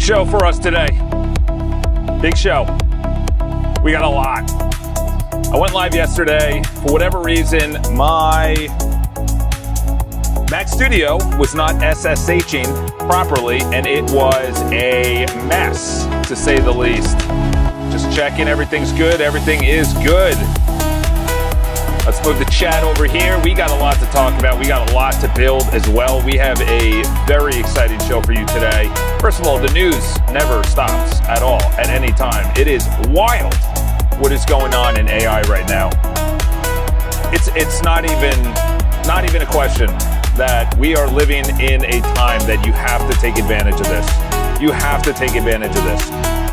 show for us today. Big show. We got a lot. I went live yesterday. For whatever reason, my Mac Studio was not SSHing properly, and it was a mess, to say the least. Just checking everything's good. Everything is good. Let's move the chat over here. We got a lot to talk about. We got a lot to build as well. We have a very exciting show for you today. First of all, the news never stops at all, at any time. It is wild what is going on in AI right now. It's not even a question that we are living in a time that you have to take advantage of this. You have to take advantage of this.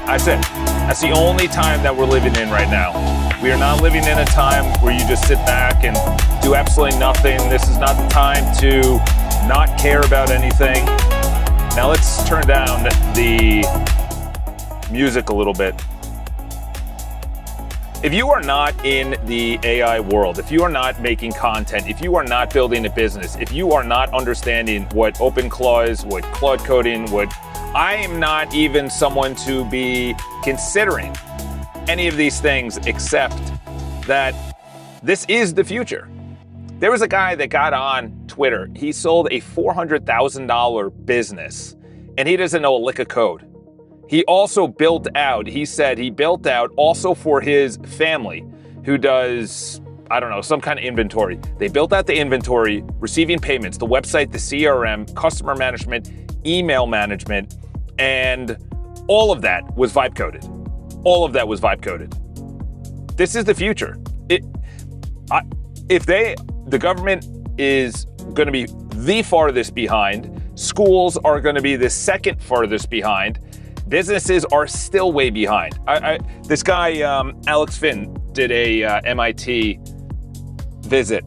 That's it. That's the only time that we're living in right now. We are not living in a time where you just sit back and do absolutely nothing. This is not the time to not care about anything. Now let's turn down the music a little bit. If you are not in the AI world, if you are not making content, if you are not building a business, if you are not understanding what OpenClaw is, what Claude coding, I am not even someone to be considering any of these things, except that this is the future. There was a guy that got on Twitter. He sold a $400,000 business, and he doesn't know a lick of code. He also built out, he said he built out also for his family, who does, I don't know, some kind of inventory. They built out the inventory, receiving payments, the website, the CRM, customer management, email management, and all of that was vibe coded. All of that was vibe coded. This is the future. The government is going to be the farthest behind. Schools are going to be the second farthest behind. Businesses are still way behind. This guy, Alex Finn, did a MIT visit.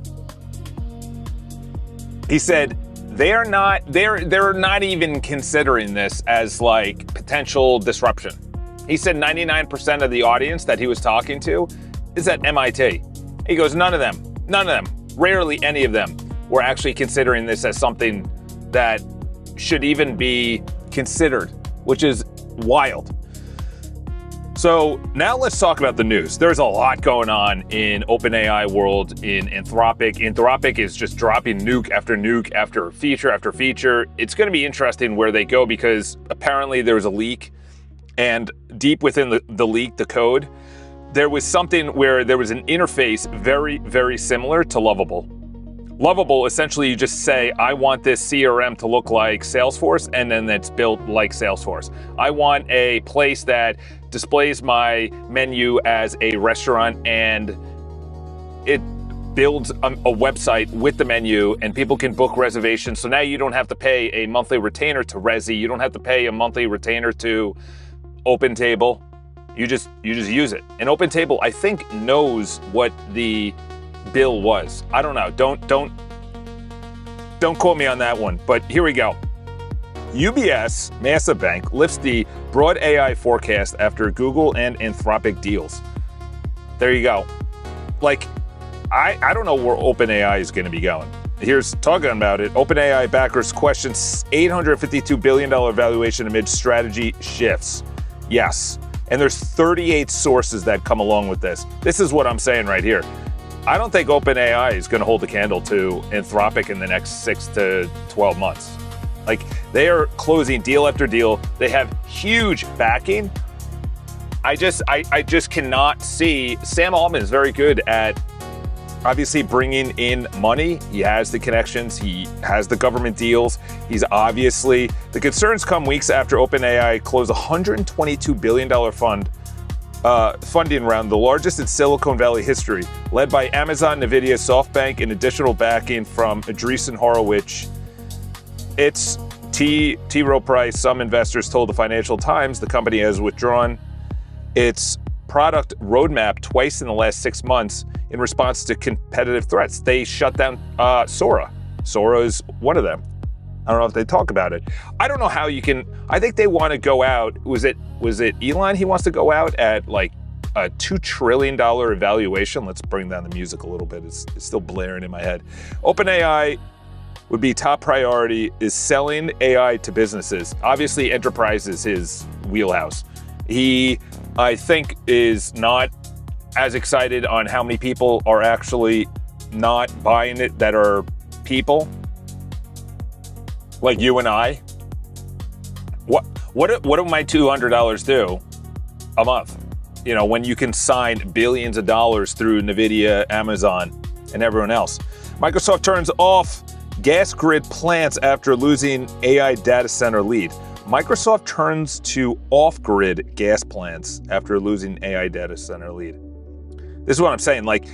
He said they're not even considering this as like potential disruption. He said 99% of the audience that he was talking to is at MIT. He goes, none of them, rarely any of them were actually considering this as something that should even be considered, which is wild. So now let's talk about the news. There's a lot going on in OpenAI world, in Anthropic. Anthropic is just dropping nuke after feature after feature. It's going to be interesting where they go, because apparently there was a leak. And deep within the leak, the code, there was something where there was an interface very, very similar to Lovable. Lovable, essentially, you just say, I want this CRM to look like Salesforce, and then it's built like Salesforce. I want a place that displays my menu as a restaurant, and it builds a website with the menu, and people can book reservations. So now you don't have to pay a monthly retainer to Resi. You don't have to pay a monthly retainer to OpenTable. You just use it. And OpenTable, I think, knows what the bill was. I don't know. Don't quote me on that one. But here we go. UBS, massive bank, lifts the broad AI forecast after Google and Anthropic deals. There you go. Like, I don't know where OpenAI is going to be going. Here's talking about it. OpenAI backers question $852 billion valuation amid strategy shifts. Yes. And there's 38 sources that come along with this. This is what I'm saying right here. I don't think OpenAI is going to hold a candle to Anthropic in the next 6 to 12 months. Like, they are closing deal after deal. They have huge backing. I just cannot see. Sam Altman is very good at obviously bringing in money. He has the connections. He has the government deals. He's obviously, the concerns come weeks after OpenAI closed a $122 billion funding round, the largest in Silicon Valley history, led by Amazon, NVIDIA, SoftBank, and additional backing from Andreessen Horowitz. It's T. Rowe Price. Some investors told the Financial Times the company has withdrawn its product roadmap twice in the last 6 months in response to competitive threats. They shut down Sora. Sora is one of them. I don't know if they talk about it. I don't know how you can. I think they want to go out. Was it Elon? He wants to go out at like a $2 trillion evaluation. Let's bring down the music a little bit. It's still blaring in my head. OpenAI would be top priority is selling AI to businesses. Obviously, enterprise is his wheelhouse. He, I think, is not as excited on how many people are actually not buying it that are people like you and I. What do my $200 do a month? You know, when you can sign billions of dollars through NVIDIA, Amazon, and everyone else. Microsoft turns off gas grid plants after losing AI data center lead. Microsoft turns to off-grid gas plants after losing AI data center lead. This is what I'm saying. Like,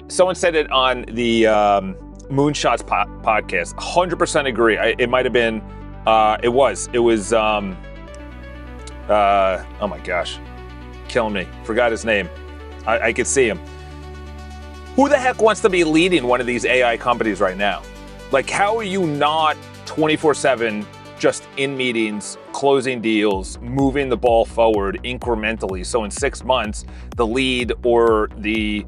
someone said it on the Moonshots podcast. 100% agree. It might have been. It was. Oh my gosh, killing me. Forgot his name. I could see him. Who the heck wants to be leading one of these AI companies right now? Like, how are you not 24/7 just in meetings, closing deals, moving the ball forward incrementally? So in 6 months, the lead or the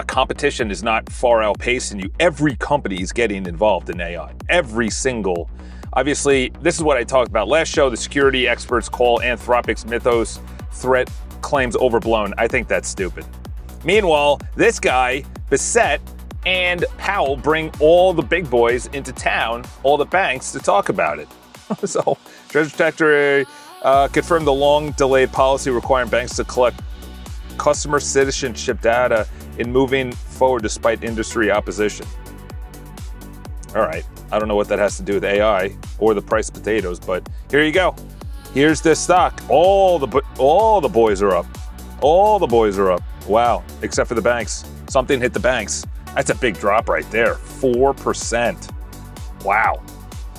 competition is not far outpacing you. Every company is getting involved in AI. Every single. Obviously, this is what I talked about last show. The security experts call Anthropic's Mythos threat claims overblown. I think that's stupid. Meanwhile, this guy, Bissett, and Powell bring all the big boys into town, all the banks, to talk about it. So, Treasury Secretary confirmed the long-delayed policy requiring banks to collect customer citizenship data in moving forward despite industry opposition. All right, I don't know what that has to do with AI or the price of potatoes, but here you go. Here's this stock. All the boys are up. All the boys are up. Wow, except for the banks. Something hit the banks. That's a big drop right there. 4%. Wow.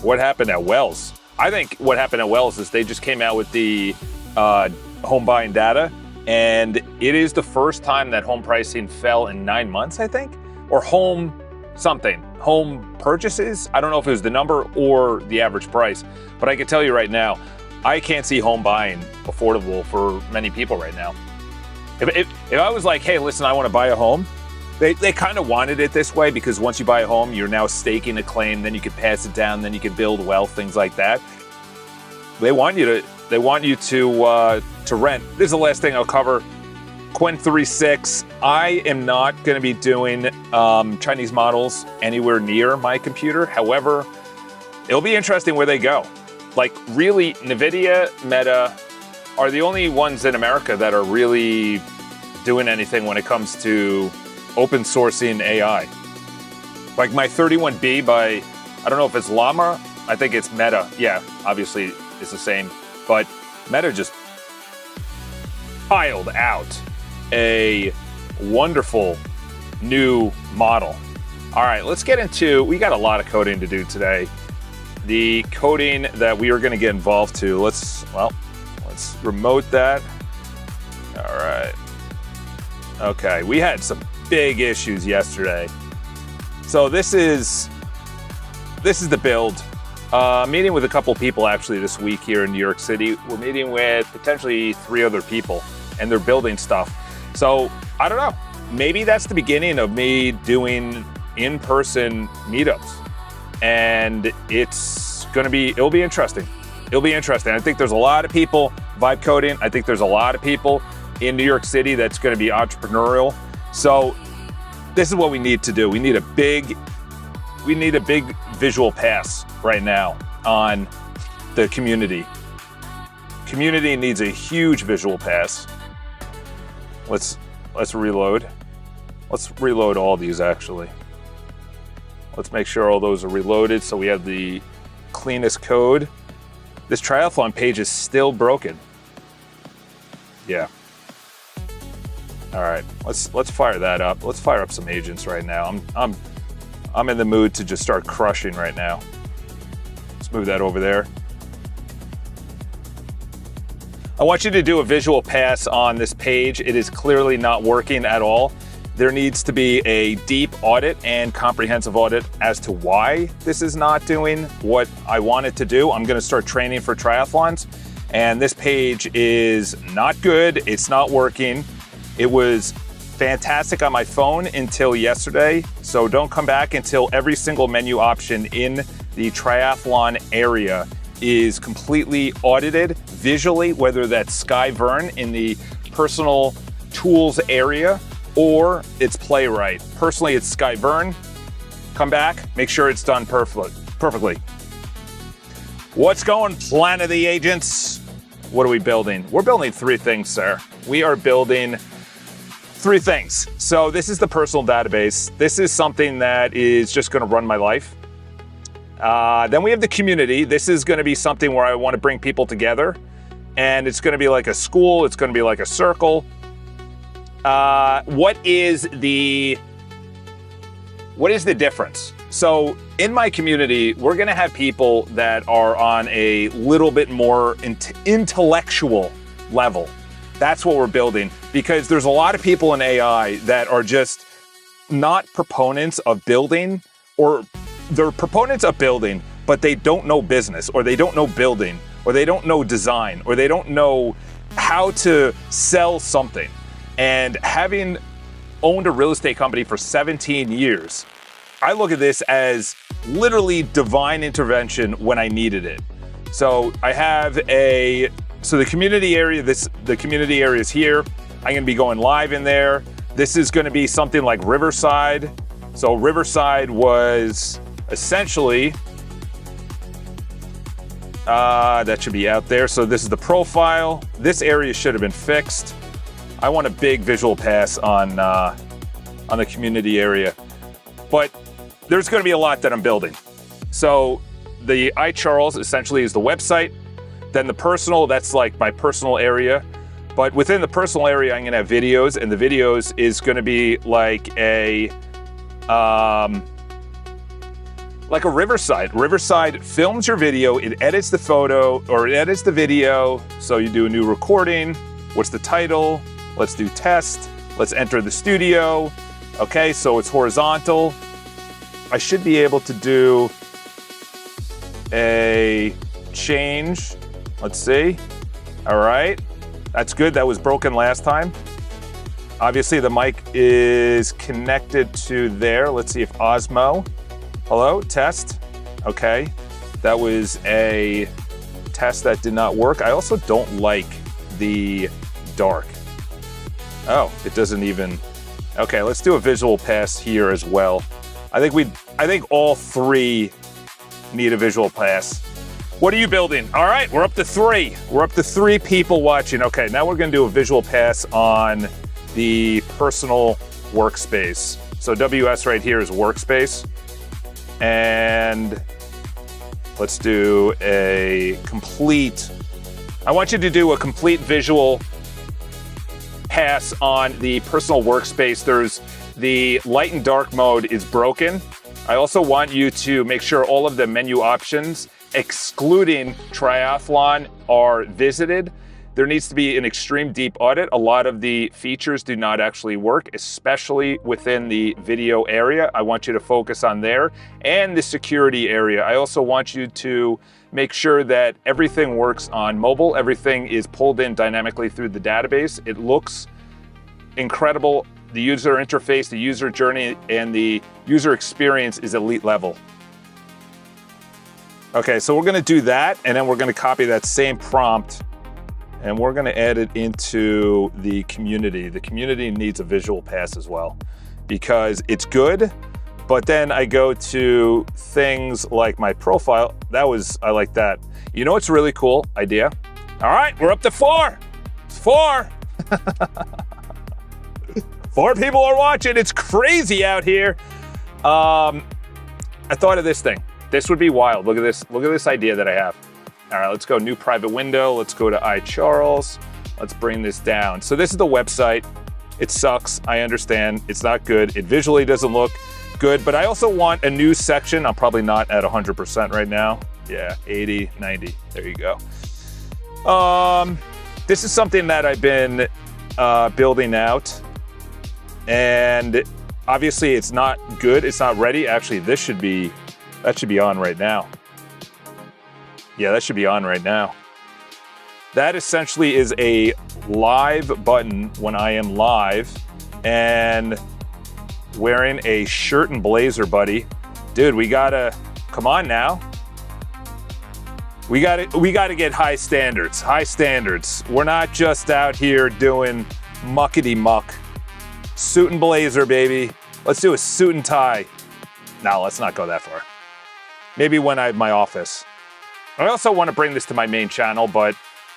What happened at Wells? I think what happened at Wells is they just came out with the home buying data, and it is the first time that home pricing fell in 9 months, I think, or home purchases. I don't know if it was the number or the average price, but I can tell you right now, I can't see home buying affordable for many people right now. If I was like, hey, listen, I want to buy a home, they kind of wanted it this way because once you buy a home, you're now staking a claim, then you can pass it down, then you can build wealth, things like that. They want you to rent. This is the last thing I'll cover. Qwen 3.6. I am not going to be doing Chinese models anywhere near my computer. However, it'll be interesting where they go. Like, really, NVIDIA, Meta are the only ones in America that are really doing anything when it comes to open sourcing AI. Like my 31B by, I don't know if it's Llama, I think it's Meta. Yeah, obviously it's the same. But Meta just piled out a wonderful new model. All right, let's get into, we got a lot of coding to do today. The coding that we are going to get involved to, let's remote that. All right. Okay, we had some big issues yesterday. So this is the build. Meeting with a couple people actually this week here in New York City. We're meeting with potentially 3 other people, and they're building stuff. So I don't know. Maybe that's the beginning of me doing in-person meetups, and it'll be interesting. It'll be interesting. I think there's a lot of people vibe coding. I think there's a lot of people in New York City that's going to be entrepreneurial. So this is what we need to do. We need a big visual pass right now on the community. Community needs a huge visual pass. Let's reload. Let's reload all these actually. Let's make sure all those are reloaded so we have the cleanest code. This triathlon page is still broken. Yeah. All right, let's fire that up. Let's fire up some agents right now. I'm in the mood to just start crushing right now. Let's move that over there. I want you to do a visual pass on this page. It is clearly not working at all. There needs to be a deep audit and comprehensive audit as to why this is not doing what I want it to do. I'm going to start training for triathlons, and this page is not good. It's not working. It was fantastic on my phone until yesterday. So don't come back until every single menu option in the triathlon area is completely audited visually, whether that's Skyvern in the personal tools area or it's Playwright. Personally, it's Skyvern. Come back, make sure it's done perfectly. What's going, Planet of the Agents? What are we building? We're building 3 things, sir. We are building 3 things. So this is the personal database. This is something that is just going to run my life. Then we have the community. This is going to be something where I want to bring people together. And it's going to be like a school. It's going to be like a circle. What is the difference? So in my community, we're going to have people that are on a little bit more intellectual level. That's what we're building, because there's a lot of people in AI that are just not proponents of building, or they're proponents of building, but they don't know business, or they don't know building, or they don't know design, or they don't know how to sell something. And having owned a real estate company for 17 years, I look at this as literally divine intervention when I needed it. So I have the community area, the community area is here. I'm gonna be going live in there. This is gonna be something like Riverside. So Riverside was essentially, that should be out there. So this is the profile. This area should have been fixed. I want a big visual pass on the community area. But there's going to be a lot that I'm building. So the iCharles essentially is the website. Then the personal, that's like my personal area. But within the personal area, I'm going to have videos, and the videos is going to be like a Riverside. Riverside films your video, it edits the photo, or it edits the video. So you do a new recording. What's the title? Let's do test. Let's enter the studio. Okay, so it's horizontal. I should be able to do a change. Let's see. All right, that's good. That was broken last time. Obviously the mic is connected to there. Let's see if Osmo. Hello, test. Okay, that was a test that did not work. I also don't like the dark. Oh, it doesn't even. Okay, let's do a visual pass here as well. I think all 3 need a visual pass. What are you building? All right, we're up to 3. We're up to 3 people watching. Okay, now we're gonna do a visual pass on the personal workspace. So WS right here is workspace. And let's do I want you to do a complete visual pass on the personal workspace. There's the light and dark mode is broken. I also want you to make sure all of the menu options, excluding triathlon, are visited. There needs to be an extreme deep audit. A lot of the features do not actually work, especially within the video area. I want you to focus on there, and the security area. I also want you to make sure that everything works on mobile. Everything is pulled in dynamically through the database. It looks incredible. The user interface, the user journey, and the user experience is elite level. Okay, so we're gonna do that, and then we're gonna copy that same prompt, and we're gonna add it into the community. The community needs a visual pass as well, because it's good, but then I go to things like my profile. I like that. You know what's a really cool idea? All right, we're up to 4. It's 4. 4 people are watching. It's crazy out here. I thought of this thing. This would be wild. Look at this. Look at this idea that I have. All right, let's go new private window. Let's go to iCharles. Let's bring this down. So this is the website. It sucks. I understand. It's not good. It visually doesn't look good, but I also want a new section. I'm probably not at 100% right now. Yeah, 80, 90. There you go. This is something that I've been building out. And obviously it's not good. It's not ready. Actually, that should be on right now. Yeah, that should be on right now. That essentially is a live button when I am live. and wearing a shirt and blazer, buddy. Dude, we gotta, come on now. We gotta get high standards, high standards. We're not just out here doing muckety muck. Suit and blazer, baby. Let's do a suit and tie. No, let's not go that far. Maybe when I have my office. I also want to bring this to my main channel, but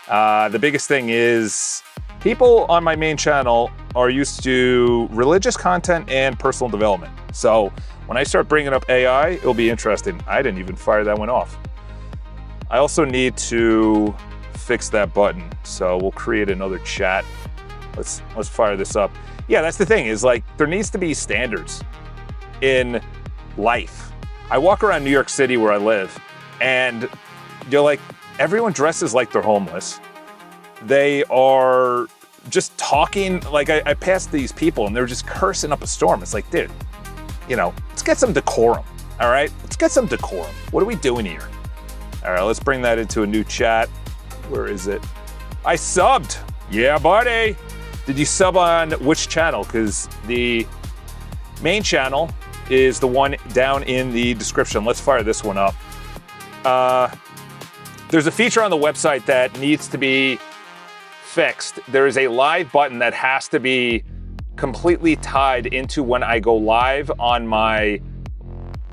the biggest thing is people on my main channel are used to religious content and personal development. So when I start bringing up AI, it'll be interesting. I didn't even fire that one off. I also need to fix that button. So we'll create another chat. Let's fire this up. Yeah, that's the thing, is like there needs to be standards in life. I walk around New York City where I live, and you're like, everyone dresses like they're homeless. They are just talking, like I passed these people and they're just cursing up a storm. It's like, dude, you know, let's get some decorum, all right? Let's get some decorum. What are we doing here? All right, let's bring that into a new chat. Where is it? I subbed. Yeah, buddy. Did you sub on which channel? Because the main channel is the one down in the description. Let's fire this one up. There's a feature on the website that needs to be fixed. There is a live button that has to be completely tied into when I go live on my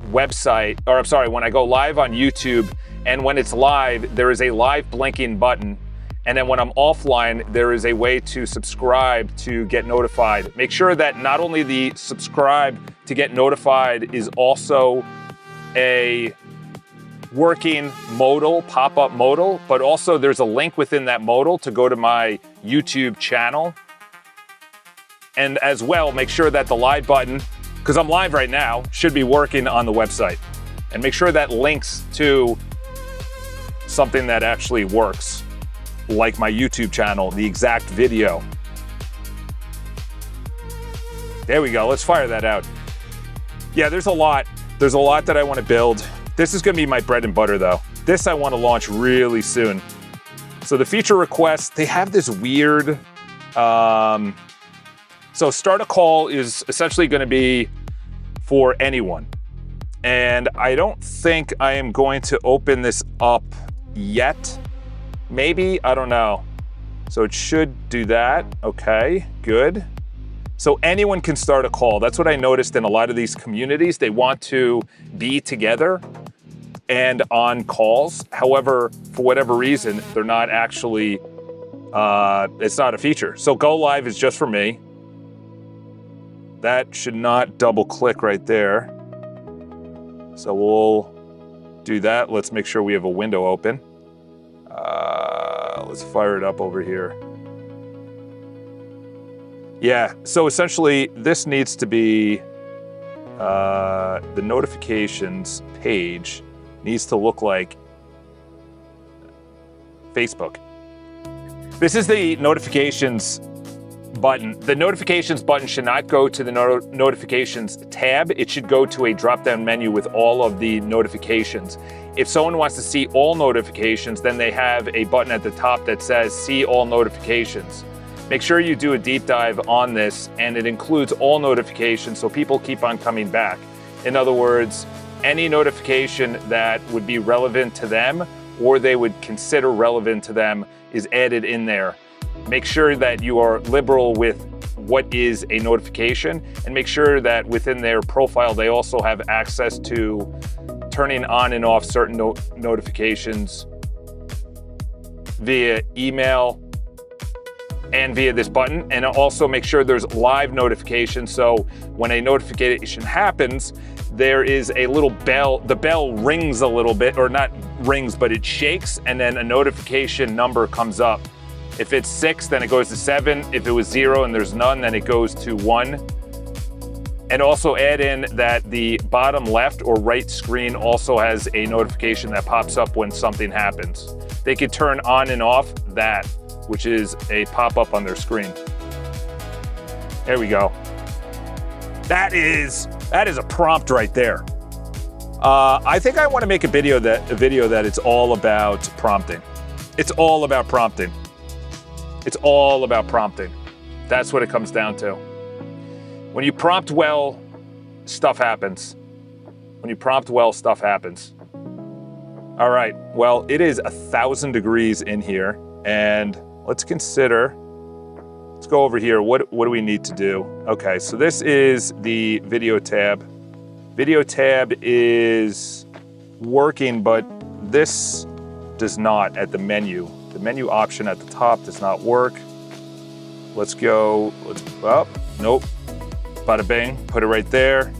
website, or I'm sorry, when I go live on YouTube, and when it's live, there is a live blinking button. And then when I'm offline, there is a way to subscribe to get notified. Make sure that not only the subscribe to get notified is also a working modal, pop-up modal, but also there's a link within that modal to go to my YouTube channel. And as well, make sure that the live button, because I'm live right now, should be working on the website. And make sure that links to something that actually works, like my YouTube channel, the exact video. There we go, let's fire that out. Yeah, there's a lot that I want to build. This is gonna be my bread and butter though. This I want to launch really soon. So the feature requests, they have this weird, so start a call is essentially gonna be for anyone. And I don't think I am going to open this up yet. Maybe, I don't know. So it should do that. Okay, good. So anyone can start a call. That's what I noticed in a lot of these communities. They want to be together and on calls. However, for whatever reason, they're not actually, it's not a feature. So go live is just for me. That should not double click right there. So we'll do that. Let's make sure we have a window open. Let's fire it up over here. Yeah, so essentially this needs to be, the notifications page needs to look like Facebook. This is the notifications button. The notifications button should not go to the notifications tab. It should go to a drop-down menu with all of the notifications. If someone wants to see all notifications, then they have a button at the top that says see all notifications. Make sure you do a deep dive on this, and it includes all notifications so people keep on coming back. In other words, any notification that would be relevant to them or they would consider relevant to them is added in there. Make sure that you are liberal with what is a notification, and make sure that within their profile they also have access to turning on and off certain notifications via email and via this button. And also make sure there's live notifications, so when a notification happens, there is a little bell. The bell rings a little bit, or not rings, but it shakes, and then a notification number comes up. If it's 6, then it goes to 7. If it was 0 and there's none, then it goes to 1. And also add in that the bottom left or right screen also has a notification that pops up when something happens. They could turn on and off that, which is a pop-up on their screen. There we go. That is a prompt right there. I think I want to make a video that it's all about prompting. It's all about prompting. It's all about prompting. That's what it comes down to. When you prompt well, stuff happens. When you prompt well, stuff happens. All right, well, it is 1,000 degrees in here, and let's go over here. What do we need to do? Okay, so this is the video tab. Video tab is working, but this does not at the menu. The menu option at the top does not work. Nope. Bada bing, put it right there.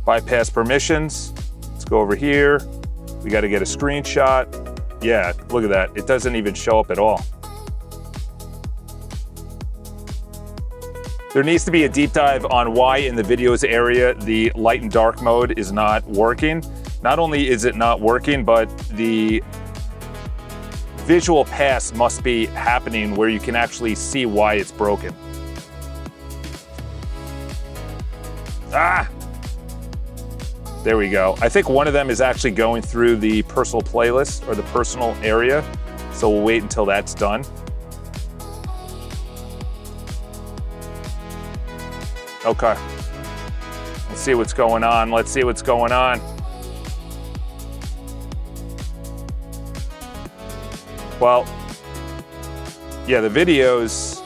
Bypass permissions. Let's go over here. We got to get a screenshot. Yeah, look at that. It doesn't even show up at all. There needs to be a deep dive on why in the videos area the light and dark mode is not working. Not only is it not working, but the visual pass must be happening where you can actually see why it's broken. Ah! There we go. I think one of them is actually going through the personal playlist or the personal area. So we'll wait until that's done. Okay. Let's see what's going on. Let's see what's going on. Well, yeah, the videos,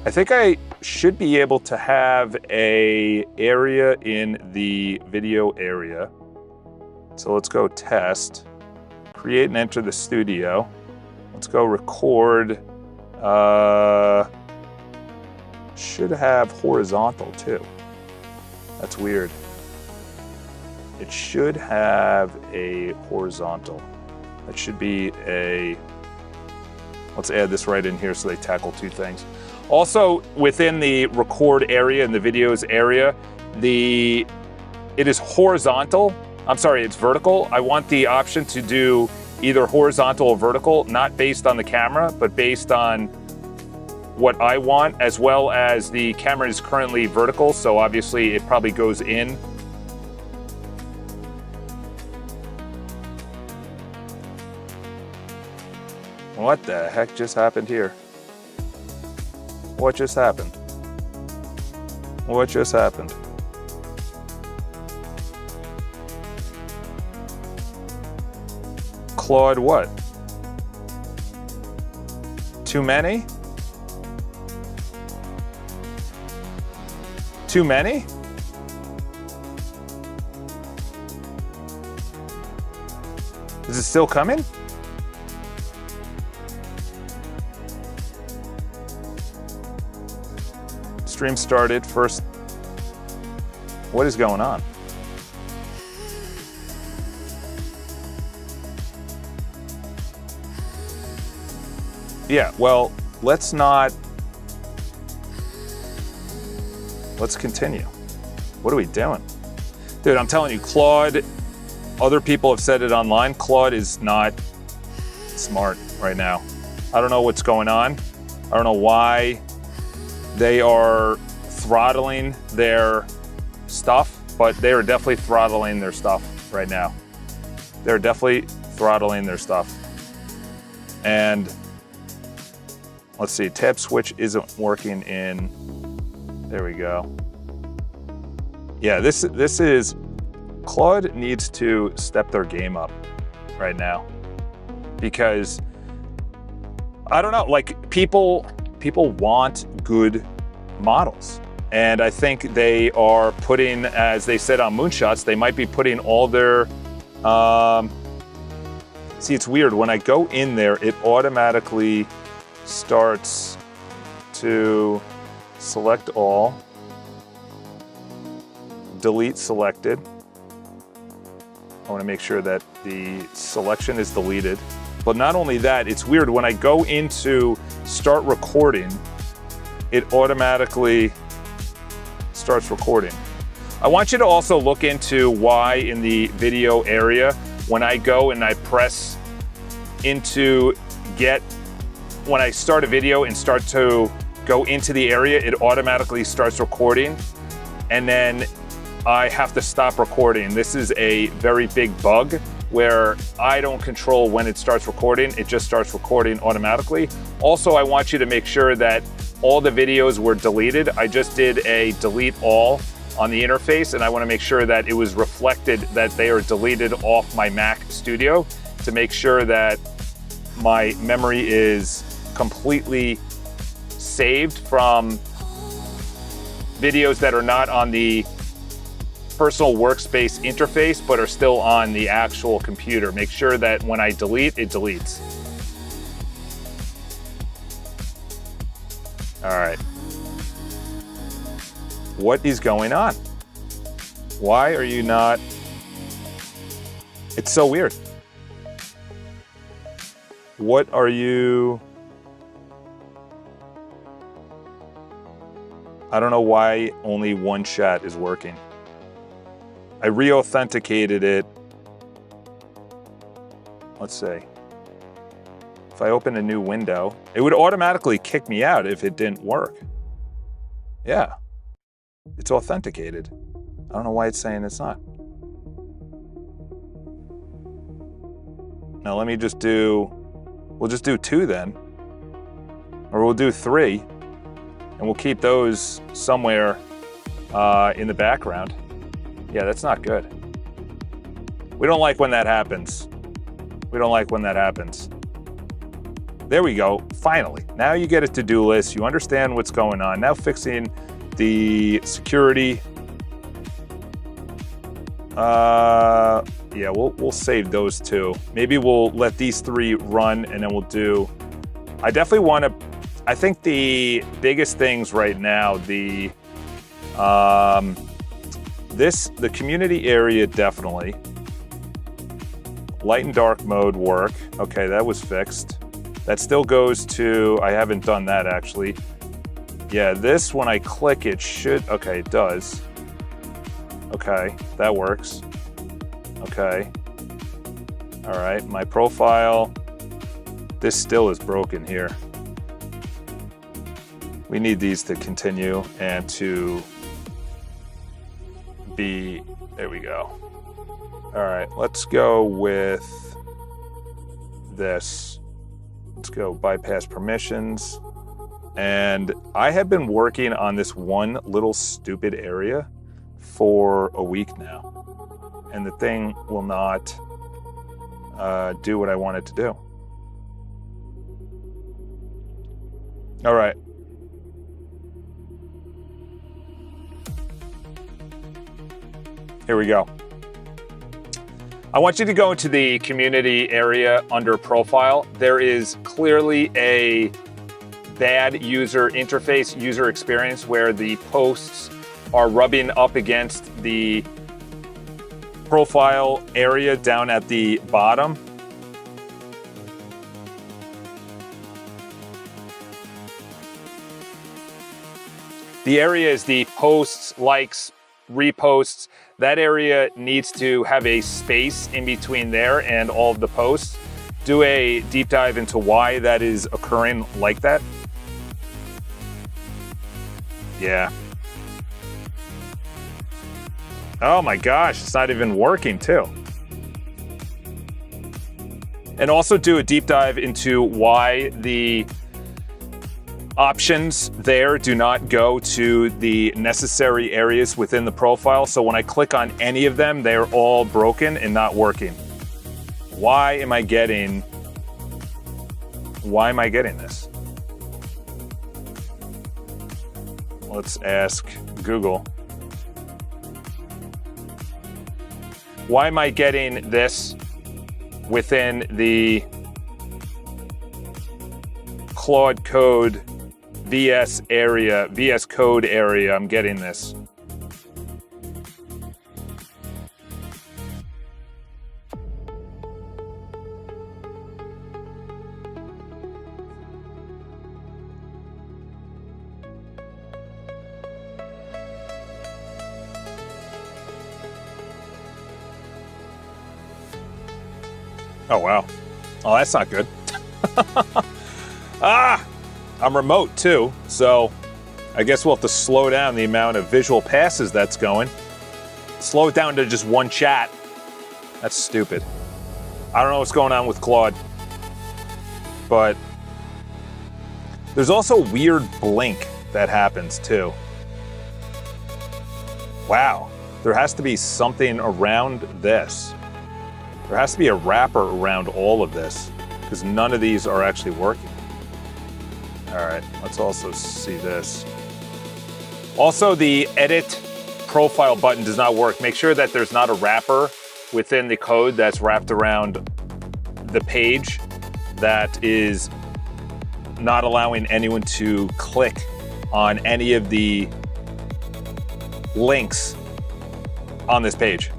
I think I should be able to have a area in the video area. So let's go test, create and enter the studio. Let's go record. Should have horizontal too. That's weird. It should have a horizontal. That should be a, let's add this right in here so they tackle two things. Also, within the record area and the videos area, it is horizontal. I'm sorry, it's vertical. I want the option to do either horizontal or vertical, not based on the camera, but based on what I want, as well as the camera is currently vertical, so obviously it probably goes in. What the heck just happened here? What just happened? What just happened? Claude what? Too many? Too many? Is it still coming? Stream started first. What is going on? Yeah, well, let's continue. What are we doing? Dude, I'm telling you, Claude, other people have said it online, Claude is not smart right now. I don't know what's going on. I don't know why they are throttling their stuff, but they are definitely throttling their stuff right now. They're definitely throttling their stuff. And let's see, tab switch isn't working in, there we go. Yeah, this is, Claude needs to step their game up right now because, I don't know, like people want good models. And I think they are putting, as they said on Moonshots, they might be putting all their, see, it's weird. When I go in there, it automatically starts to select all, delete selected. I want to make sure that the selection is deleted. But not only that, it's weird. When I go into start recording, it automatically starts recording. I want you to also look into why in the video area, when I go and I press into when I start a video and start to go into the area, it automatically starts recording. And then I have to stop recording. This is a very big bug where I don't control when it starts recording. It just starts recording automatically. Also, I want you to make sure that all the videos were deleted. I just did a delete all on the interface, and I want to make sure that it was reflected that they are deleted off my Mac Studio to make sure that my memory is completely saved from videos that are not on the personal workspace interface but are still on the actual computer. Make sure that when I delete, it deletes. All right. What is going on? Why are you not? It's so weird. What are you? I don't know why only one chat is working. I re-authenticated it. Let's see. If I open a new window, it would automatically kick me out if it didn't work. Yeah, it's authenticated. I don't know why it's saying it's not. Now let me just do, we'll just do 2 then. Or we'll do 3, and we'll keep those somewhere in the background. Yeah, that's not good. We don't like when that happens. We don't like when that happens. There we go, finally. Now you get a to-do list, you understand what's going on. Now fixing the security. Yeah, we'll save those 2. Maybe we'll let these 3 run, and then we'll do, I definitely want to, I think the biggest things right now, the community area definitely. Light and dark mode work. Okay, that was fixed. That still goes to, I haven't done that actually. Yeah, this, when I click it should, okay, it does. Okay, that works. Okay. All right, my profile. This still is broken here. We need these to continue and to be, there we go. All right, let's go with this. Let's go bypass permissions. And I have been working on this one little stupid area for a week now. And the thing will not do what I want it to do. All right. Here we go. I want you to go into the community area under profile. There is clearly a bad user interface, user experience, where the posts are rubbing up against the profile area down at the bottom. The area is the posts, likes, reposts. That area needs to have a space in between there and all of the posts. Do a deep dive into why that is occurring like that. Yeah. Oh my gosh, it's not even working too. And also do a deep dive into why the options there do not go to the necessary areas within the profile. So when I click on any of them, they're all broken and not working. Why am I getting this? Let's ask Google. Why am I getting this within the Claude Code VS area, VS Code area? I'm getting this. Oh, wow. Oh, that's not good. I'm remote too, so I guess we'll have to slow down the amount of visual passes that's going. Slow it down to just one chat. That's stupid. I don't know what's going on with Claude, but There's also a weird blink that happens too. Wow, there has to be something around this. There has to be a wrapper around all of this because none of these are actually working. All right, let's also see this. Also, the edit profile button does not work. Make sure that there's not a wrapper within the code that's wrapped around the page that is not allowing anyone to click on any of the links on this page.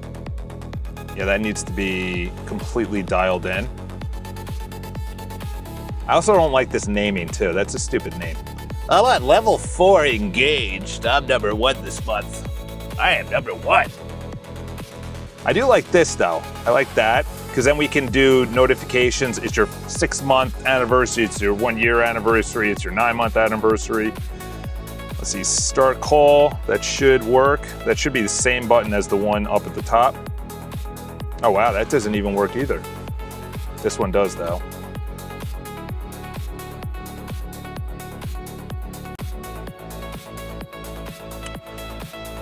Yeah, that needs to be completely dialed in. I also don't like this naming too. That's a stupid name. I'm at level 4 engaged. I'm number 1 this month. I am number 1. I do like this though. I like that because then we can do notifications. It's your 6-month anniversary. It's your 1-year anniversary. It's your 9-month anniversary. Let's see, start call. That should work. That should be the same button as the one up at the top. Oh wow, that doesn't even work either. This one does though.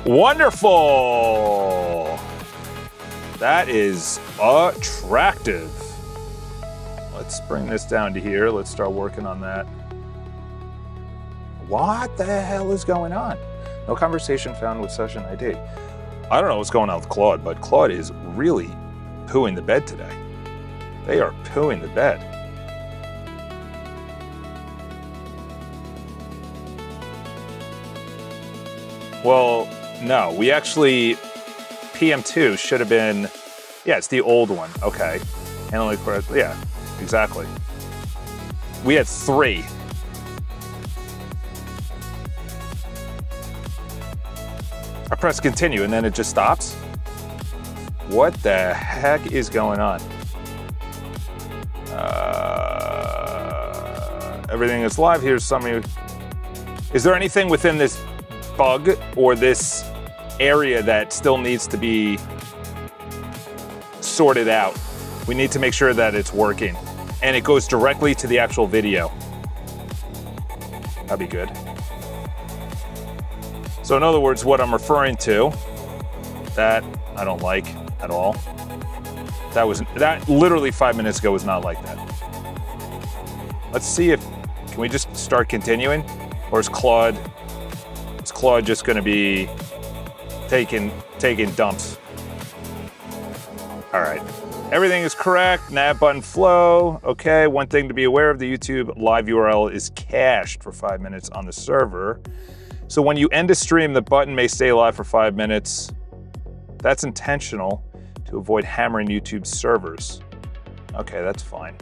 Wonderful! That is attractive. Let's bring this down to here. Let's start working on that. What the hell is going on? No conversation found with session ID. I don't know what's going on with Claude, but Claude is really pooing the bed today. They are pooing the bed. Well, no, we actually, PM2 should have been, yeah, it's the old one. Okay. Handling correctly. Yeah, exactly. We had 3. I press continue and then it just stops. What the heck is going on? Everything is live. Here's some of you. Is there anything within this bug or this area that still needs to be sorted out? We need to make sure that it's working and it goes directly to the actual video. That'd be good. So in other words, what I'm referring to, that I don't like at all. That literally 5 minutes ago was not like that. Let's see if, can we just start continuing? Or is Claude just gonna be taking dumps? All right, everything is correct. Nav button flow, okay. One thing to be aware of, the YouTube live URL is cached for 5 minutes on the server. So when you end a stream, the button may stay live for 5 minutes. That's intentional to avoid hammering YouTube servers. Okay, that's fine.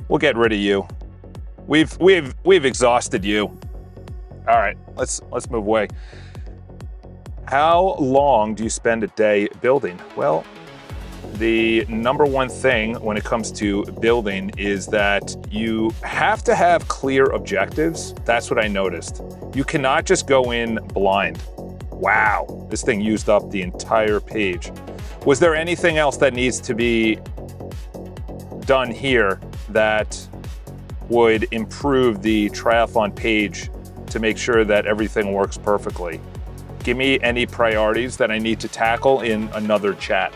We'll get rid of you. We've exhausted you. All right, let's move away. How long do you spend a day building? Well, the number one thing when it comes to building is that you have to have clear objectives. That's what I noticed. You cannot just go in blind. Wow, this thing used up the entire page. Was there anything else that needs to be done here that would improve the triathlon page to make sure that everything works perfectly? Give me any priorities that I need to tackle in another chat.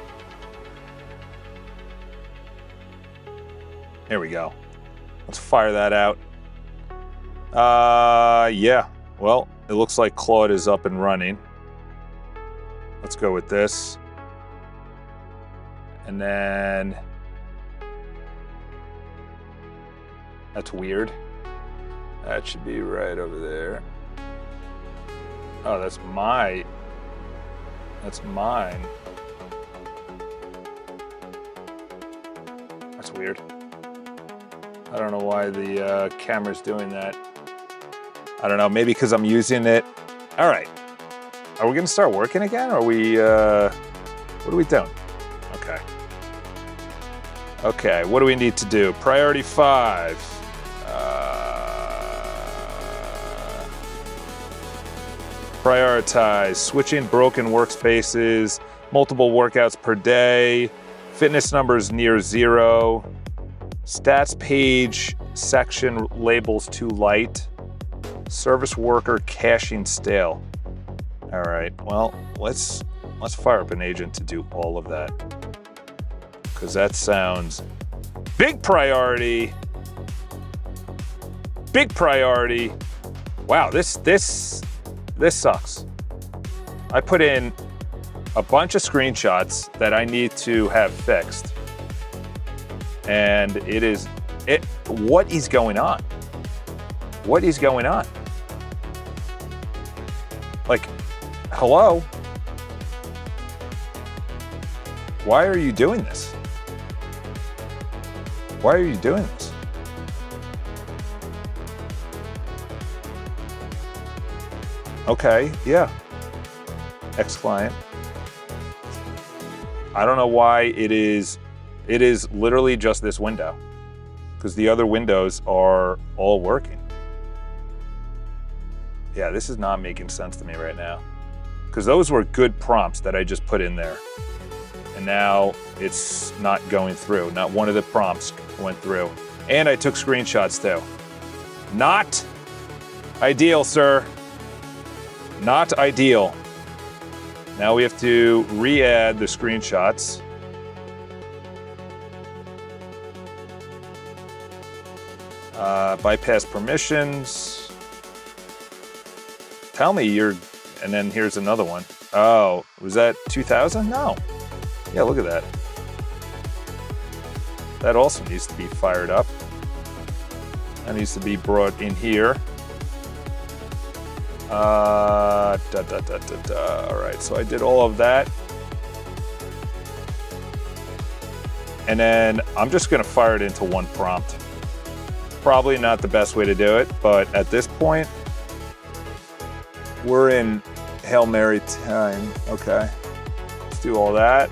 There we go. Let's fire that out. Yeah, well, it looks like Claude is up and running. Let's go with this. And then, that's weird. That should be right over there. Oh, that's mine. That's weird. I don't know why the camera's doing that. I don't know, maybe because I'm using it. All right, are we gonna start working again? Or are we, what are we doing? Okay. Okay, what do we need to do? Priority 5. Prioritize, switching broken workspaces, multiple workouts per day, fitness numbers near 0, stats page section labels too light. Service worker caching stale. All right, well, let's fire up an agent to do all of that, because that sounds big priority. Big priority. Wow, this sucks. I put in a bunch of screenshots that I need to have fixed, and what is going on? What is going on? Like, hello? Why are you doing this? Why are you doing this? Okay, yeah. Ex-client. I don't know why it is literally just this window, because the other windows are all working. Yeah, this is not making sense to me right now, because those were good prompts that I just put in there. And now it's not going through. Not one of the prompts went through. And I took screenshots too. Not ideal, sir. Not ideal. Now we have to re-add the screenshots. Bypass permissions. Tell me you're, and then here's another one. Oh, was that 2000? No. Yeah, look at that. That also needs to be fired up. That needs to be brought in here. All right, so I did all of that. And then I'm just gonna fire it into one prompt. Probably not the best way to do it, but at this point, we're in Hail Mary time. Okay, let's do all that.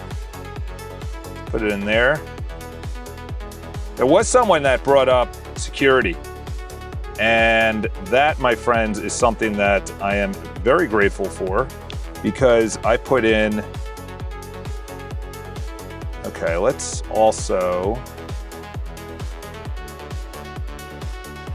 Put it in there. There was someone that brought up security. And that, my friends, is something that I am very grateful for, because I put in, okay, let's also,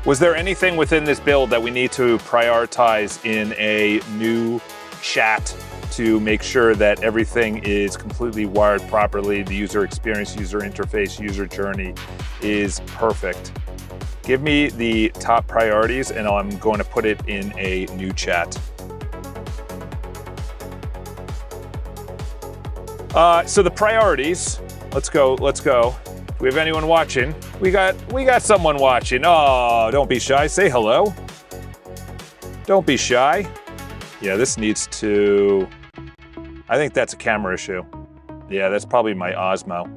was there anything within this build that we need to prioritize in a new chat to make sure that everything is completely wired properly, the user experience, user interface, user journey is perfect? Give me the top priorities and I'm going to put it in a new chat. So the priorities, let's go. Do we have anyone watching? We got someone watching. Oh, don't be shy, say hello. Don't be shy. Yeah, this needs to, I think that's a camera issue. Yeah, that's probably my Osmo.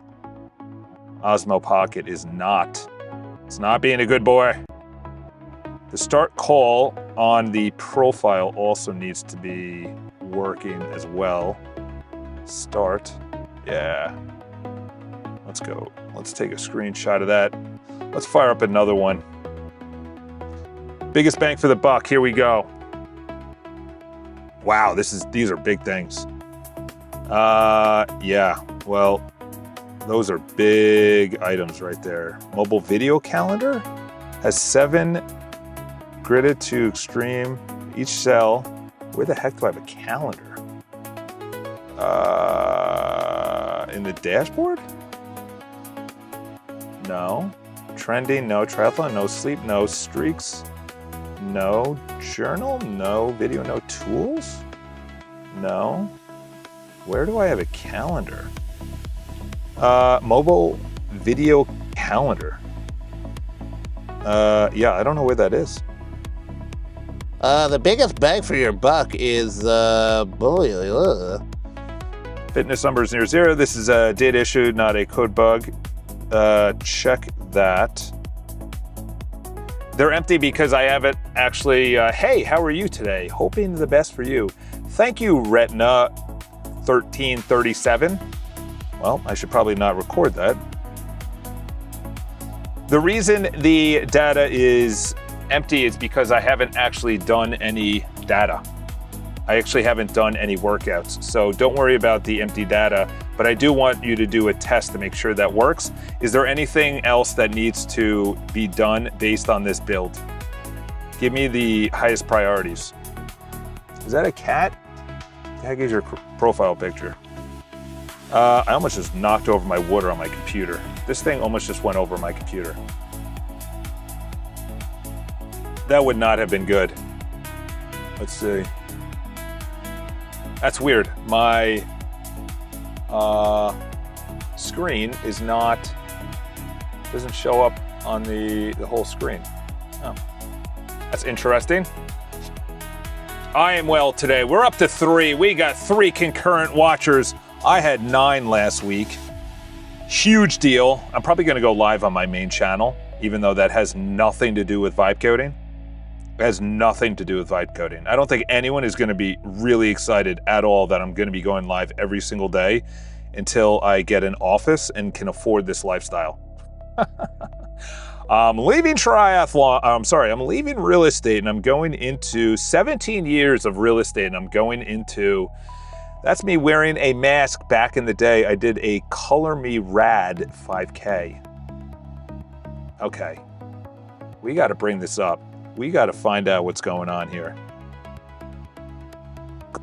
Osmo Pocket is not. It's not being a good boy. The start call on the profile also needs to be working as well. Start, yeah. Let's go. Let's take a screenshot of that. Let's fire up another one. Biggest bang for the buck, here we go. Wow, these are big things. Yeah, well, those are big items right there. Mobile video calendar has 7 gridded to extreme. Each cell. Where the heck do I have a calendar? In the dashboard? No. Trending, no. Triathlon, no. Sleep, no. Streaks, no. Journal, no. Video, no. Tools, no. Where do I have a calendar? Mobile video calendar. Yeah, I don't know where that is. The biggest bang for your buck is, Fitness number is near 0. This is a data issue, not a code bug. Check that. They're empty because I haven't actually, hey, how are you today? Hoping the best for you. Thank you, Retina 1337. Well, I should probably not record that. The reason the data is empty is because I haven't actually done any data. I actually haven't done any workouts, so don't worry about the empty data, but I do want you to do a test to make sure that works. Is there anything else that needs to be done based on this build? Give me the highest priorities. Is that a cat? What the heck is your profile picture? I almost just knocked over my water on my computer. This thing almost just went over my computer. That would not have been good. Let's see. That's weird. My screen is not, doesn't show up on the whole screen. Oh, that's interesting. I am well today. We're up to 3. We got 3 concurrent watchers. I had 9 last week. Huge deal. I'm probably going to go live on my main channel, even though that has nothing to do with vibe coding. It has nothing to do with vibe coding. I don't think anyone is going to be really excited at all that I'm going to be going live every single day until I get an office and can afford this lifestyle. I'm leaving triathlon. I'm leaving real estate and I'm going into 17 years of real estate and I'm going into, that's me wearing a mask. Back in the day, I did a Color Me Rad 5K. Okay, we got to bring this up. We got to find out what's going on here.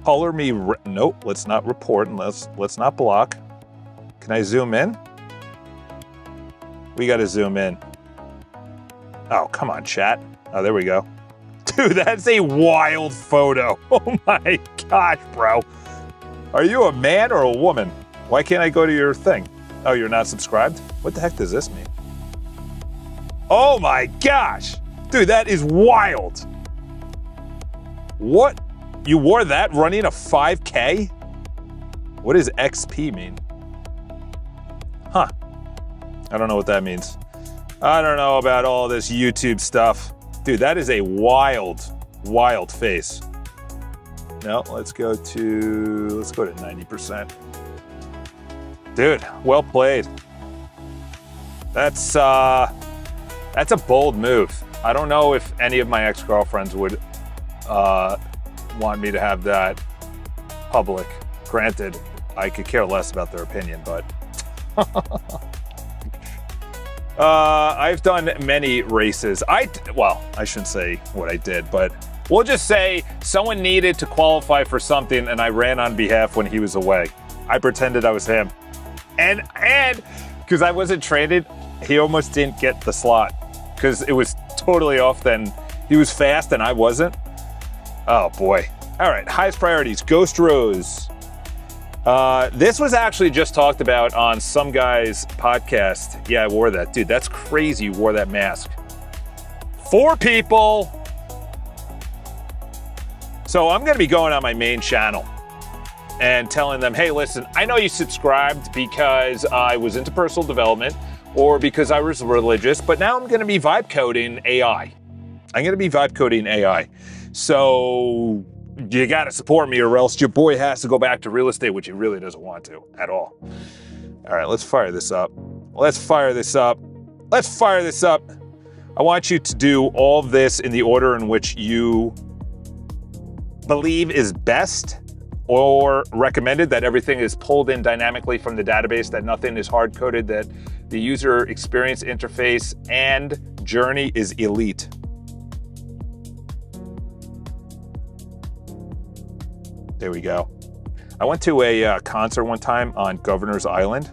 Color me, nope, let's not report and let's not block. Can I zoom in? We got to zoom in. Oh, come on, chat. Oh, there we go. Dude, that's a wild photo. Oh my gosh, bro. Are you a man or a woman? Why can't I go to your thing? Oh, you're not subscribed? What the heck does this mean? Oh my gosh. Dude, that is wild. What? You wore that running a 5K? What does XP mean? Huh. I don't know what that means. I don't know about all this YouTube stuff. Dude, that is a wild, wild face. No, let's go to 90%. Dude, well played. That's a bold move. I don't know if any of my ex-girlfriends would want me to have that public. Granted, I could care less about their opinion, but I've done many races. Well, I shouldn't say what I did, but we'll just say someone needed to qualify for something and I ran on behalf when he was away. I pretended I was him. And because I wasn't traded, he almost didn't get the slot because it was totally off then. He was fast and I wasn't. Oh boy. All right, highest priorities, Ghost Rose. This was actually just talked about on some guy's podcast. Yeah, I wore that. Dude, that's crazy you wore that mask. 4 people. So I'm gonna be going on my main channel and telling them, hey, listen, I know you subscribed because I was into personal development or because I was religious, but now I'm gonna be vibe coding AI. I'm gonna be vibe coding AI. So you gotta support me or else your boy has to go back to real estate, which he really doesn't want to at all. All right, let's fire this up. Let's fire this up. Let's fire this up. I want you to do all of this in the order in which you believe is best or recommended, that everything is pulled in dynamically from the database, that nothing is hard-coded, that the user experience interface and journey is elite. There we go. I went to a concert one time on Governor's Island.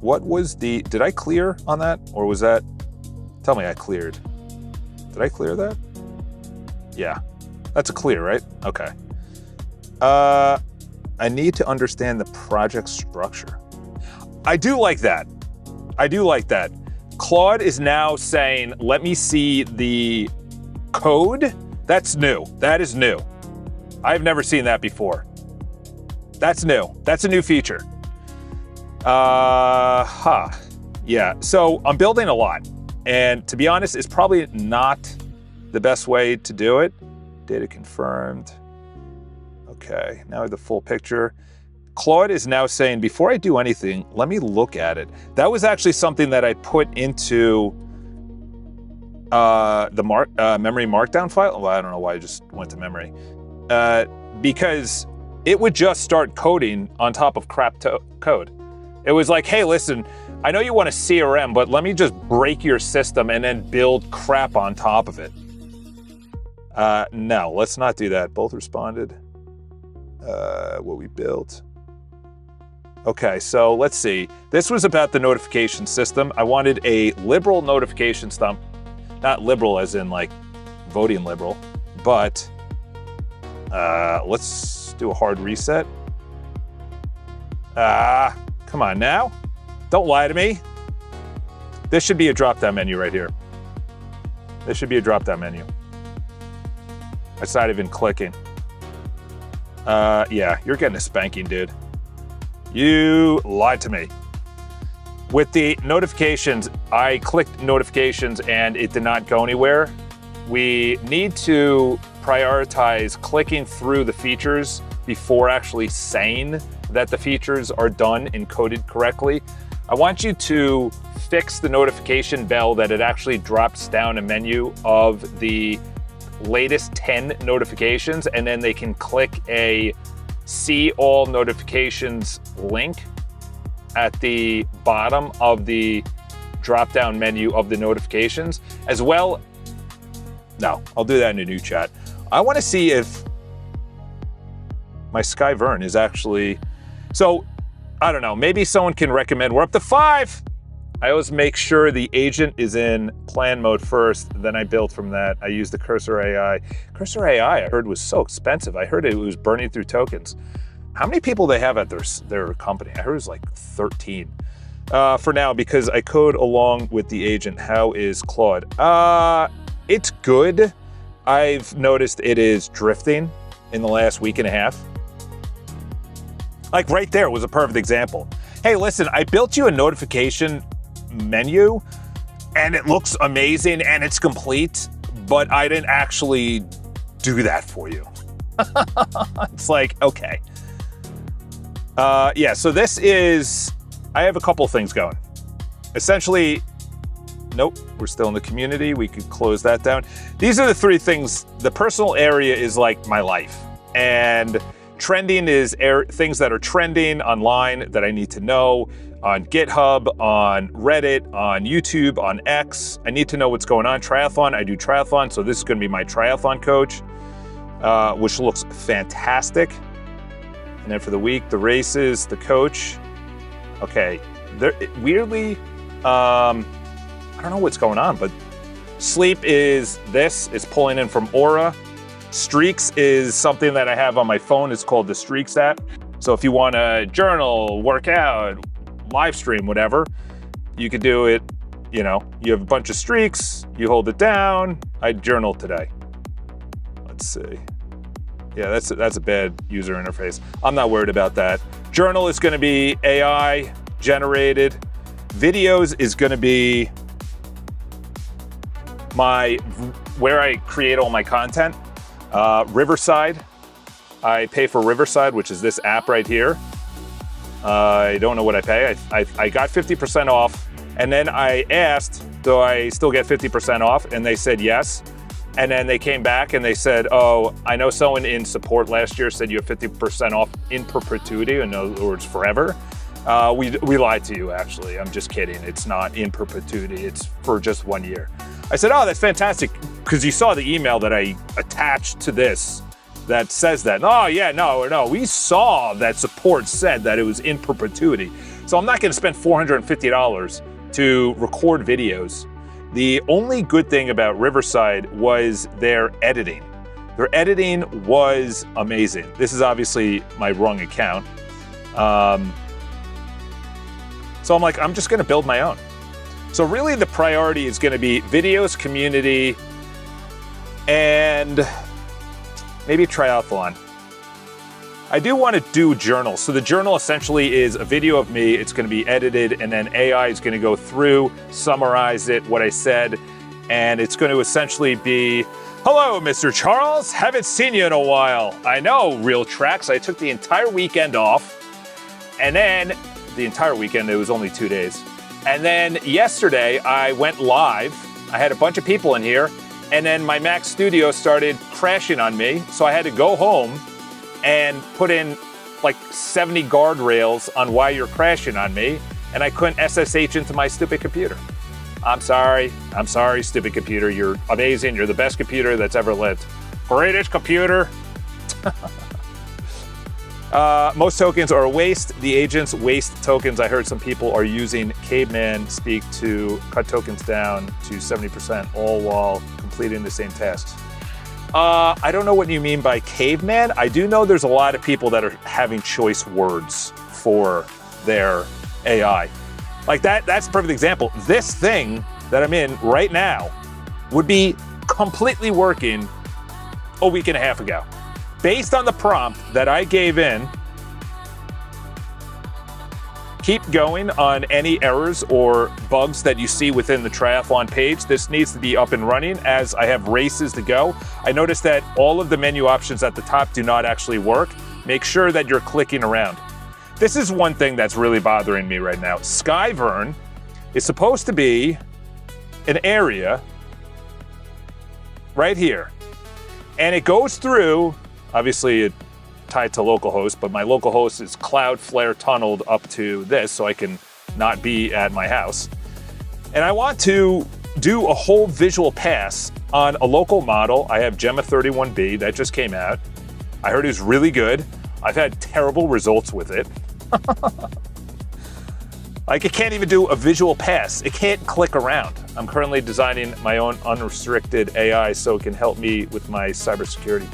What was did I clear on that? Or was that, tell me I cleared. Did I clear that? Yeah, that's a clear, right? Okay. I need to understand the project structure. I do like that. I do like that. Claude is now saying, let me see the code. That's new. That is new. I've never seen that before. That's new. That's a new feature. Yeah, so I'm building a lot. And to be honest, it's probably not the best way to do it. Data confirmed. Okay, now the full picture. Claude is now saying, before I do anything, let me look at it. That was actually something that I put into memory markdown file. Well, I don't know why I just went to memory. Because it would just start coding on top of crap code. It was like, hey, listen, I know you want a CRM, but let me just break your system and then build crap on top of it. No, let's not do that. Both responded. What we built. Okay, so let's see. This was about the notification system. I wanted a liberal notification stump. Not liberal as in like voting liberal, but let's do a hard reset. Come on now. Don't lie to me. This should be a drop-down menu right here. This should be a drop-down menu. It's not even clicking. Yeah, you're getting a spanking, dude. You lied to me. With the notifications, I clicked notifications and it did not go anywhere. We need to prioritize clicking through the features before actually saying that the features are done and coded correctly. I want you to fix the notification bell that it actually drops down a menu of the latest 10 notifications, and then they can click a see all notifications link at the bottom of the drop-down menu of the notifications as well. No, I'll do that in a new chat. I want to see if my Skyvern is actually, so I don't know, maybe someone can recommend, we're up to 5. I always make sure the agent is in plan mode first, then I build from that. I use the Cursor AI. Cursor AI I heard was so expensive. I heard it was burning through tokens. How many people they have at their company? I heard it was like 13. For now, because I code along with the agent. How is Claude? It's good. I've noticed it is drifting in the last week and a half. Like right there was a perfect example. Hey, listen, I built you a notification menu and it looks amazing and it's complete, but I didn't actually do that for you. It's like, okay. Yeah, so this is, I have a couple things going. Essentially, nope, we're still in the community. We could close that down. These are the 3 things. The personal area is like my life. And trending is things that are trending online that I need to know on GitHub, on Reddit, on YouTube, on X. I need to know what's going on. Triathlon, I do triathlon, so this is gonna be my triathlon coach, which looks fantastic. And then for the week, the races, the coach. Okay, weirdly, I don't know what's going on, but sleep is pulling in from Aura. Streaks is something that I have on my phone. It's called the Streaks app. So if you want to journal, work out, live stream, whatever, you could do it. You know, you have a bunch of streaks, you hold it down. I journaled today. Let's see. Yeah, that's a bad user interface. I'm not worried about that. Journal is going to be AI generated. Videos is going to be where I create all my content. Riverside, I pay for Riverside, which is this app right here. I don't know what I pay. I got 50% off, and then I asked, do I still get 50% off? And they said yes. And then they came back and they said, oh, I know someone in support last year said you have 50% off in perpetuity, in other words, forever. We lied to you, actually. I'm just kidding. It's not in perpetuity. It's for just 1 year. I said, oh, that's fantastic, because you saw the email that I attached to this that says that. Oh, yeah, no, we saw that support said that it was in perpetuity. So I'm not going to spend $450 to record videos. The only good thing about Riverside was their editing. Their editing was amazing. This is obviously my wrong account. So I'm like, I'm just going to build my own. So really the priority is going to be videos, community, and maybe triathlon. I do want to do journals. So the journal essentially is a video of me. It's going to be edited, and then AI is going to go through, summarize it, what I said, and it's going to essentially be, hello, Mr. Charles. Haven't seen you in a while. I know, Real Tracks. I took the entire weekend off, and then the entire weekend, it was only 2 days. And then yesterday, I went live I had a bunch of people in here, and then my Mac Studio started crashing on me, so I had to go home and put in like 70 guardrails on why you're crashing on me, and I couldn't SSH into my stupid computer. I'm sorry, stupid computer. You're amazing. You're the best computer that's ever lived. Greatest computer. Most tokens are a waste. The agents waste tokens. I heard some people are using Caveman speak to cut tokens down to 70%, all while completing the same tasks. I don't know what you mean by Caveman. I do know there's a lot of people that are having choice words for their AI. Like that's a perfect example. This thing that I'm in right now would be completely working a week and a half ago. Based on the prompt that I gave in, keep going on any errors or bugs that you see within the triathlon page. This needs to be up and running as I have races to go. I noticed that all of the menu options at the top do not actually work. Make sure that you're clicking around. This is one thing that's really bothering me right now. Skyvern is supposed to be an area right here. And it goes through, obviously it tied to localhost, but my localhost is Cloudflare tunneled up to this so I can not be at my house. And I want to do a whole visual pass on a local model. I have Gemma 31B that just came out. I heard it was really good. I've had terrible results with it. Like it can't even do a visual pass. It can't click around. I'm currently designing my own unrestricted AI so it can help me with my cybersecurity.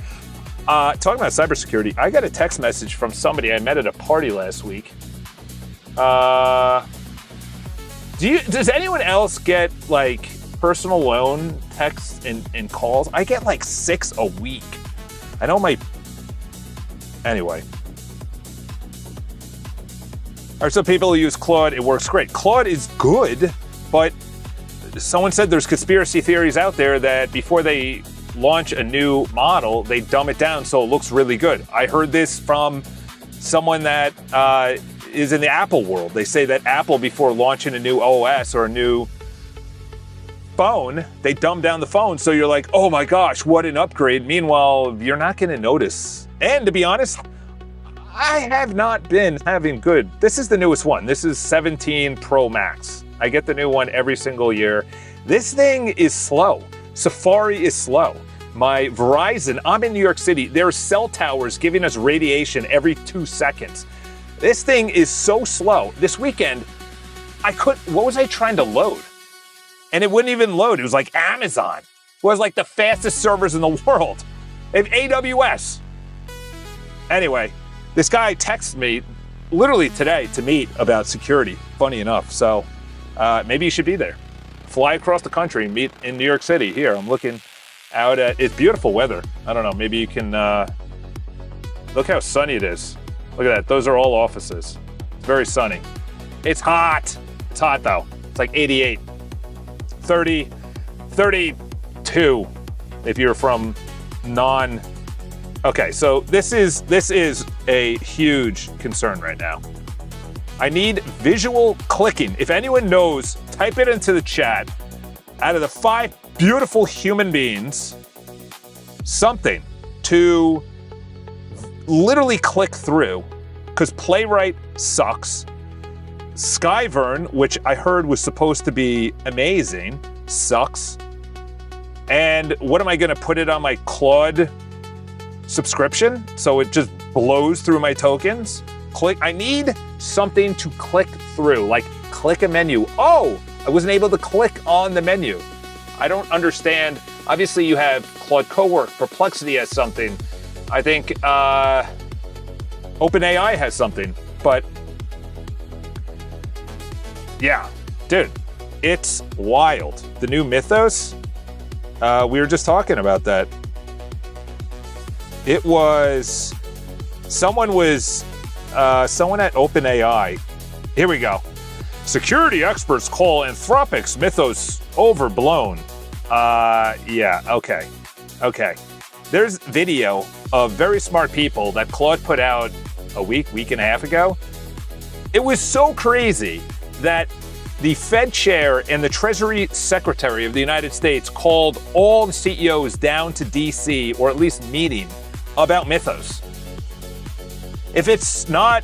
Talking about cybersecurity, I got a text message from somebody I met at a party last week. Does anyone else get like personal loan texts and calls? I get like 6 a week. I know anyway. All right, so people who use Claude, it works great. Claude is good, but someone said there's conspiracy theories out there that before they launch a new model, they dumb it down so it looks really good. I heard this from someone that is in the Apple world. They say that Apple, before launching a new OS or a new phone, they dumb down the phone so you're like, oh my gosh, what an upgrade. Meanwhile, you're not going to notice. And to be honest, I have not been having good. This is the newest one. This is 17 Pro Max. I get the new one every single year. This thing is slow. Safari is slow. My Verizon, I'm in New York City. There are cell towers giving us radiation every 2 seconds. This thing is so slow. This weekend, what was I trying to load? And it wouldn't even load. It was like Amazon. It was like the fastest servers in the world. They have AWS. Anyway, this guy texted me literally today to meet about security, funny enough. So maybe you should be there. Fly across the country, meet in New York City. Here, I'm looking out at, it's beautiful weather. I don't know, maybe you can, look how sunny it is. Look at that, those are all offices. It's very sunny. It's hot. It's hot though. It's like 88, 30, 32 if you're from Okay, so this is a huge concern right now. I need visual clicking. If anyone knows, type it into the chat. Out of the 5 beautiful human beings, something to literally click through, because Playwright sucks. Skyvern, which I heard was supposed to be amazing, sucks. And what am I gonna put it on my Claude subscription so it just blows through my tokens? I need something to click through, like click a menu. Oh, I wasn't able to click on the menu. I don't understand. Obviously you have Claude Cowork, Perplexity has something. I think OpenAI has something, but yeah, dude, it's wild. The new Mythos, we were just talking about that. It was, someone at OpenAI. Here we go. Security experts call Anthropic's Mythos overblown. Yeah, okay. There's video of very smart people that Claude put out a week and a half ago. It was so crazy that The Fed chair and the Treasury Secretary of the United States called all the CEOs down to DC, or at least meeting, about Mythos. If it's not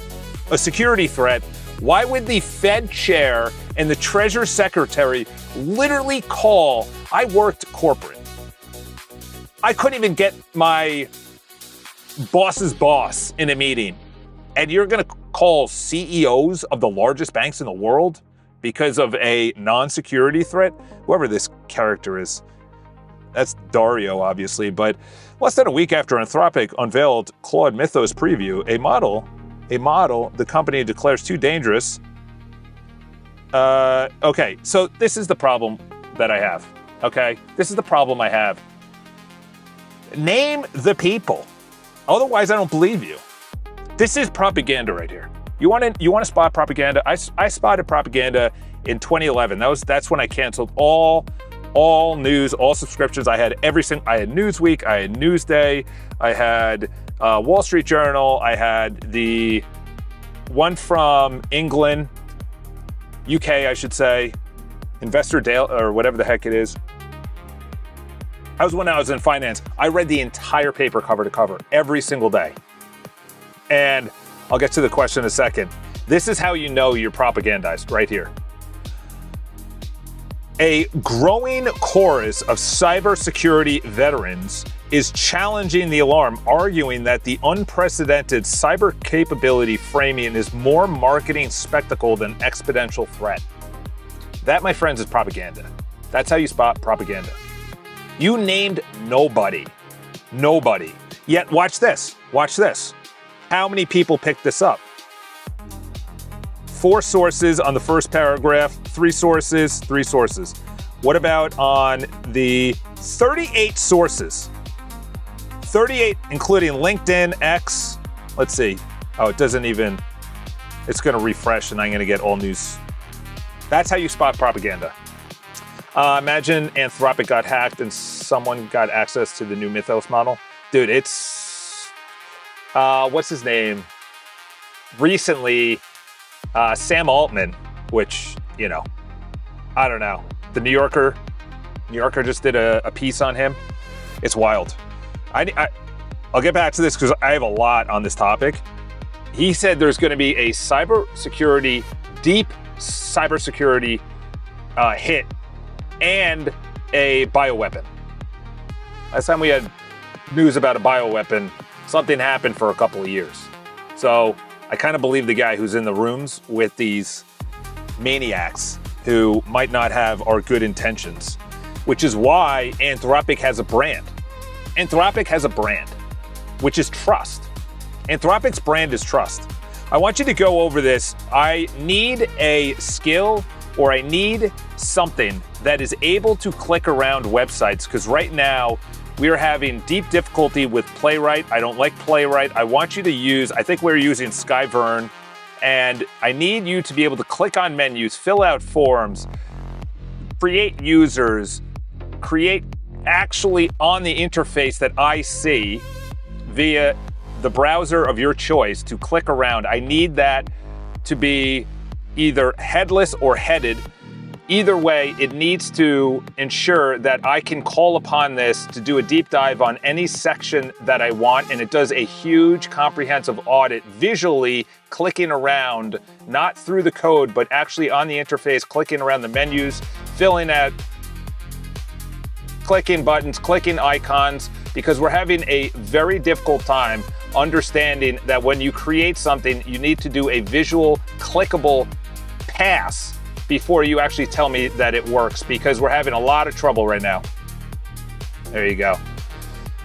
a security threat, why would the Fed chair and the Treasury Secretary literally call? I worked corporate. I couldn't even get my boss's boss in a meeting. And you're going to call CEOs of the largest banks in the world because of a non-security threat? Whoever this character is. That's Dario, obviously. But less than a week after Anthropic unveiled Claude Mythos Preview, a model the company declares too dangerous. Okay, so this is the problem that I have. Okay, this is the problem I have. Name the people. Otherwise, I don't believe you. This is propaganda right here. You want to spot propaganda? I spotted propaganda in 2011. That's when I canceled all news, all subscriptions. I had I had Newsweek, I had Newsday, I had Wall Street Journal, I had the one from England, UK, I should say, Investor Daily, or whatever the heck it is. When I was in finance, I read the entire paper cover to cover every single day. And I'll get to the question in a second. This is how you know you're propagandized right here. A growing chorus of cybersecurity veterans is challenging the alarm, arguing that the unprecedented cyber capability framing is more marketing spectacle than exponential threat. That, my friends, is propaganda. That's how you spot propaganda. You named nobody. Nobody. Yet watch this. Watch this. How many people picked this up? 4 sources on the first paragraph, 3 sources, 3 sources. What about on the 38 sources? 38, including LinkedIn, X. Let's see. Oh, it doesn't even, it's going to refresh and I'm going to get all news. That's how you spot propaganda. Imagine Anthropic got hacked and someone got access to the new Mythos model. Dude, it's, what's his name? Recently, Sam Altman, which, you know, I don't know. The New Yorker just did a piece on him. It's wild. I'll get back to this because I have a lot on this topic. He said there's going to be a deep cybersecurity hit and a bioweapon. Last time we had news about a bioweapon, something happened for a couple of years. So I kind of believe the guy who's in the rooms with these maniacs who might not have our good intentions, which is why Anthropic has a brand. Anthropic has a brand, which is trust. Anthropic's brand is trust. I want you to go over this. I need a skill, or I need something that is able to click around websites, because right now we are having deep difficulty with Playwright. I don't like Playwright. I want you to use, I think we're using Skyvern, and I need you to be able to click on menus, fill out forms, create users, create actually on the interface that I see via the browser of your choice to click around. I need that to be either headless or headed. Either way, it needs to ensure that I can call upon this to do a deep dive on any section that I want, and it does a huge comprehensive audit visually clicking around, not through the code, but actually on the interface, clicking around the menus, filling out, clicking buttons, clicking icons, because we're having a very difficult time understanding that when you create something, you need to do a visual clickable pass before you actually tell me that it works, because we're having a lot of trouble right now. There you go.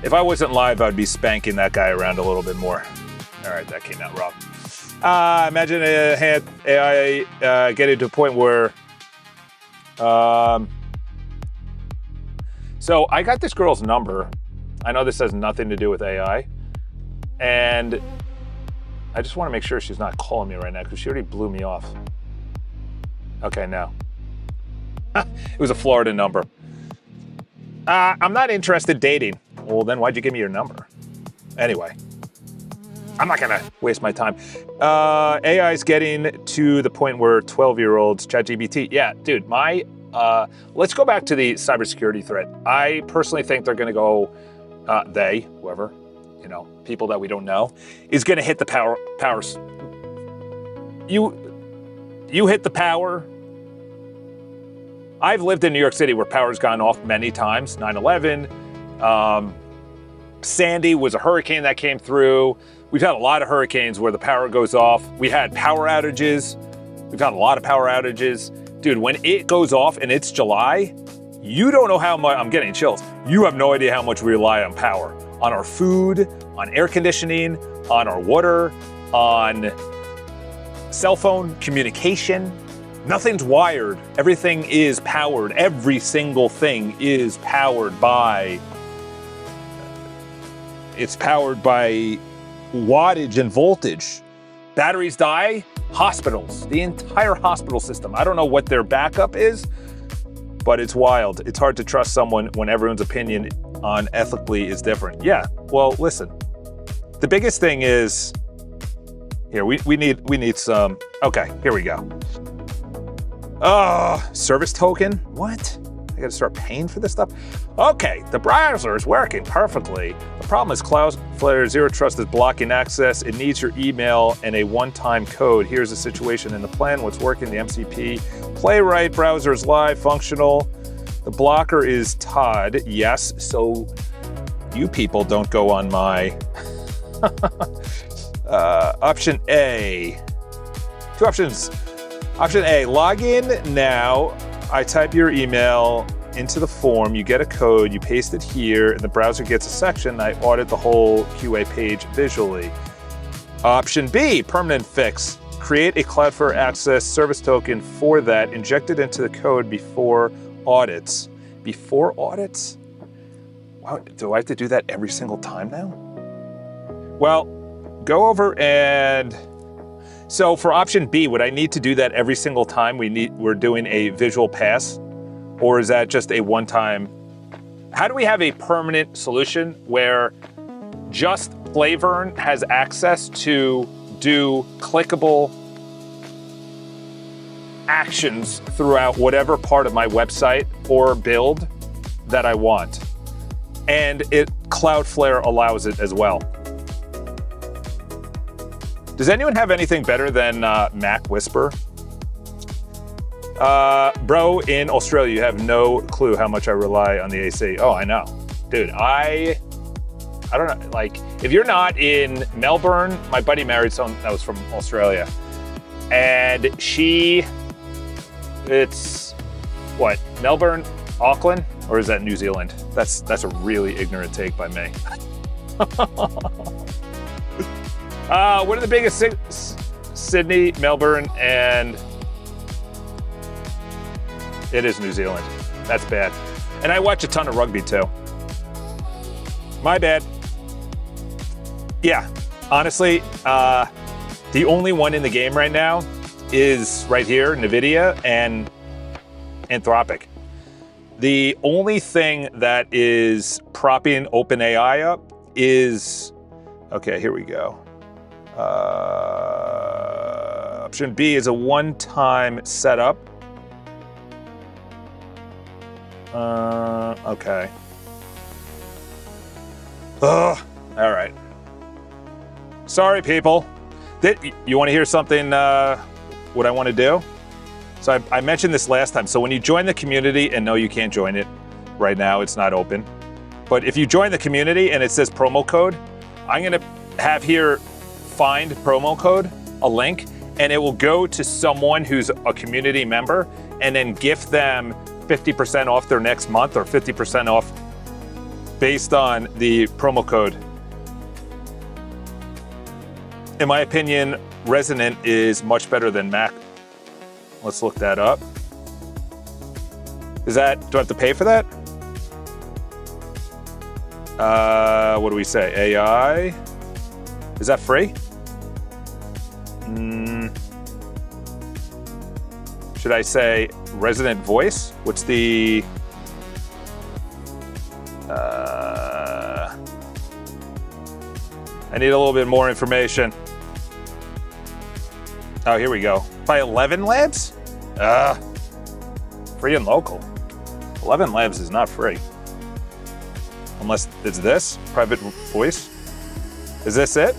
If I wasn't live, I'd be spanking that guy around a little bit more. All right, that came out wrong. Imagine AI getting to a point where, so I got this girl's number. I know this has nothing to do with AI, and I just want to make sure she's not calling me right now because she already blew me off. Okay, no. It was a Florida number. I'm not interested dating. Well, then why'd you give me your number? Anyway. I'm not gonna waste my time. AI is getting to the point where 12-year-olds, ChatGPT. Yeah, dude, let's go back to the cybersecurity threat. I personally think they're gonna go, whoever, people that we don't know, is gonna hit the powers. You hit the power. I've lived in New York City where power's gone off many times, 9/11. Sandy was a hurricane that came through. We've had a lot of hurricanes where the power goes off. We had power outages. We've had a lot of power outages. Dude, when it goes off and it's July, you don't know how much, I'm getting chills. You have no idea how much we rely on power. On our food, on air conditioning, on our water, on cell phone communication. Nothing's wired. Everything is powered. Every single thing is powered by, it's powered by wattage and voltage. Batteries die, hospitals, the entire hospital system. I don't know what their backup is, but it's wild. It's hard to trust someone when everyone's opinion on ethically is different. Yeah, well, listen, the biggest thing is, here, we need some, okay, here we go. Service token, what? I gotta start paying for this stuff? Okay, the browser is working perfectly. The problem is Cloudflare Zero Trust is blocking access. It needs your email and a one-time code. Here's the situation in the plan. What's working, the MCP. Playwright browser is live, functional. The blocker is Todd, yes, so you people don't go on my option A. Two options. Option A, log in now. I type your email into the form, you get a code, you paste it here, and the browser gets a section. I audit the whole QA page visually. Option B, permanent fix. Create a Cloudflare Access service token for that, inject it into the code before audits. Before audits? Wow, do I have to do that every single time now? Well, go over and... So for option B, would I need to do that every single time we're doing a visual pass? Or is that just a one-time? How do we have a permanent solution where just Flavern has access to do clickable actions throughout whatever part of my website or build that I want? And Cloudflare allows it as well. Does anyone have anything better than Mac Whisper? Bro, in Australia, you have no clue how much I rely on the AC. Oh, I know. Dude, I don't know. Like, if you're not in Melbourne, my buddy married someone that was from Australia. And it's, what, Melbourne, Auckland? Or is that New Zealand? That's a really ignorant take by me. What are the biggest? Sydney, Melbourne, and it is New Zealand. That's bad. And I watch a ton of rugby too. My bad. Yeah, honestly, the only one in the game right now is right here, NVIDIA and Anthropic. The only thing that is propping OpenAI up is, okay, here we go. Option B is a one-time setup. Okay. Ugh. All right. Sorry, people. You want to hear something, what I want to do? So I mentioned this last time. So when you join the community, and no, you can't join it right now, it's not open. But if you join the community and it says promo code, I'm going to have here find promo code, a link, and it will go to someone who's a community member and then gift them 50% off their next month or 50% off based on the promo code. In my opinion, Resonant is much better than Mac. Let's look that up. Do I have to pay for that? What do we say? AI? Is that free? Should I say Resident Voice? What's the... I need a little bit more information. Oh, here we go. By 11 labs? Free and local. 11 labs is not free. Unless it's this, private voice. Is this it?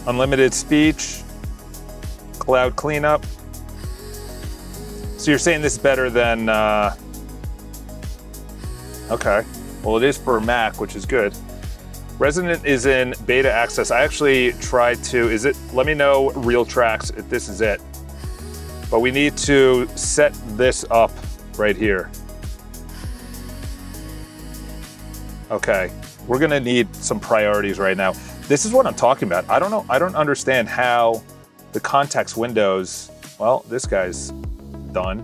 Unlimited speech, cloud cleanup. So you're saying this is better than, okay. Well, it is for Mac, which is good. Resident is in beta access. I actually tried to, let me know real tracks if this is it. But we need to set this up right here. Okay, we're gonna need some priorities right now. This is what I'm talking about. I don't know, I don't understand how the context windows, well, this guy's done.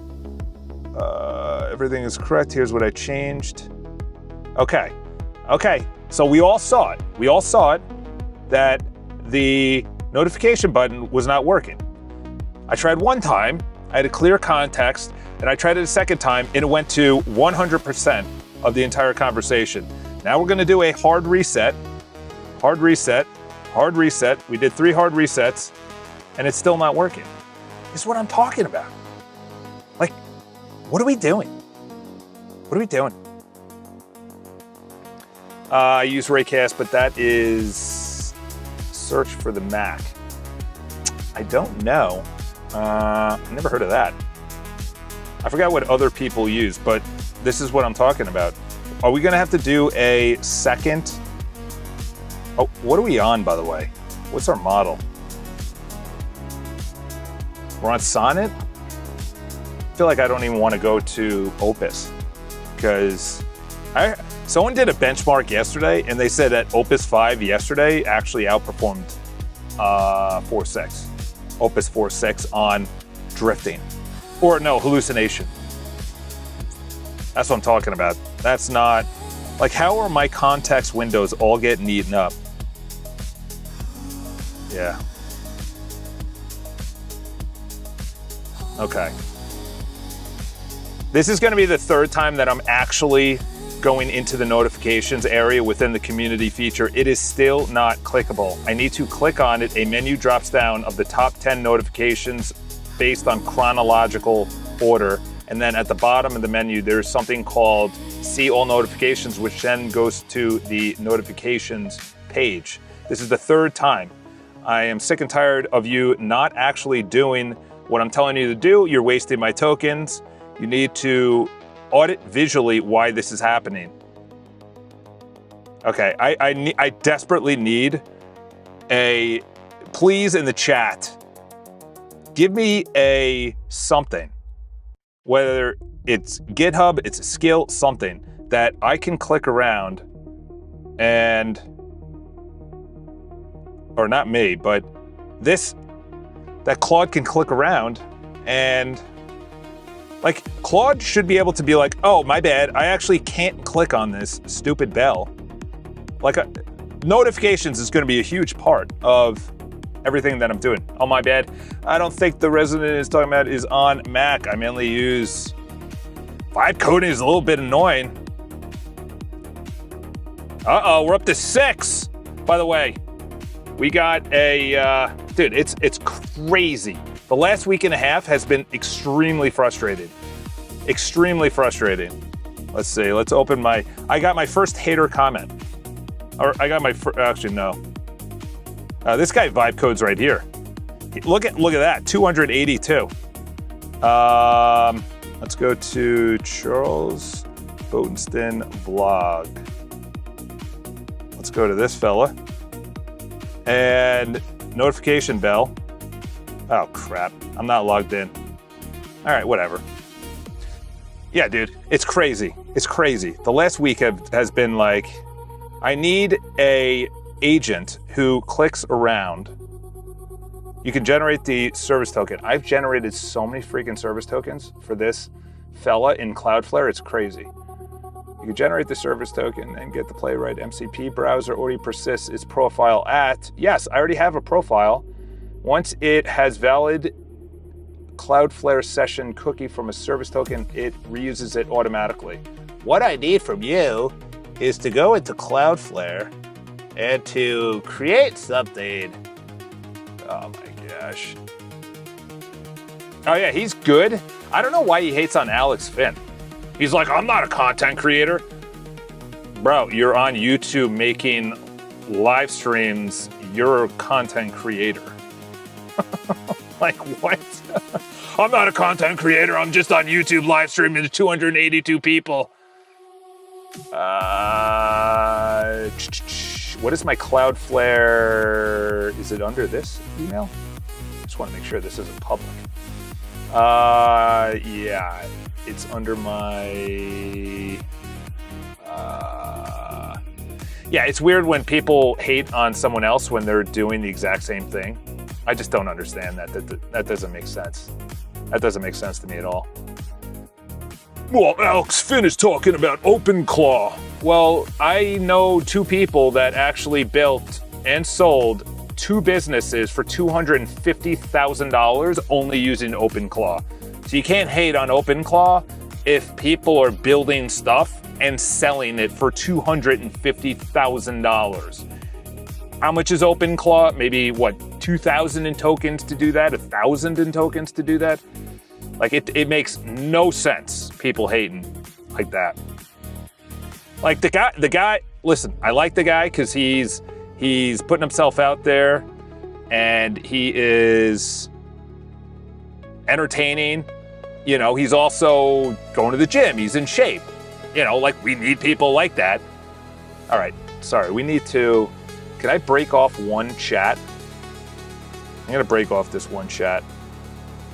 Everything is correct. Here's what I changed. Okay, so we all saw it. We all saw it that the notification button was not working. I tried one time, I had a clear context, and I tried it a second time, and it went to 100% of the entire conversation. Now we're gonna do a hard reset. Hard reset. We did 3 hard resets, and it's still not working. This is what I'm talking about. Like, what are we doing? What are we doing? I use Raycast, but that is search for the Mac. I don't know. I never heard of that. I forgot what other people use, but this is what I'm talking about. Are we gonna have to do a second? Oh, what are we on, by the way? What's our model? We're on Sonnet? I feel like I don't even want to go to Opus because someone did a benchmark yesterday and they said that Opus 5 yesterday actually outperformed 4.6. Opus 4.6 on drifting. Or no, hallucination. That's what I'm talking about. That's not, like, how are my context windows all getting eaten up? Yeah. Okay. This is going to be the 3rd time that I'm actually going into the notifications area within the community feature. It is still not clickable. I need to click on it. A menu drops down of the top 10 notifications based on chronological order. And then at the bottom of the menu, there's something called See All Notifications, which then goes to the notifications page. This is the 3rd time. I am sick and tired of you not actually doing what I'm telling you to do. You're wasting my tokens. You need to audit visually why this is happening. Okay, I desperately need a, please in the chat, give me a something. Whether it's GitHub, it's a skill, something that I can click around and, or not me, but that Claude can click around and, like, Claude should be able to be like, oh, my bad, I actually can't click on this stupid bell. Like, notifications is gonna be a huge part of everything that I'm doing. Oh, my bad. I don't think the Resident is talking about is on Mac. I mainly use vibe coding is a little bit annoying. Uh-oh, we're up to 6, by the way. We got a, dude, it's crazy. The last week and a half has been extremely frustrating. Extremely frustrating. Let's see, let's open I got my first hater comment. Or I got my actually, no. This guy vibe codes right here. Look at that, 282. Let's go to Charles Botenston vlog. Let's go to this fella. And notification bell. Oh crap, I'm not logged in. All right, whatever. Yeah, dude, it's crazy. It's crazy. The last week has been like, I need a agent who clicks around. You can generate the service token. I've generated so many freaking service tokens for this fella in Cloudflare, it's crazy. You can generate the service token and get the Playwright MCP browser already persists its profile at, yes, I already have a profile. Once it has valid Cloudflare session cookie from a service token, it reuses it automatically. What I need from you is to go into Cloudflare and to create something. Oh my gosh. Oh yeah, he's good. I don't know why he hates on Alex Finn. He's like, I'm not a content creator. Bro, you're on YouTube making live streams. You're a content creator. Like, what? I'm not a content creator. I'm just on YouTube live streaming to 282 people. What is my Cloudflare? Is it under this email? Just want to make sure this isn't public. Yeah, it's under my. Yeah, it's weird when people hate on someone else when they're doing the exact same thing. I just don't understand that. That doesn't make sense. That doesn't make sense to me at all. Well, Alex Finn is talking about OpenClaw. Well, I know two people that actually built and sold two businesses for $250,000 only using OpenClaw. So you can't hate on OpenClaw if people are building stuff and selling it for $250,000. How much is OpenClaw? Maybe, what, 2,000 in tokens to do that? 1,000 in tokens to do that? Like, it makes no sense, people hating like that. Like, the guy, listen, I like the guy because he's putting himself out there and he is entertaining. You know, he's also going to the gym. He's in shape. You know, like, we need people like that. All right, sorry, we need to, can I break off one chat? I'm gonna break off this one chat.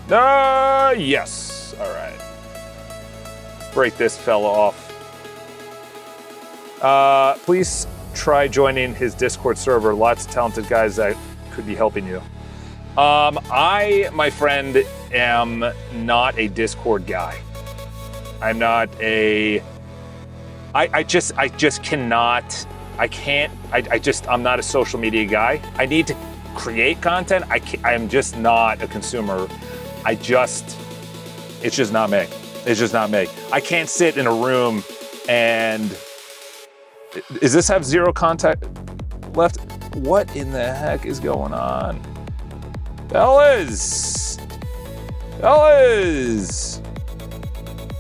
Yes, all right. Break this fella off. Please try joining his Discord server. Lots of talented guys that could be helping you. I, my friend, am not a Discord guy. I'm not a, I just cannot, I'm not a social media guy. I need to create content. I'm just not a consumer. It's just not me. It's just not me. I can't sit in a room and, does this have zero contact left? What in the heck is going on? Fellas!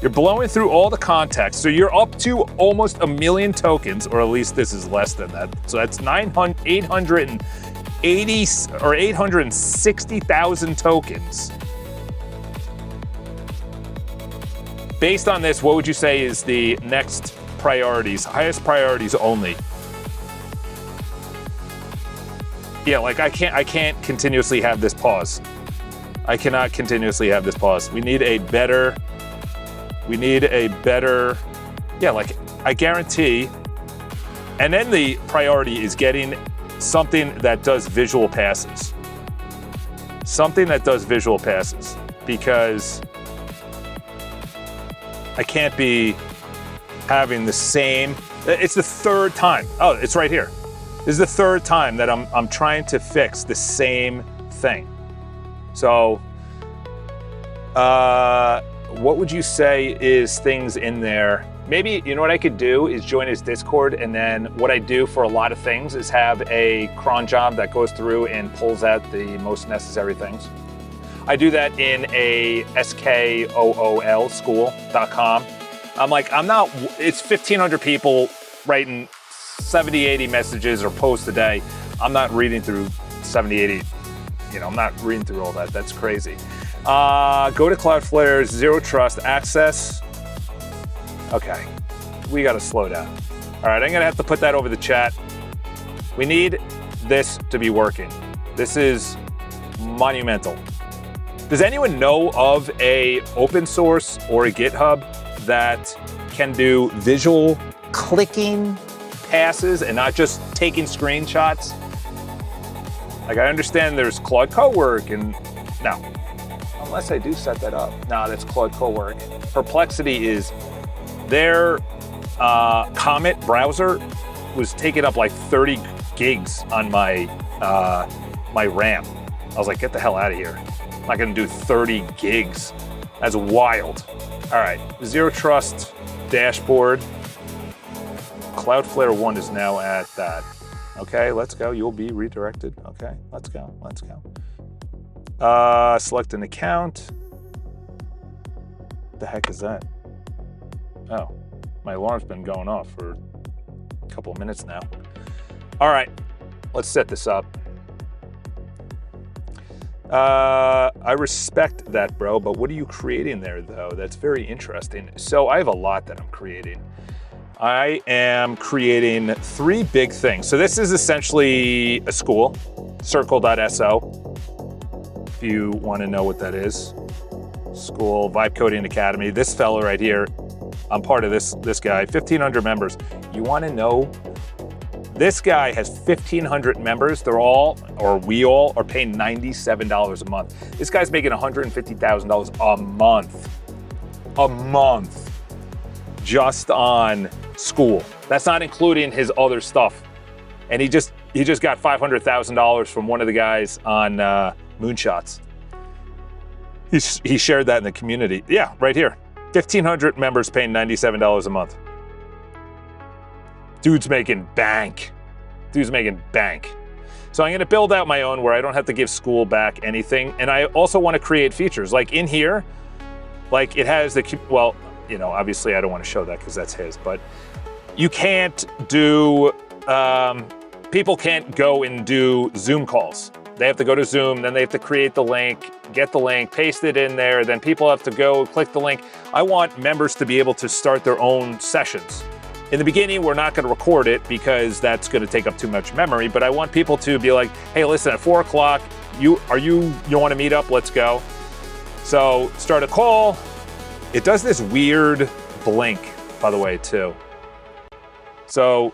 You're blowing through all the context, so you're up to almost 1 million tokens, or at least this is less than that. So that's 860,000 tokens. Based on this, what would you say is the next priorities, highest priorities only? Yeah, like I can't continuously have this pause. I cannot continuously have this pause. We need a better, yeah, like I guarantee. And then the priority is getting something that does visual passes. Something that does visual passes, because I can't be having the same, it's the third time. Oh, it's right here. This is the third time that I'm trying to fix the same thing. So, what would you say is things in there? Maybe, you know what I could do is join his Discord, and then what I do for a lot of things is have a cron job that goes through and pulls out the most necessary things. I do that in a skool school.com. It's 1,500 people writing 70, 80 messages or posts a day. I'm not reading through 70, 80, I'm not reading through all that. That's crazy. Go to Cloudflare, Zero Trust, access. Okay, we gotta slow down. All right, I'm gonna have to put that over the chat. We need this to be working. This is monumental. Does anyone know of a open source or a GitHub that can do visual clicking passes and not just taking screenshots? Like, I understand there's Claude Cowork and no, unless I do set that up. No, that's Claude Cowork. Perplexity is their Comet browser was taking up like 30 gigs on my my RAM. I was like, get the hell out of here. I'm not gonna do 30 gigs. That's wild. All right, Zero Trust dashboard. Cloudflare 1 is now at that. Okay, let's go. You'll be redirected. Okay, let's go. Let's go. Select an account. What the heck is that? Oh, my alarm's been going off for a couple of minutes now. All right, let's set this up. I respect that, bro, but what are you creating there, though? That's very interesting. So I have a lot that I'm creating. I am creating 3 big things. So this is essentially a school, circle.so, if you want to know what that is. School, Vibe Coding Academy. This fellow right here, I'm part of this guy, 1,500 members. You want to know? This guy has 1,500 members. They're all, or we all, are paying $97 a month. This guy's making $150,000 a month, just on school. That's not including his other stuff. And he just got $500,000 from one of the guys on Moonshots. He shared that in the community. Yeah, right here. 1,500 members paying $97 a month. Dude's making bank. Dude's making bank. So I'm gonna build out my own where I don't have to give school back anything. And I also wanna create features. Like in here, like it has the, well, you know, obviously I don't wanna show that because that's his, but you can't do, people can't go and do Zoom calls. They have to go to Zoom, then they have to create the link, get the link, paste it in there, then people have to go click the link. I want members to be able to start their own sessions. In the beginning, we're not gonna record it because that's gonna take up too much memory, but I want people to be like, hey, listen, at 4 o'clock, you wanna meet up? Let's go. So start a call. It does this weird blink, by the way, too. So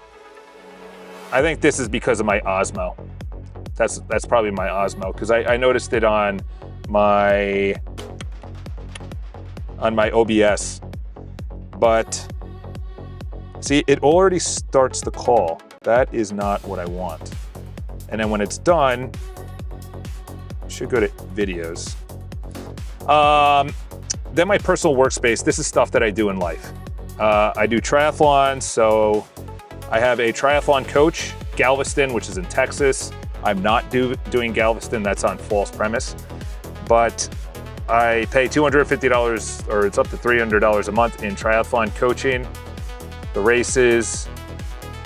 I think this is because of my Osmo. That's probably my Osmo, because I noticed it on my OBS, but see, it already starts the call. That is not what I want. And then when it's done, it should go to videos. Then my personal workspace, this is stuff that I do in life. I do triathlons, so I have a triathlon coach, Galveston, which is in Texas. I'm not doing Galveston, that's on false premise. But I pay $250, or it's up to $300 a month in triathlon coaching. The races,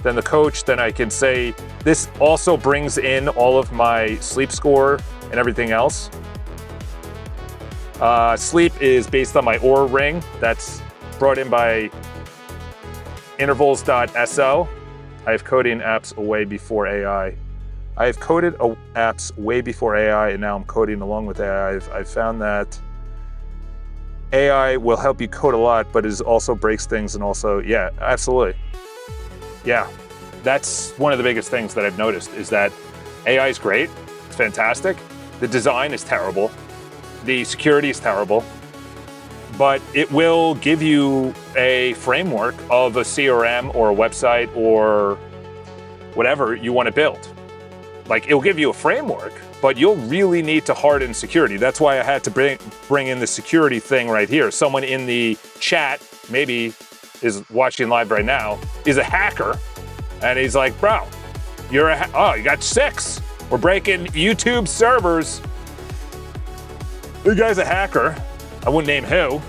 then the coach, then I can say, this also brings in all of my sleep score and everything else. Sleep is based on my Oura Ring. That's brought in by intervals.so. I have coding apps way before AI. I have coded apps way before AI, and now I'm coding along with AI. I've found that AI will help you code a lot, but it also breaks things, and also, yeah, absolutely. Yeah, that's one of the biggest things that I've noticed is that AI is great, it's fantastic. The design is terrible. The security is terrible, but it will give you a framework of a CRM or a website or whatever you want to build. Like, it'll give you a framework, but you'll really need to harden security. That's why I had to bring in the security thing right here. Someone in the chat, maybe is watching live right now, is a hacker. And he's like, bro, you got 6. We're breaking YouTube servers. The guy's a hacker. I wouldn't name who.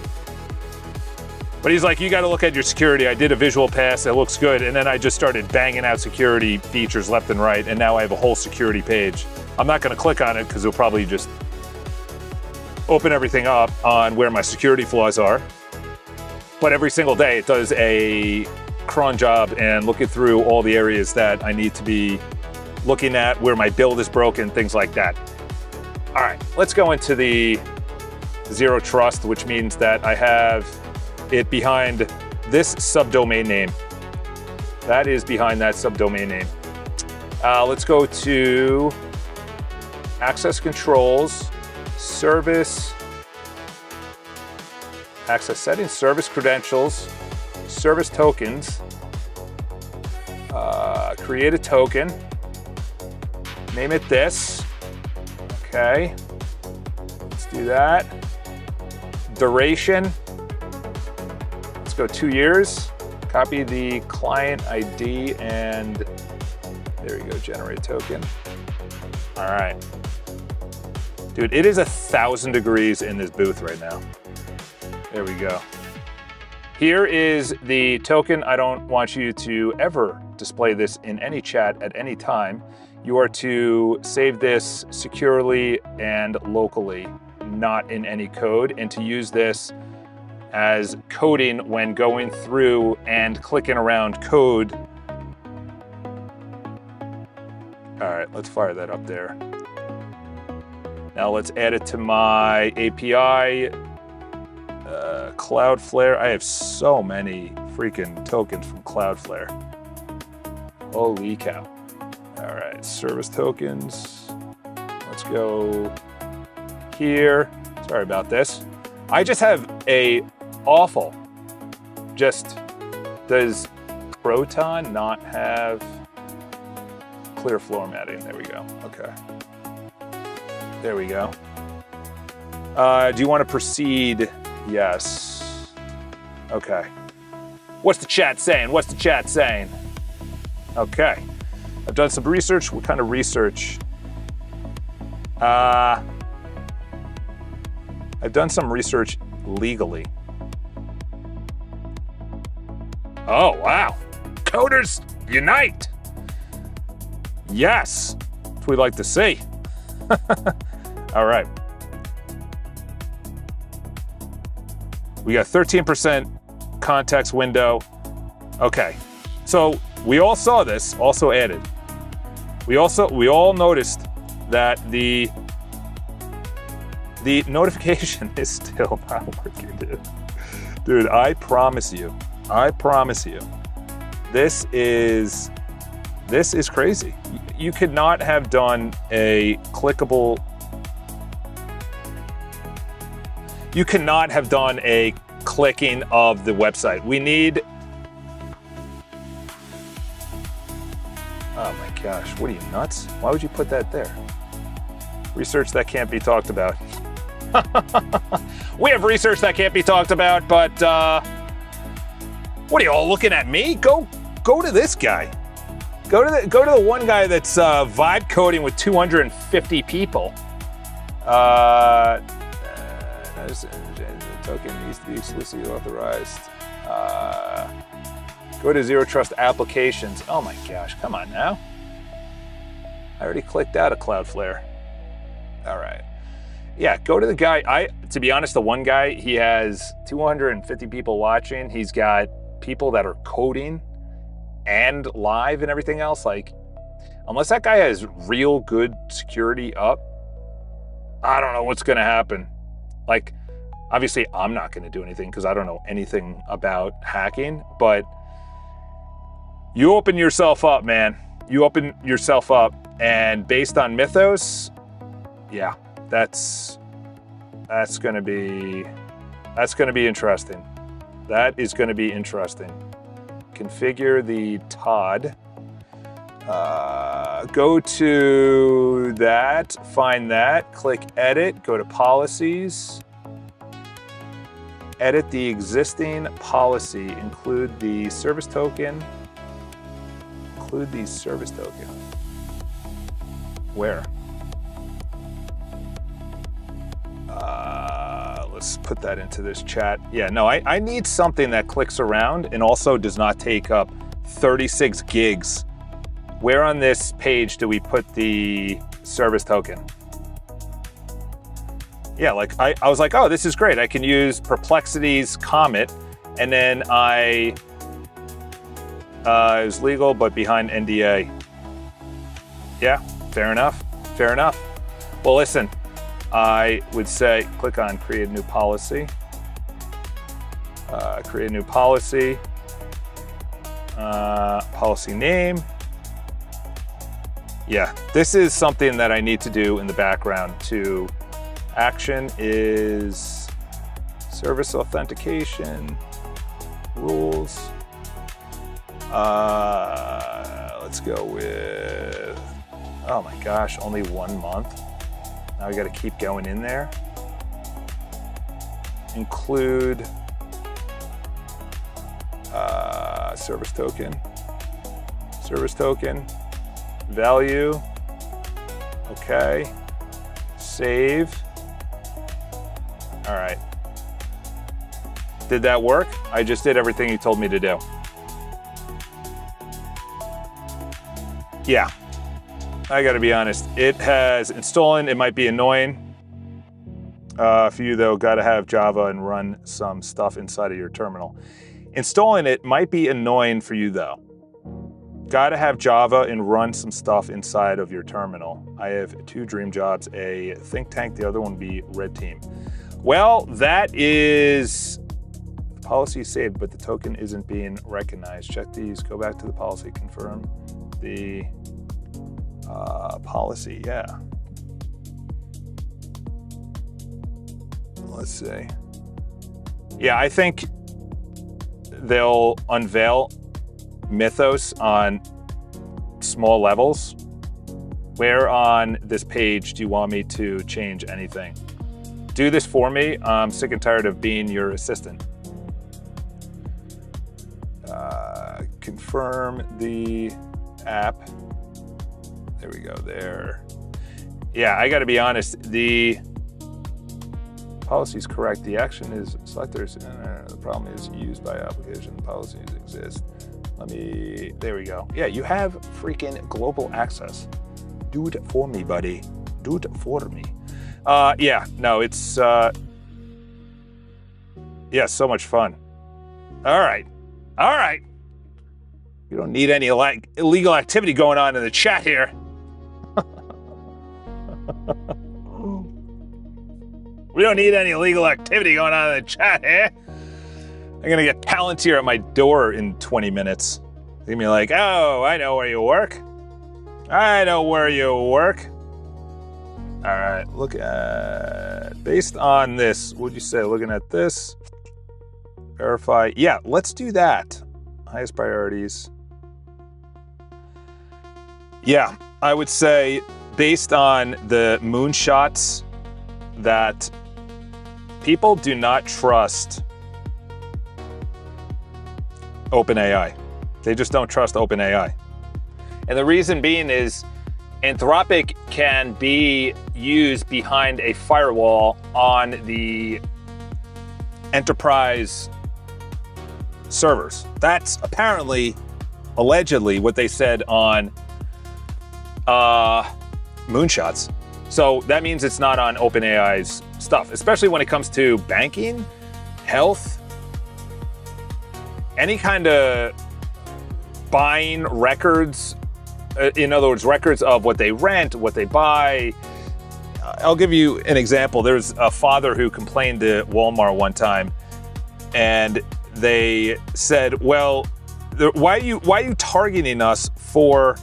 But he's like, you got to look at your security. I did a visual pass, it looks good. And then I just started banging out security features left and right. And now I have a whole security page. I'm not going to click on it because it'll probably just open everything up on where my security flaws are. But every single day it does a cron job and looking through all the areas that I need to be looking at, where my build is broken, things like that. All right, let's go into the zero trust, which means that I have it behind this subdomain name. That is behind that subdomain name. Let's go to access controls, service, access settings, service credentials, service tokens, create a token, name it this. Okay, let's do that. Duration, let's go 2 years. Copy the client ID and there you go, generate token. All right. Dude, it is 1,000 degrees in this booth right now. There we go. Here is the token. I don't want you to ever display this in any chat at any time. You are to save this securely and locally, not in any code, and to use this as coding when going through and clicking around code. All right, let's fire that up there. Now let's add it to my API. Cloudflare. I have so many freaking tokens from Cloudflare. Holy cow. All right, service tokens. Let's go here. Sorry about this. I just have a awful, does Proton not have clear formatting? There we go, okay. There we go. Do you want to proceed? Yes. Okay. What's the chat saying? What's the chat saying? Okay. I've done some research. What kind of research? I've done some research legally. Oh, wow. Coders unite. Yes. That's what we'd like to see. All right. We got 13% context window. Okay. So we all saw this, also added. We all noticed that the notification is still not working, dude. Dude, I promise you, this is crazy. You could not have done a clickable. You cannot have done a clicking of the website. We need. Oh my gosh, what are you, nuts? Why would you put that there? Research that can't be talked about. We have research that can't be talked about, but what are you all looking at me? Go to this guy. Go to the one guy that's vibe coding with 250 people. The token needs to be exclusively authorized. Go to Zero Trust Applications. Oh my gosh, come on now. I already clicked out of Cloudflare. All right. Yeah, go to the guy. To be honest, the one guy, he has 250 people watching. He's got people that are coding and live and everything else. Like, unless that guy has real good security up, I don't know what's gonna happen. Like, obviously I'm not gonna do anything because I don't know anything about hacking, but you open yourself up, man. You open yourself up, and based on Mythos, yeah, that's gonna be interesting. That is gonna be interesting. Configure the TOD. Go to that, find that, click edit, go to policies. Edit the existing policy, include the service token. Include the service token. Where? Let's put that into this chat. Yeah, no, I need something that clicks around and also does not take up 36 gigs. Where on this page do we put the service token? Yeah, like I was like, oh, this is great. I can use Perplexity's Comet, and then it was legal, but behind NDA. Yeah, fair enough. Fair enough. Well, listen, I would say click on create new policy. Create a new policy. Policy name. Yeah, this is something that I need to do in the background to. Action is service authentication rules. Let's go with, oh my gosh, only 1 month. Now I got to keep going in there. Include Service token, value. Okay. Save. All right. Did that work? I just did everything you told me to do. Yeah. I gotta be honest. It has installing. It might be annoying. For you though, gotta have Java and run some stuff inside of your terminal. Installing it might be annoying for you though. Gotta have Java and run some stuff inside of your terminal. I have 2 dream jobs, a think tank, the other one be red team. Well, that is, the policy is saved, but the token isn't being recognized. Check these, go back to the policy, confirm the policy, yeah. Let's see. Yeah, I think they'll unveil Mythos on small levels. Where on this page do you want me to change anything? Do this for me. I'm sick and tired of being your assistant. Confirm the app. There we go, there. Yeah, I gotta be honest, the policy is correct. The action is selectors. The problem is used by application. The policies exist. There we go. Yeah, you have freaking global access. Do it for me, buddy. Do it for me. Yeah, no, it's, yeah, so much fun. All right. You don't need any like illegal activity going on in the chat here. We don't need any illegal activity going on in the chat here. I'm gonna get Palantir at my door in 20 minutes. They're gonna be like, oh, I know where you work. All right, look at, based on this, what'd you say, looking at this? Verify, yeah, let's do that. Highest priorities. Yeah, I would say based on the moonshots that people do not trust OpenAI. They just don't trust OpenAI. And the reason being is Anthropic can be used behind a firewall on the enterprise servers. That's apparently, allegedly, what they said on moonshots. So that means it's not on OpenAI's stuff, especially when it comes to banking, health, any kind of buying records. In other words, records of what they rent, what they buy. I'll give you an example. There's a father who complained to Walmart one time, and they said, well, why are you targeting us for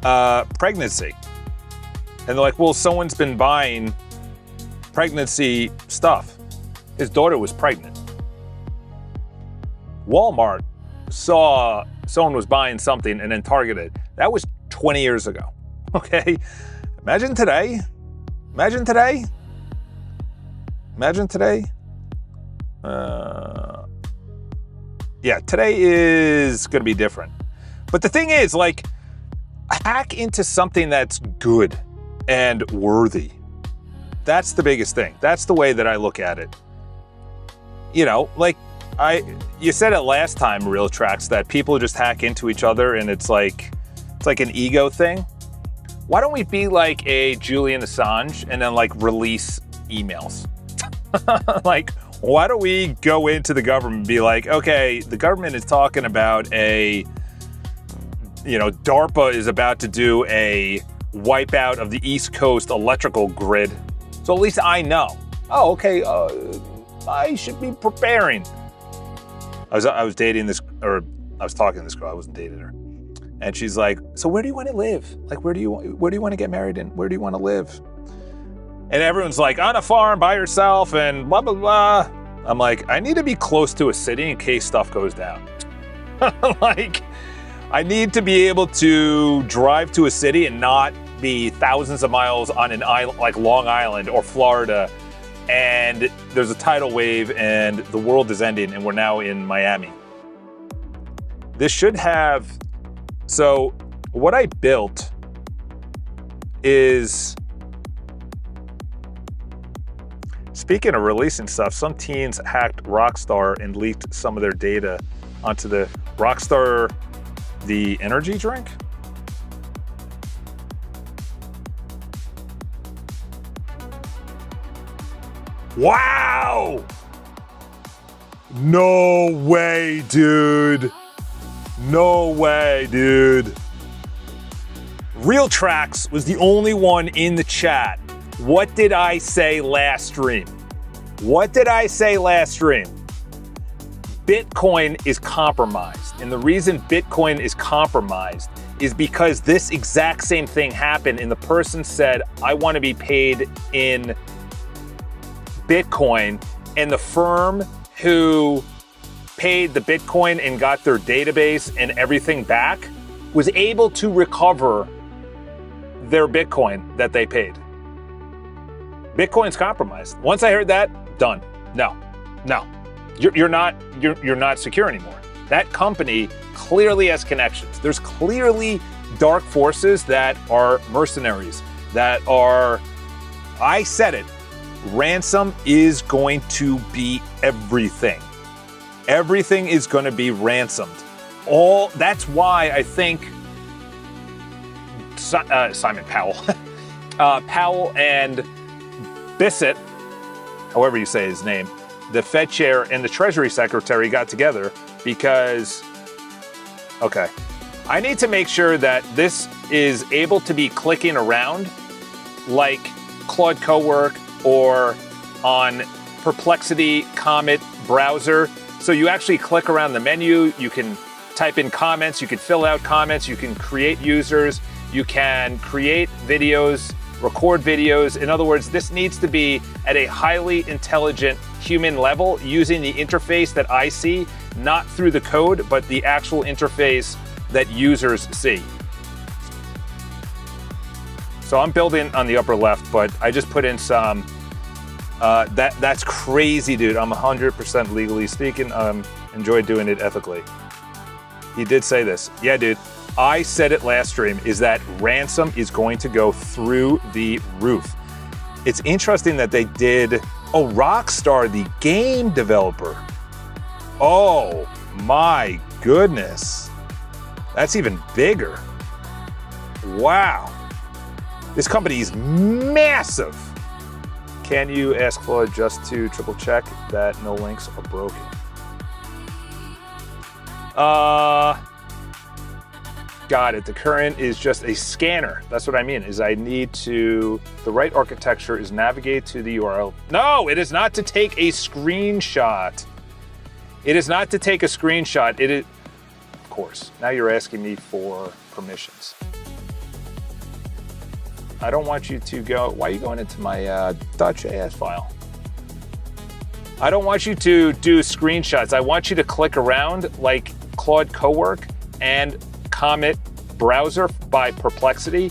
pregnancy? And they're like, well, someone's been buying pregnancy stuff. His daughter was pregnant. Walmart saw someone was buying something and then targeted. That was 20 years ago, okay? Imagine today. Yeah, today is gonna be different. But the thing is, like, hack into something that's good and worthy. That's the biggest thing. That's the way that I look at it. You know, like, you said it last time, Real Tracks, that people just hack into each other and it's like an ego thing. Why don't we be like a Julian Assange and then like release emails? Like, why don't we go into the government and be like, okay, the government is talking about DARPA is about to do a wipeout of the East Coast electrical grid. So at least I know. Oh, okay, I should be preparing. I was dating this, or I was talking to this girl, I wasn't dating her. And she's like, so where do you want to live? Like, where do you want to get married in? Where do you want to live? And everyone's like, on a farm by yourself and blah, blah, blah. I'm like, I need to be close to a city in case stuff goes down. Like, I need to be able to drive to a city and not be thousands of miles on an island like Long Island or Florida, and there's a tidal wave and the world is ending and we're now in Miami. This should have, so what I built is, speaking of releasing stuff, some teens hacked Rockstar and leaked some of their data onto the Rockstar, the energy drink. Wow! No way, dude. No way, dude. Real Tracks was the only one in the chat. What did I say last stream? What did I say last stream? Bitcoin is compromised. And the reason Bitcoin is compromised is because this exact same thing happened and the person said, I want to be paid in Bitcoin, and the firm who paid the Bitcoin and got their database and everything back was able to recover their Bitcoin that they paid. Bitcoin's compromised. Once I heard that, done. No. You're not secure anymore. That company clearly has connections. There's clearly dark forces that are mercenaries, that are, I said it, ransom is going to be everything. Everything is going to be ransomed. That's why I think Simon Powell, Powell and Bissett, however you say his name, the Fed chair and the Treasury Secretary got together because, okay, I need to make sure that this is able to be clicking around like Claude Cowork or on Perplexity Comet browser. So you actually click around the menu, you can type in comments, you can fill out comments, you can create users, you can create videos, record videos. In other words, this needs to be at a highly intelligent human level using the interface that I see, not through the code, but the actual interface that users see. So I'm building on the upper left, but I just put in some, that's crazy, dude. I'm 100% legally speaking. Enjoy doing it ethically. He did say this. Yeah, dude. I said it last stream, is that ransom is going to go through the roof. It's interesting that they did, Rockstar, the game developer. Oh my goodness. That's even bigger. Wow. This company is massive. Can you ask Claude just to triple check that no links are broken? Got it. The current is just a scanner. That's what I mean, is I need to, the right architecture is navigate to the URL. No, it is not to take a screenshot. It is not to take a screenshot. It is, of course, now you're asking me for permissions. I don't want you to go, why are you going into my .js file? I don't want you to do screenshots. I want you to click around like Claude Cowork and Comet browser by Perplexity,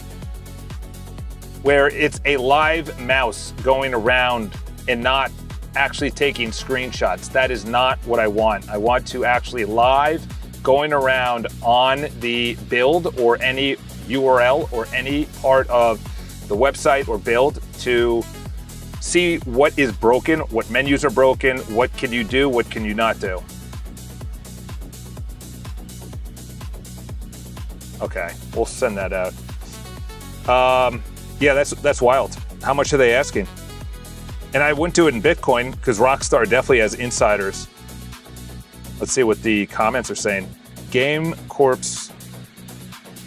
where it's a live mouse going around and not actually taking screenshots. That is not what I want. I want to actually live going around on the build or any URL or any part of the website or build to see what is broken, what menus are broken, what can you do, what can you not do. Okay, we'll send that out. Yeah, that's wild. How much are they asking? And I wouldn't do it in Bitcoin because Rockstar definitely has insiders. Let's see what the comments are saying. Game Corps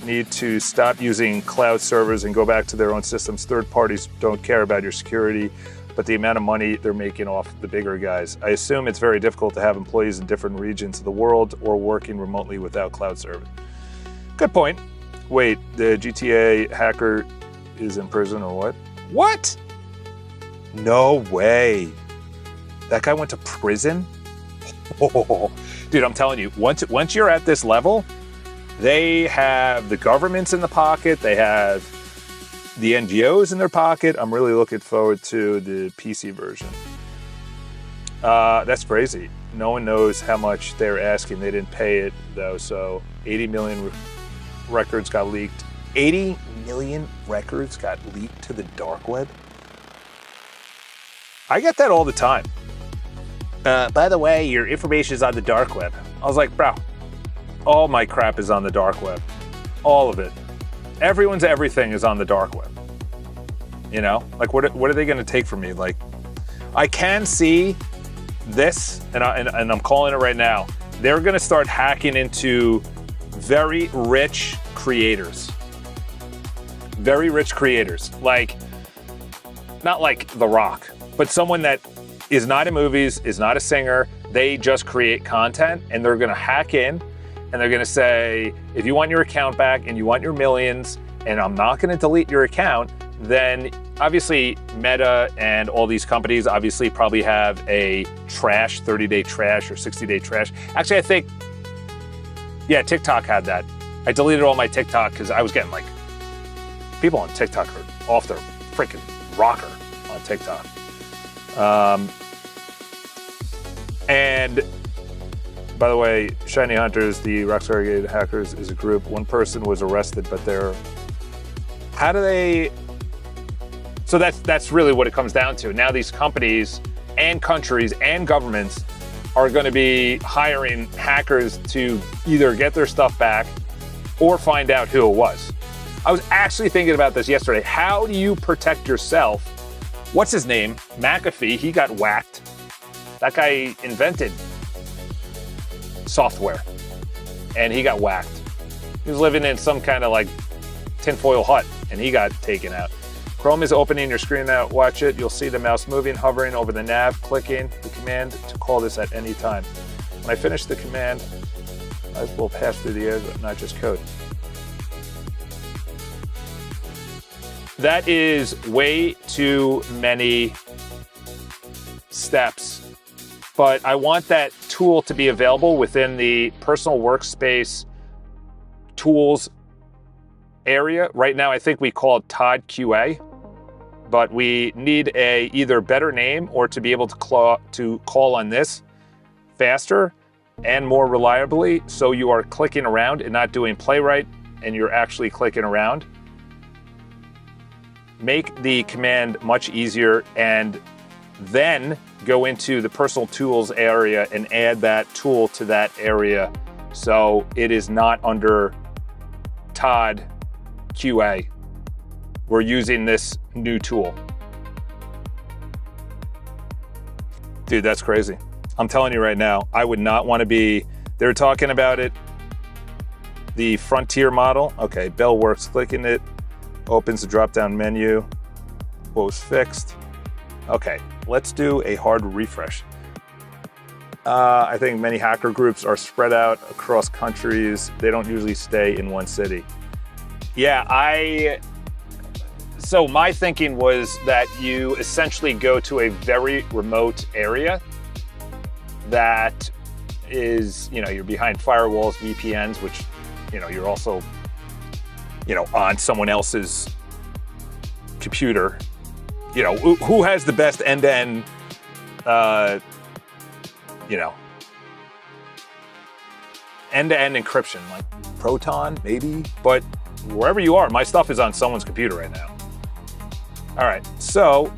need to stop using cloud servers and go back to their own systems. Third parties don't care about your security, but the amount of money they're making off the bigger guys. I assume it's very difficult to have employees in different regions of the world or working remotely without cloud service. Good point. Wait, the GTA hacker is in prison or what? What? No way. That guy went to prison? Oh, dude, I'm telling you, once you're at this level, they have the governments in the pocket. They have the NGOs in their pocket. I'm really looking forward to the PC version. That's crazy. No one knows how much they're asking. They didn't pay it though. So 80 million records got leaked. 80 million records got leaked to the dark web. I get that all the time. By the way, your information is on the dark web. I was like, bro, all my crap is on the dark web. All of it. Everyone's everything is on the dark web. You know, like what are they going to take from me? Like, I can see this, and I'm calling it right now. They're going to start hacking into very rich creators. Very rich creators. Like, not like The Rock, but someone that is not in movies, is not a singer. They just create content, and they're going to hack in, and they're going to say, if you want your account back and you want your millions, and I'm not going to delete your account, then obviously Meta and all these companies obviously probably have a trash, 30-day trash or 60-day trash. Actually, I think, yeah, TikTok had that. I deleted all my TikTok because I was getting like, people on TikTok are off their freaking rocker on TikTok. And by the way, Shiny Hunters, the Rockstar Gated hackers, is a group. One person was arrested, but how do they? So that's really what it comes down to. Now these companies and countries and governments are going to be hiring hackers to either get their stuff back or find out who it was. I was actually thinking about this yesterday. How do you protect yourself? What's his name? McAfee, he got whacked. That guy invented software and he got whacked. He was living in some kind of like tinfoil hut and he got taken out. Chrome is opening your screen now. Watch it. You'll see the mouse moving, hovering over the nav, clicking the command to call this at any time. When I finish the command, I will pass through the air, not just code. That is way too many steps, but I want that tool to be available within the personal workspace tools area. Right now, I think we call it Todd QA, but we need a either better name or to be able to call on this faster and more reliably, so you are clicking around and not doing playwright and you're actually clicking around. Make the command much easier and then go into the personal tools area and add that tool to that area so it is not under Todd QA. We're using this new tool. Dude, that's crazy. I'm telling you right now, I would not want to be, they're talking about it, the Frontier model. Okay, Bell works, clicking it, opens the drop-down menu. What was fixed? Okay, let's do a hard refresh. I think many hacker groups are spread out across countries. They don't usually stay in one city. Yeah, so my thinking was that you essentially go to a very remote area that is, you're behind firewalls, VPNs, which, you're also, on someone else's computer. Who has the best end-to-end, end-to-end encryption, like Proton, maybe? But wherever you are, my stuff is on someone's computer right now. All right, so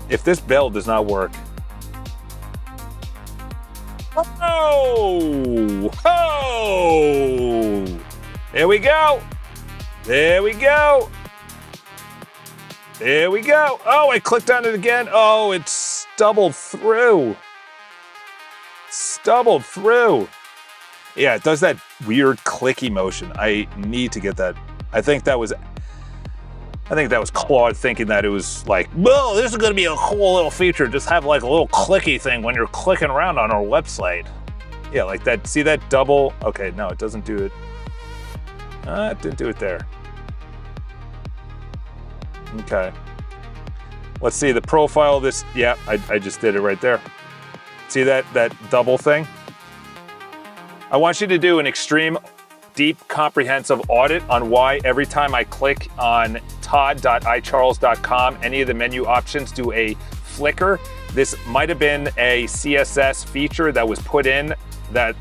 if this bell does not work, oh, there we go. There we go. There we go. Oh, I clicked on it again. Oh, it's stubbled through. Stubbled through. Yeah, it does that weird clicky motion. I need to get that. I think that was Claude thinking that it was like, whoa, this is going to be a cool little feature. Just have like a little clicky thing when you're clicking around on our website. Yeah, like that. See that double? Okay, no, it doesn't do it. It didn't do it there. Okay. Let's see the profile of this. Yeah, I just did it right there. See that double thing? I want you to do an extreme, deep, comprehensive audit on why every time I click on todd.icharles.com. Any of the menu options do a flicker. This might have been a CSS feature that was put in that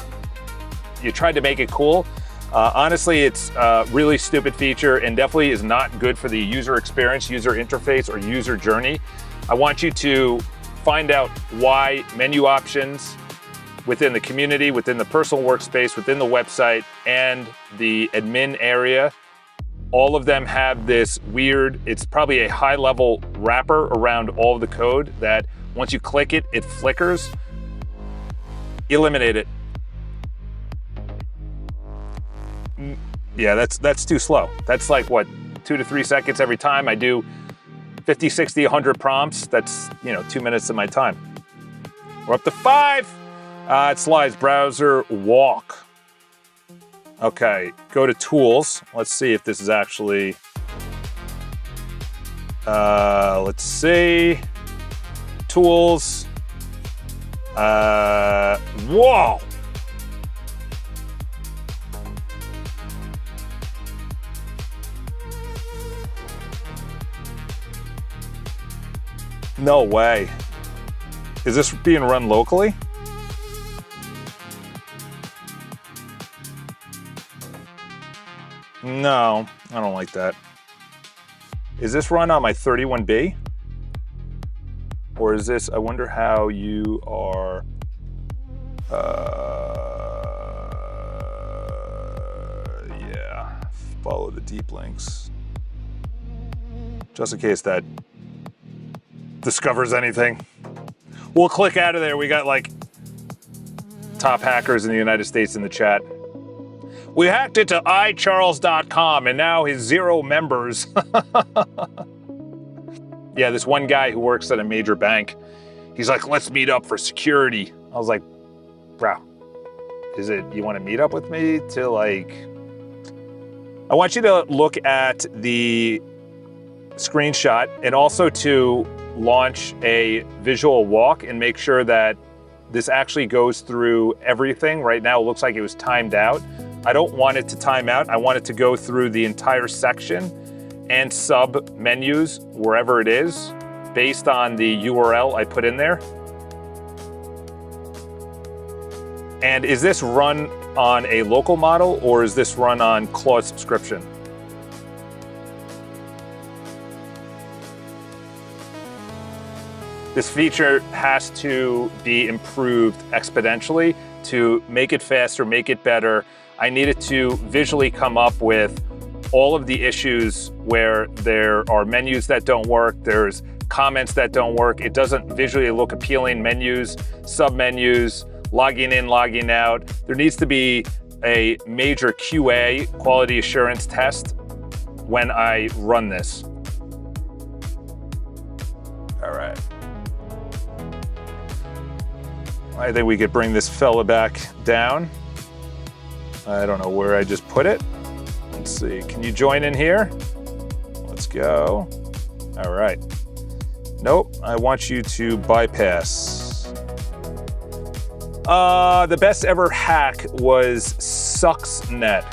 you tried to make it cool. Honestly, it's a really stupid feature and definitely is not good for the user experience, user interface, or user journey. I want you to find out why menu options within the community, within the personal workspace, within the website, and the admin area, all of them have this weird, it's probably a high-level wrapper around all of the code that once you click it, it flickers. Eliminate it. Yeah, that's too slow. That's like, what, 2 to 3 seconds every time. I do 50, 60, 100 prompts. That's, 2 minutes of my time. We're up to 5. It slides browser walk. Okay, go to tools. Let's see if this is actually, let's see. Tools. Whoa. No way. Is this being run locally? No, I don't like that. Is this run on my 31B? Or is this, I wonder how you are, yeah, follow the deep links. Just in case that discovers anything. We'll click out of there. We got like top hackers in the United States in the chat. We hacked it to iCharles.com and now his 0 members. Yeah, this one guy who works at a major bank, he's like, let's meet up for security. I was like, bro, you want to meet up with me to like, I want you to look at the screenshot and also to launch a visual walk and make sure that this actually goes through everything. Right now, it looks like it was timed out. I don't want it to time out. I want it to go through the entire section and sub menus wherever it is based on the URL I put in there. And is this run on a local model or is this run on Claude subscription? This feature has to be improved exponentially to make it faster, make it better. I needed to visually come up with all of the issues where there are menus that don't work, there's comments that don't work, it doesn't visually look appealing, menus, sub-menus, logging in, logging out. There needs to be a major QA, quality assurance test, when I run this. All right. I think we could bring this fella back down. I don't know where I just put it. Let's see, can you join in here? Let's go. All right. Nope, I want you to bypass. The best ever hack was Stuxnet.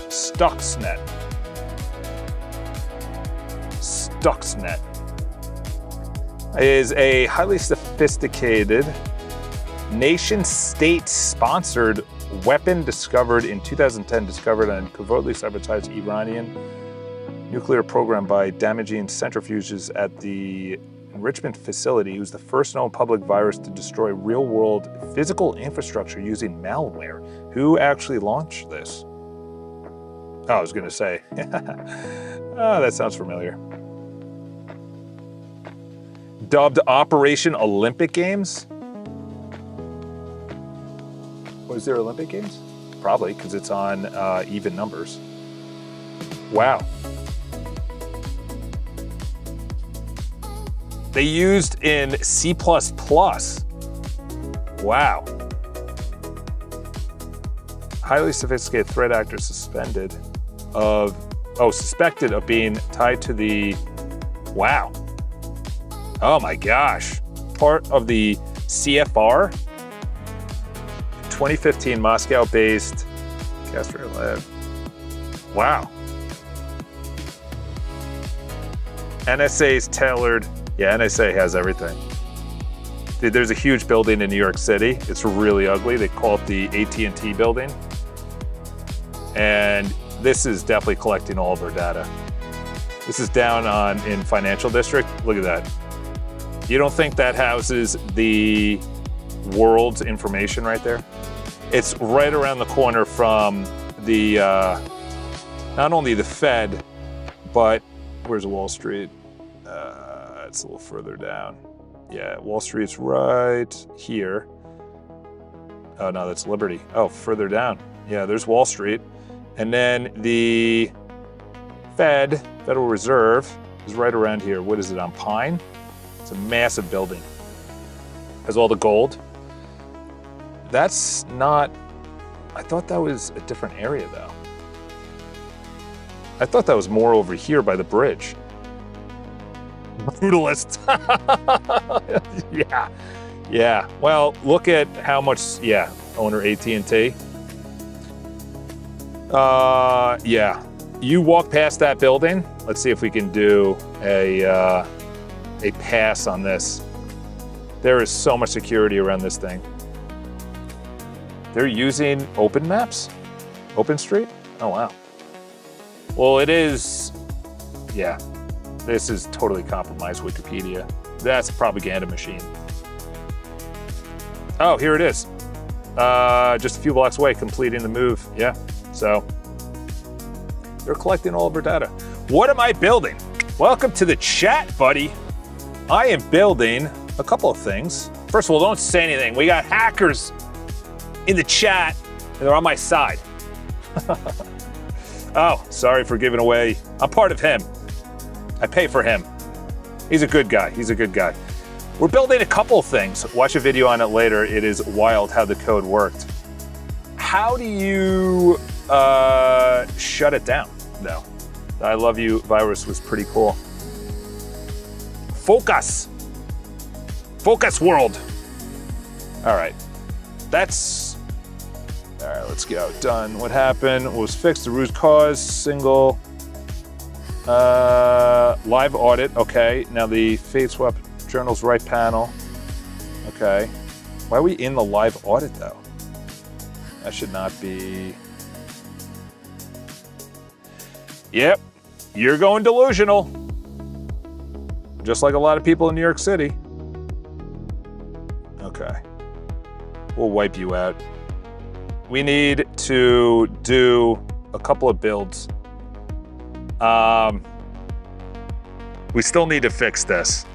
Stuxnet. Stuxnet is a highly sophisticated nation-state sponsored weapon discovered in 2010, discovered and covertly sabotaged Iranian nuclear program by damaging centrifuges at the enrichment facility. It was the first known public virus to destroy real-world physical infrastructure using malware. Who actually launched this? Oh, I was gonna say. Oh, that sounds familiar. Dubbed Operation Olympic Games? Was there Olympic Games? Probably, because it's on even numbers. Wow. They used in C++. Wow. Highly sophisticated threat actor suspected of being tied to the, wow. Oh my gosh. Part of the CFR. 2015 Moscow-based Castro Lab. Wow. NSA's tailored. Yeah, NSA has everything. Dude, there's a huge building in New York City. It's really ugly. They call it the AT&T building. And this is definitely collecting all of our data. This is down in Financial District. Look at that. You don't think that houses the world's information right there? It's right around the corner from the, not only the Fed, but where's Wall Street? It's a little further down. Yeah, Wall Street's right here. Oh no, that's Liberty. Oh, further down. Yeah, there's Wall Street. And then the Federal Reserve, is right around here. What is it, on Pine? It's a massive building. Has all the gold. That's not, I thought that was a different area though. I thought that was more over here by the bridge. Brutalist. Yeah. Well, look at how much, owner AT&T. Yeah. You walk past that building. Let's see if we can do a pass on this. There is so much security around this thing. They're using Open Maps? OpenStreet? Oh, wow. Well, it is, yeah. This is totally compromised Wikipedia. That's a propaganda machine. Oh, here it is. Just a few blocks away, completing the move. Yeah, so they're collecting all of our data. What am I building? Welcome to the chat, buddy. I am building a couple of things. First of all, don't say anything. We got hackers in the chat, and they're on my side. Oh, sorry for giving away. I'm part of him. I pay for him. He's a good guy. He's a good guy. We're building a couple things. Watch a video on it later. It is wild how the code worked. How do you shut it down, though? I Love You virus was pretty cool. Focus. Focus world. All right. All right, let's go. Done. What happened was fixed. The root cause, single. Live audit, okay. Now the fade swap journals right panel. Okay. Why are we in the live audit though? That should not be. Yep, you're going delusional. Just like a lot of people in New York City. Okay. We'll wipe you out. We need to do a couple of builds. We still need to fix this.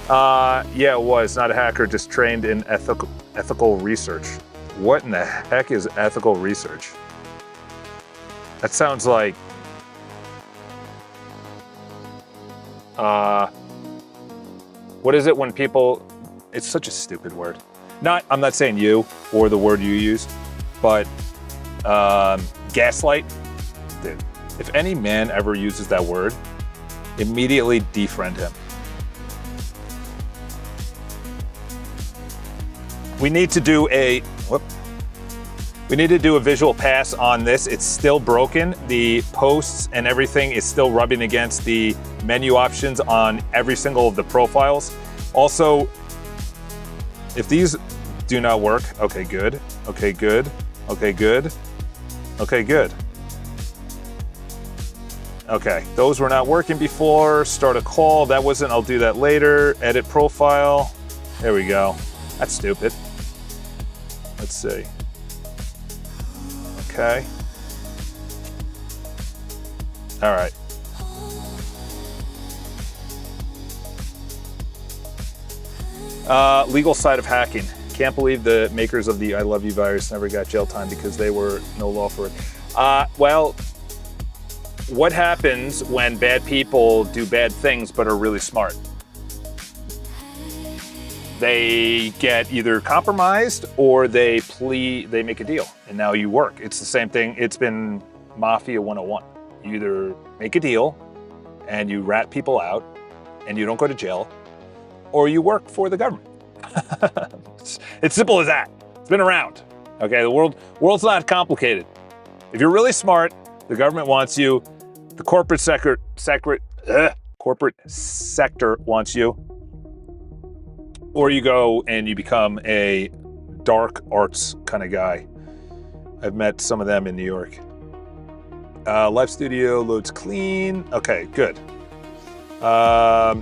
Yeah, it was not a hacker, just trained in ethical research. What in the heck is ethical research? That sounds like, what is it when people, it's such a stupid word. I'm not saying you or the word you use, but gaslight. Dude, if any man ever uses that word, immediately defriend him. We need to do a visual pass on this. It's still broken. The posts and everything is still rubbing against the menu options on every single of the profiles. Also, if these do not work, okay, good. Okay, good. Okay, good. Okay, good. Okay, those were not working before. Start a call, that wasn't, I'll do that later. Edit profile, there we go. That's stupid. Let's see. Okay. All right. Legal side of hacking. Can't believe the makers of the I Love You virus never got jail time because they were no law for it. Well, what happens when bad people do bad things but are really smart? They get either compromised or they make a deal, and now you work. It's the same thing. It's been Mafia 101. You either make a deal and you rat people out and you don't go to jail, or you work for the government. It's simple as that. It's been around. Okay, the world's not complicated. If you're really smart, the government wants you. The corporate corporate sector wants you, or you go and you become a dark arts kind of guy. I've met some of them in New York. Live studio loads clean. Okay, good. I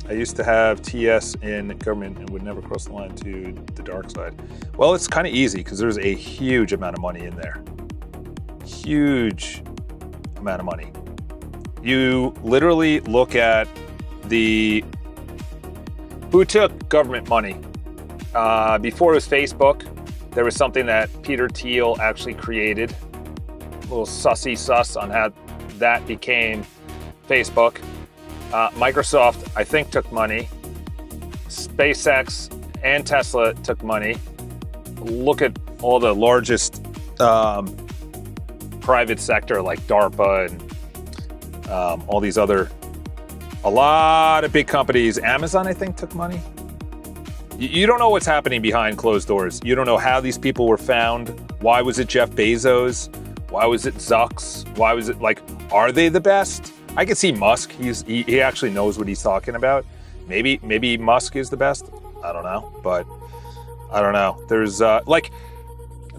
used to have TS in government and would never cross the line to the dark side. Well, it's kind of easy because there's a huge amount of money in there. Huge amount of money. You literally look at who took government money. Before it was Facebook, there was something that Peter Thiel actually created. A little sussy sus on how that became Facebook. Microsoft, I think, took money. SpaceX and Tesla took money. Look at all the largest private sector like DARPA and all these a lot of big companies. Amazon, I think, took money. You don't know what's happening behind closed doors. You don't know how these people were found. Why was it Jeff Bezos? Why was it Zucks? Why was it are they the best? I could see Musk. He actually knows what he's talking about. Maybe Musk is the best. I don't know, but I don't know. There's the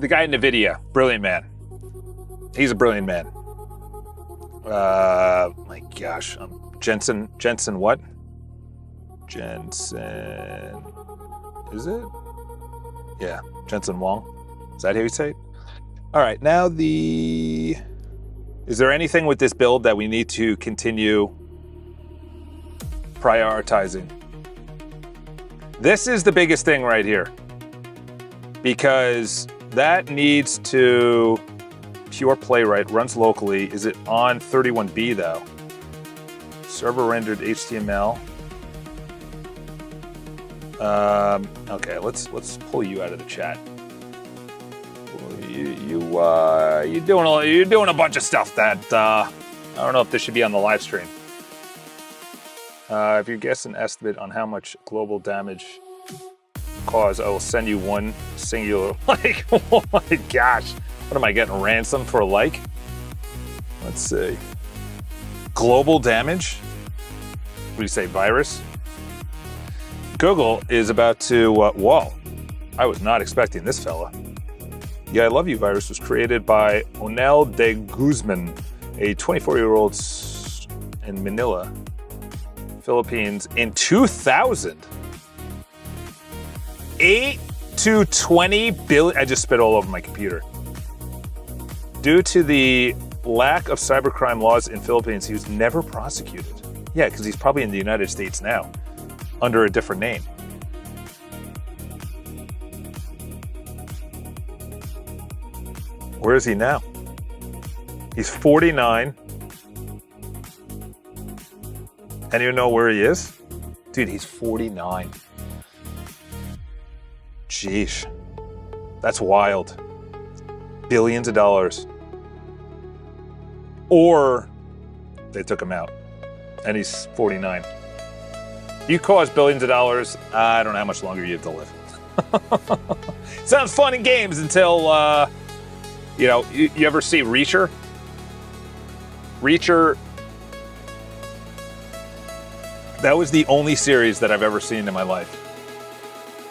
guy in NVIDIA, brilliant man. He's a brilliant man. My gosh, Jensen what? Jensen, is it? Yeah, Jensen Huang. Is that how you say it? All right, now is there anything with this build that we need to continue prioritizing? This is the biggest thing right here, because that needs to pure playwright, runs locally. Is it on 31B though? Server rendered HTML. Okay, let's pull you out of the chat. You're doing a bunch of stuff that I don't know if this should be on the live stream. If you guess an estimate on how much global damage caused, I will send you one singular like. Oh my gosh, what am I getting ransomed for? Let's see. Global damage. What do you say? Virus. Google is about to. Whoa! I was not expecting this fella. Yeah, I Love You virus was created by Onel de Guzman, a 24-year-old in Manila, Philippines, in 2000. 8 to 20 billion. I just spit all over my computer. Due to the lack of cybercrime laws in Philippines, he was never prosecuted. Yeah, because he's probably in the United States now, under a different name. Where is he now? He's 49. And you know where he is? Dude, he's 49. Jeez. That's wild. Billions of dollars. Or they took him out. And he's 49. You cause billions of dollars, I don't know how much longer you have to live. Sounds fun in games until... you ever see Reacher? Reacher, that was the only series that I've ever seen in my life.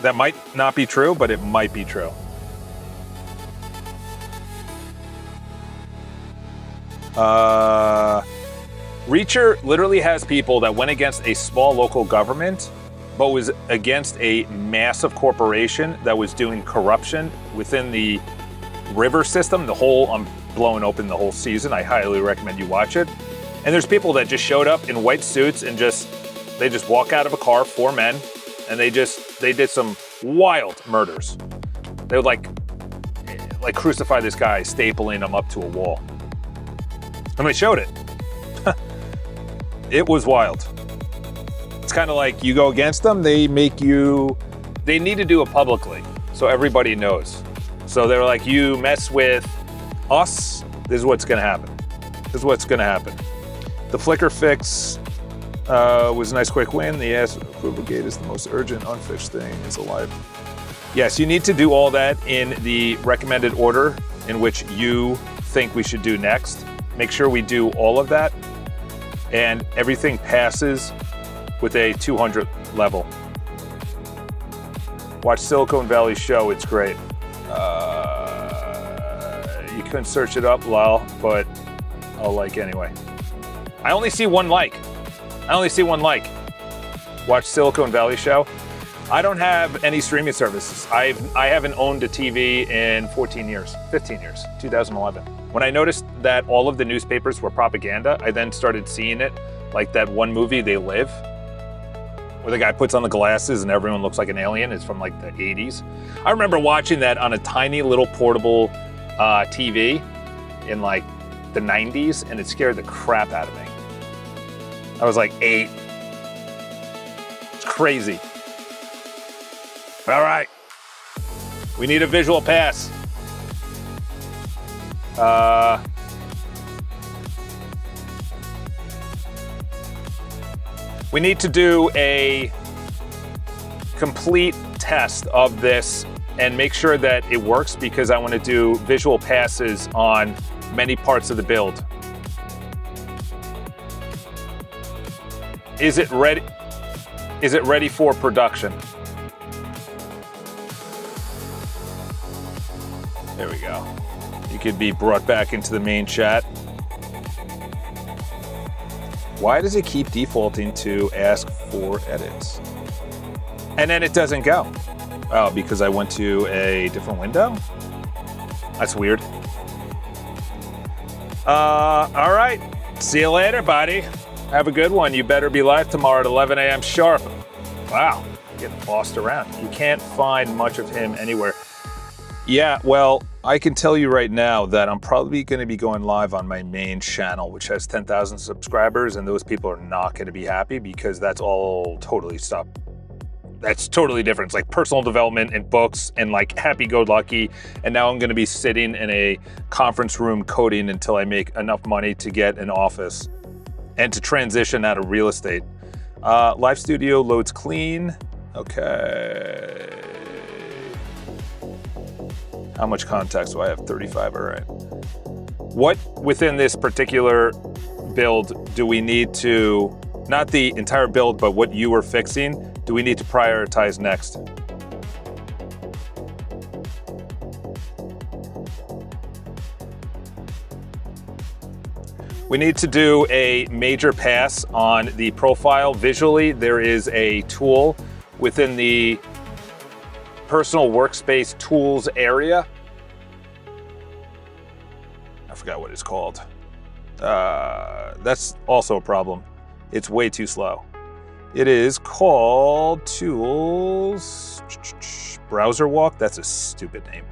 That might not be true, but it might be true. Reacher literally has people that went against a small local government, but was against a massive corporation that was doing corruption within the river system. I'm blowing open the whole season. I highly recommend you watch it. And there's people that just showed up in white suits and they just walk out of a car, 4 men, and they did some wild murders. They would like crucify this guy, stapling him up to a wall. And they showed it. It was wild. It's kind of like you go against them, they need to do it publicly so everybody knows. So they're like, you mess with us, this is what's gonna happen. This is what's gonna happen. The Flickr fix was a nice quick win. The AS approval gate is the most urgent unfixed thing. It's alive. Yes, you need to do all that in the recommended order in which you think we should do next. Make sure we do all of that. and everything passes with a 200 level. Watch Silicon Valley show, it's great. You couldn't search it up, lol, but I'll like anyway. I only see one like. Watch Silicon Valley show. I don't have any streaming services. I haven't owned a TV in 15 years, 2011. When I noticed that all of the newspapers were propaganda, I then started seeing it, like that one movie, They Live, where the guy puts on the glasses and everyone looks like an alien. It's from like the 80s. I remember watching that on a tiny little portable TV in like the 90s, and it scared the crap out of me. I was like 8. It's crazy. All right. We need a visual pass. We need to do a complete test of this and make sure that it works, because I want to do visual passes on many parts of the build. Is it ready? Is it ready for production? There we go. You could be brought back into the main chat. Why does it keep defaulting to ask for edits? And then it doesn't go. Oh, because I went to a different window? That's weird. All right. See you later, buddy. Have a good one. You better be live tomorrow at 11 a.m. sharp. Wow, getting bossed around. You can't find much of him anywhere. Yeah, well, I can tell you right now that I'm probably going to be going live on my main channel, which has 10,000 subscribers, and those people are not going to be happy, because that's all totally stuff. That's totally different. It's like personal development and books and like happy-go-lucky. And now I'm going to be sitting in a conference room coding until I make enough money to get an office and to transition out of real estate. Live studio loads clean. Okay. How much context do I have? 35, all right. What within this particular build do we need to, not the entire build, but what you were fixing, do we need to prioritize next? We need to do a major pass on the profile. Visually, there is a tool within the personal workspace tools area. I forgot what it's called. That's also a problem. It's way too slow. It is called Tools Browser Walk. That's a stupid name.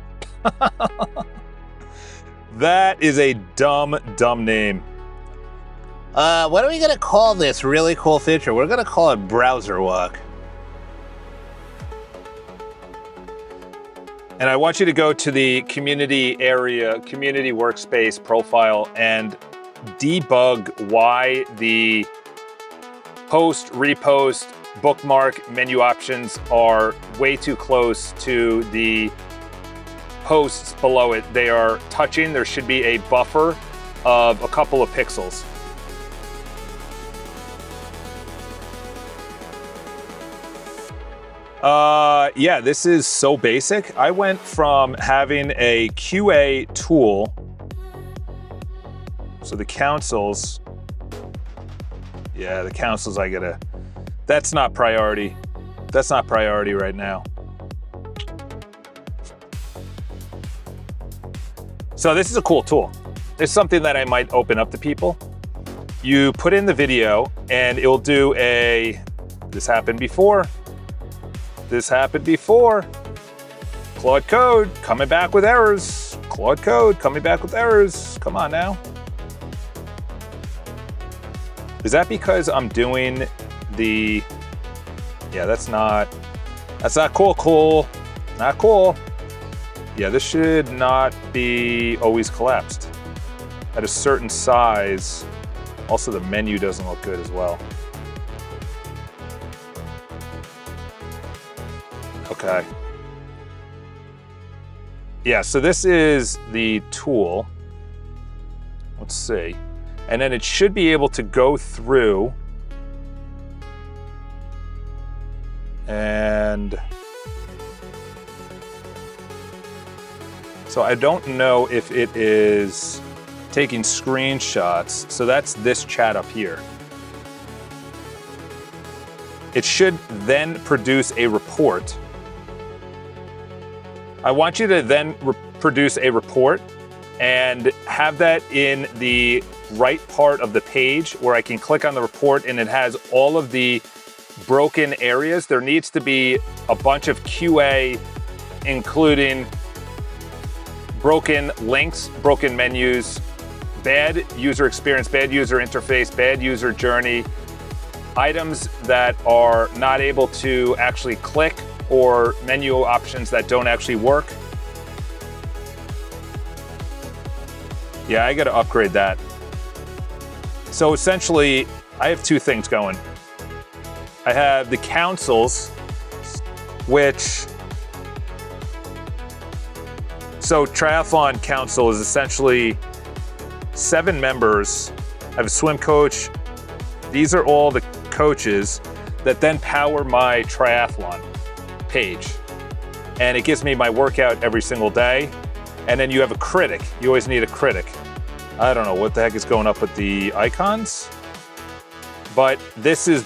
That is a dumb name. What are we gonna call this really cool feature? We're gonna call it Browser Walk. And I want you to go to the community area, community workspace profile, and debug why the post, repost, bookmark menu options are way too close to the posts below it. They are touching. There should be a buffer of a couple of pixels. Yeah, this is so basic. I went from having a QA tool, so the councils, yeah, the councils that's not priority. That's not priority right now. So this is a cool tool. It's something that I might open up to people. You put in the video and it will do this happened before. This happened before. Claude Code coming back with errors. Claude Code coming back with errors. Come on now. Is that because I'm doing the, yeah, that's not cool. Not cool. Yeah, this should not be always collapsed. At a certain size, also the menu doesn't look good as well. Okay. Yeah, so this is the tool. Let's see. And then it should be able to go through and so I don't know if it is taking screenshots. So that's this chat up here. It should then produce a report. I want you to then produce a report and have that in the right part of the page where I can click on the report and it has all of the broken areas. There needs to be a bunch of QA, including broken links, broken menus, bad user experience, bad user interface, bad user journey, items that are not able to actually click, or menu options that don't actually work. Yeah, I gotta upgrade that. So essentially, I have two things going. I have the councils, which, so Triathlon Council is essentially 7 members. I have a swim coach. These are all the coaches that then power my triathlon page. And it gives me my workout every single day. And then you have a critic. You always need a critic. I don't know what the heck is going up with the icons, but this is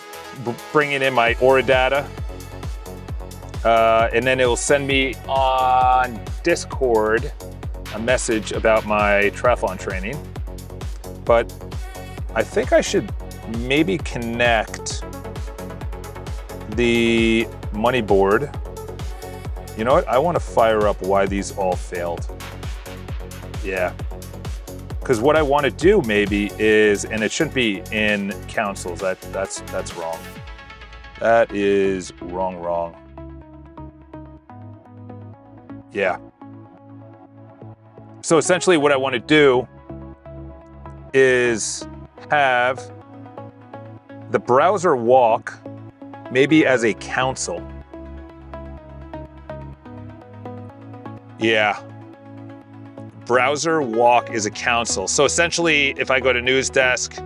bringing in my Aura data. And then it will send me on Discord a message about my triathlon training. But I think I should maybe connect the money board. You know what? I want to fire up why these all failed. Yeah. Because what I want to do maybe is, and it shouldn't be in councils. That's wrong. That is wrong. Yeah. So essentially what I want to do is have the browser walk maybe as a council. Yeah. Browser walk is a council. So essentially, if I go to news desk,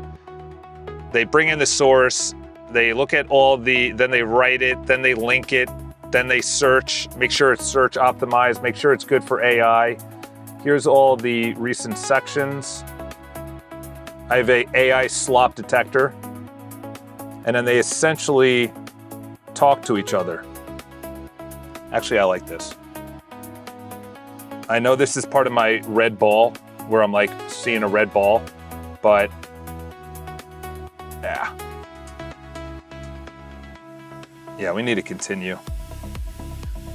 they bring in the source, they look at all the, then they write it, then they link it, then they search, make sure it's search optimized, make sure it's good for AI. Here's all the recent sections. I have a AI slop detector, and then they essentially talk to each other. Actually, I like this. I know this is part of my red ball, where I'm like seeing a red ball, but yeah, we need to continue.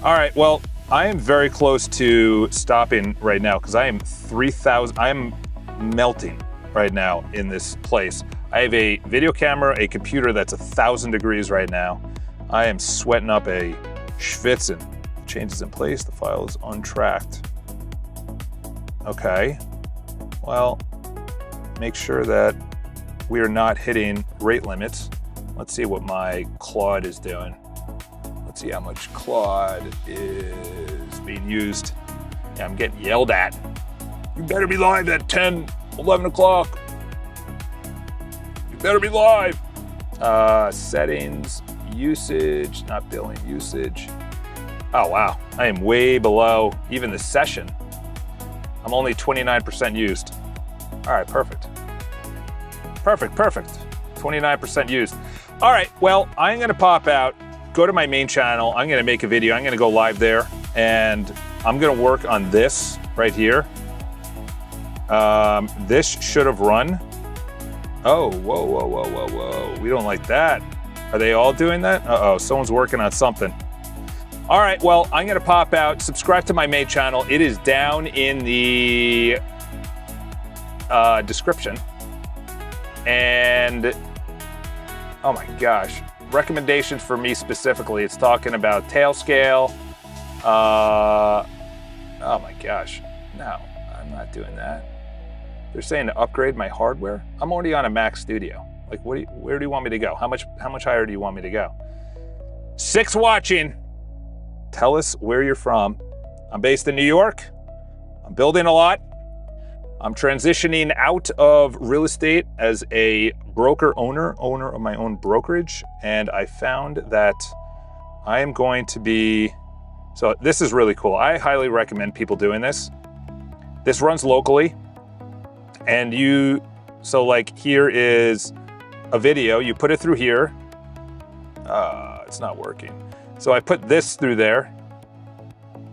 All right, well, I am very close to stopping right now because I am 3,000, I'm melting right now in this place. I have a video camera, a computer that's 1,000 degrees right now. I am sweating up a schwitzen. Changes in place, the file is untracked. Okay, well, make sure that we are not hitting rate limits. Let's see what my Claude is doing. Let's see how much Claude is being used. Yeah, I'm getting yelled at. You better be live at 10, 11 o'clock. You better be live. Settings, usage, not billing, usage. Oh, wow, I am way below even the session. I'm only 29% used. All right, perfect. Perfect. 29% used. All right, well, I'm gonna pop out, go to my main channel. I'm gonna make a video. I'm gonna go live there, and I'm gonna work on this right here. This should have run. Oh, whoa. We don't like that. Are they all doing that? Uh-oh, someone's working on something. All right, well, I'm gonna pop out, subscribe to my main channel. It is down in the description. And, oh my gosh, recommendations for me specifically. It's talking about tail scale. Oh my gosh, no, I'm not doing that. They're saying to upgrade my hardware. I'm already on a Mac Studio. Like, where do you want me to go? How much higher do you want me to go? 6 watching. Tell us where you're from. I'm based in New York. I'm building a lot. I'm transitioning out of real estate as a owner of my own brokerage. And I found that I am going to be, so this is really cool. I highly recommend people doing this. This runs locally. And so like here is a video, you put it through here. It's not working. So I put this through there.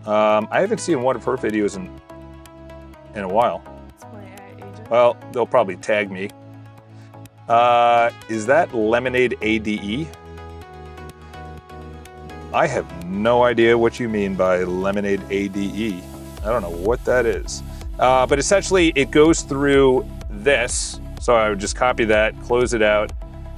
I haven't seen one of her videos in a while. It's my AI agent. Well, they'll probably tag me. Is that Lemonade ADE? I have no idea what you mean by Lemonade ADE. I don't know what that is. But essentially it goes through this. So I would just copy that, close it out,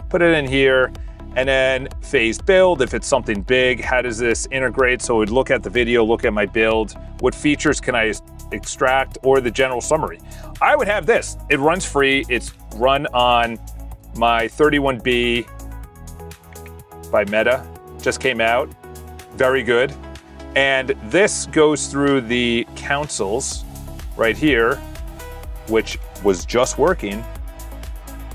put it in here, and then phased build. If it's something big, how does this integrate? So we'd look at the video, look at my build. What features can I extract, or the general summary? I would have this. It runs free. It's run on my 31B by Meta. Just came out. Very good. And this goes through the councils right here, which was just working.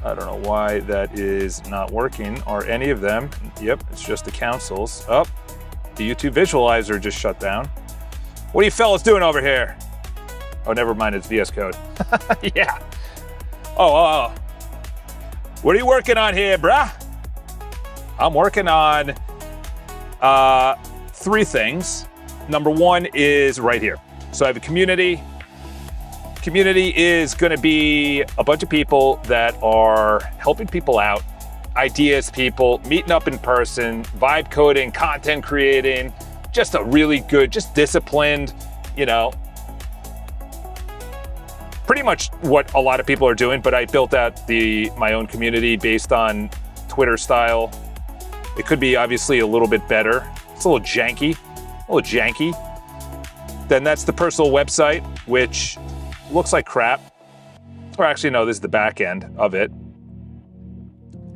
I don't know why that is not working, or any of them. Yep, it's just the councils. Oh, the YouTube visualizer just shut down. What are you fellas doing over here? Oh, never mind, it's VS Code. Yeah. Oh. What are you working on here, bruh? I'm working on 3 things. Number 1 is right here. So I have a community. Community is going to be a bunch of people that are helping people out, ideas people, meeting up in person, vibe coding, content creating, just a really good, just disciplined, pretty much what a lot of people are doing, but I built out my own community based on Twitter style. It could be obviously a little bit better. It's a little janky. Then that's the personal website, which looks like crap. Or actually, no, this is the back end of it.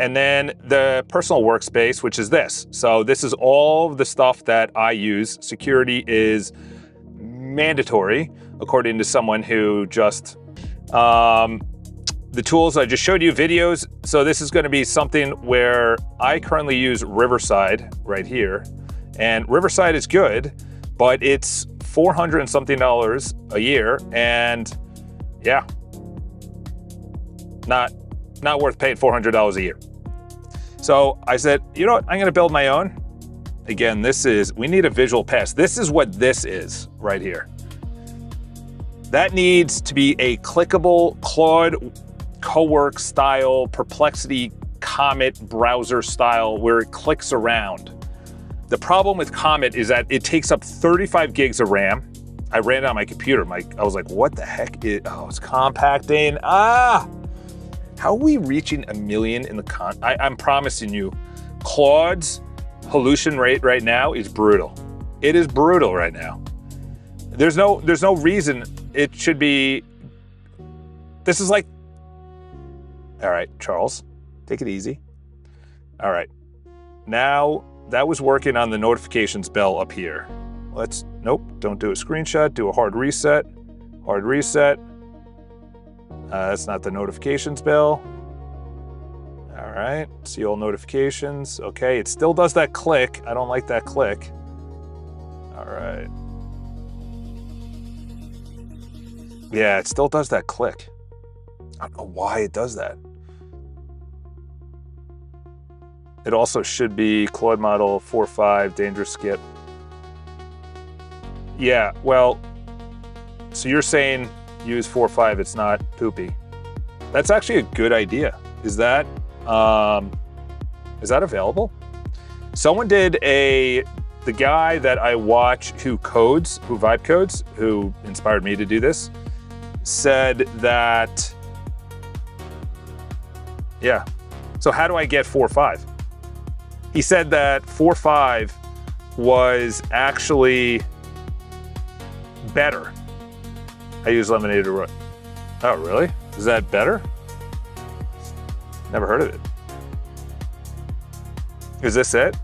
And then the personal workspace, which is this. So this is all of the stuff that I use. Security is mandatory, according to someone who just, the tools I just showed you, videos. So this is going to be something where I currently use Riverside right here. And Riverside is good, but it's $400 and something a year, and yeah, not worth paying $400 a year. So I said, you know what, I'm gonna build my own. Again, we need a visual pass. This is what this is right here. That needs to be a clickable Claude Cowork style, Perplexity Comet browser style, where it clicks around. The problem with Comet is that it takes up 35 gigs of RAM. I ran it on my computer. I was like, what the heck? It's compacting. How are we reaching 1 million in the I'm promising you, Claude's hallucination rate right now is brutal. It is brutal right now. There's no reason it should be. This is like, all right, Charles, take it easy. All right, now, that was working on the notifications bell up here. Nope, don't do a screenshot, do a hard reset. That's not the notifications bell. All right, see all notifications. Okay, it still does that click. I don't like that click. All right. Yeah, it still does that click. I don't know why it does that. It also should be Claude model 4.5, dangerous skip. Yeah, well, so you're saying use 4.5, it's not poopy. That's actually a good idea. Is that available? Someone did the guy that I watch who vibe codes, who inspired me to do this, said that, yeah. So how do I get 4.5? He said that 4.5 was actually better. I use Lemonade to run. Oh, really? Is that better? Never heard of it. Is this it?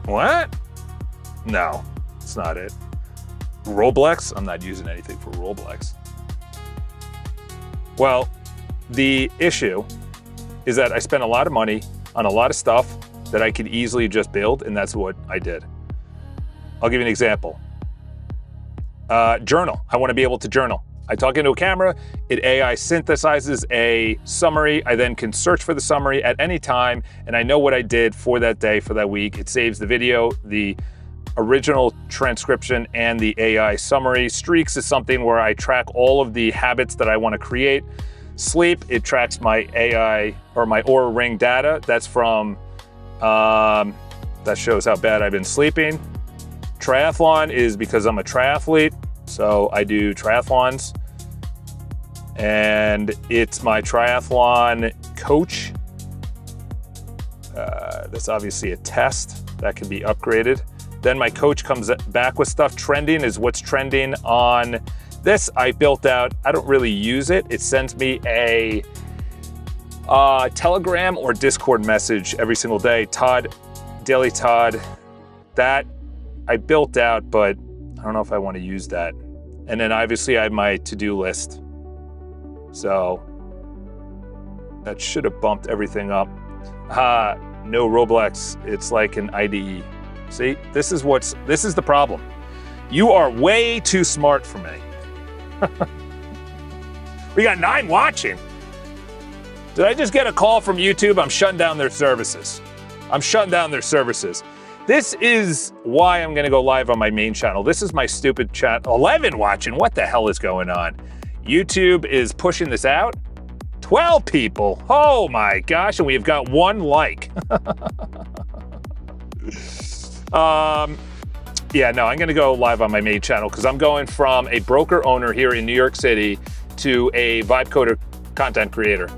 What? No, it's not it. Roblox? I'm not using anything for Roblox. Well, the issue is that I spent a lot of money on a lot of stuff that I could easily just build, and that's what I did. I'll give you an example. Journal. I want to be able to journal. I talk into a camera, it AI synthesizes a summary. I then can search for the summary at any time, and I know what I did for that day, for that week. It saves the video, the original transcription, and the AI summary. Streaks is something where I track all of the habits that I want to create. Sleep, it tracks my AI or my Oura Ring data. That's from, that shows how bad I've been sleeping. Triathlon is because I'm a triathlete, so I do triathlons. And it's my triathlon coach. That's obviously a test that can be upgraded. Then my coach comes back with stuff. Trending is what's trending on this. I built out, I don't really use it. It sends me a Telegram or Discord message every single day. Todd, Daily Todd, that I built out, but I don't know if I want to use that. And then obviously I have my to-do list. So that should have bumped everything up. No Roblox, it's like an IDE. See, this is the problem. You are way too smart for me. We got 9 watching. Did I just get a call from YouTube? I'm shutting down their services. I'm shutting down their services. This is why I'm gonna go live on my main channel. This is my stupid chat. 11 watching, what the hell is going on? YouTube is pushing this out. 12 people, oh my gosh, and we've got 1 like. Yeah, no, I'm gonna go live on my main channel because I'm going from a broker owner here in New York City to a vibe coder content creator.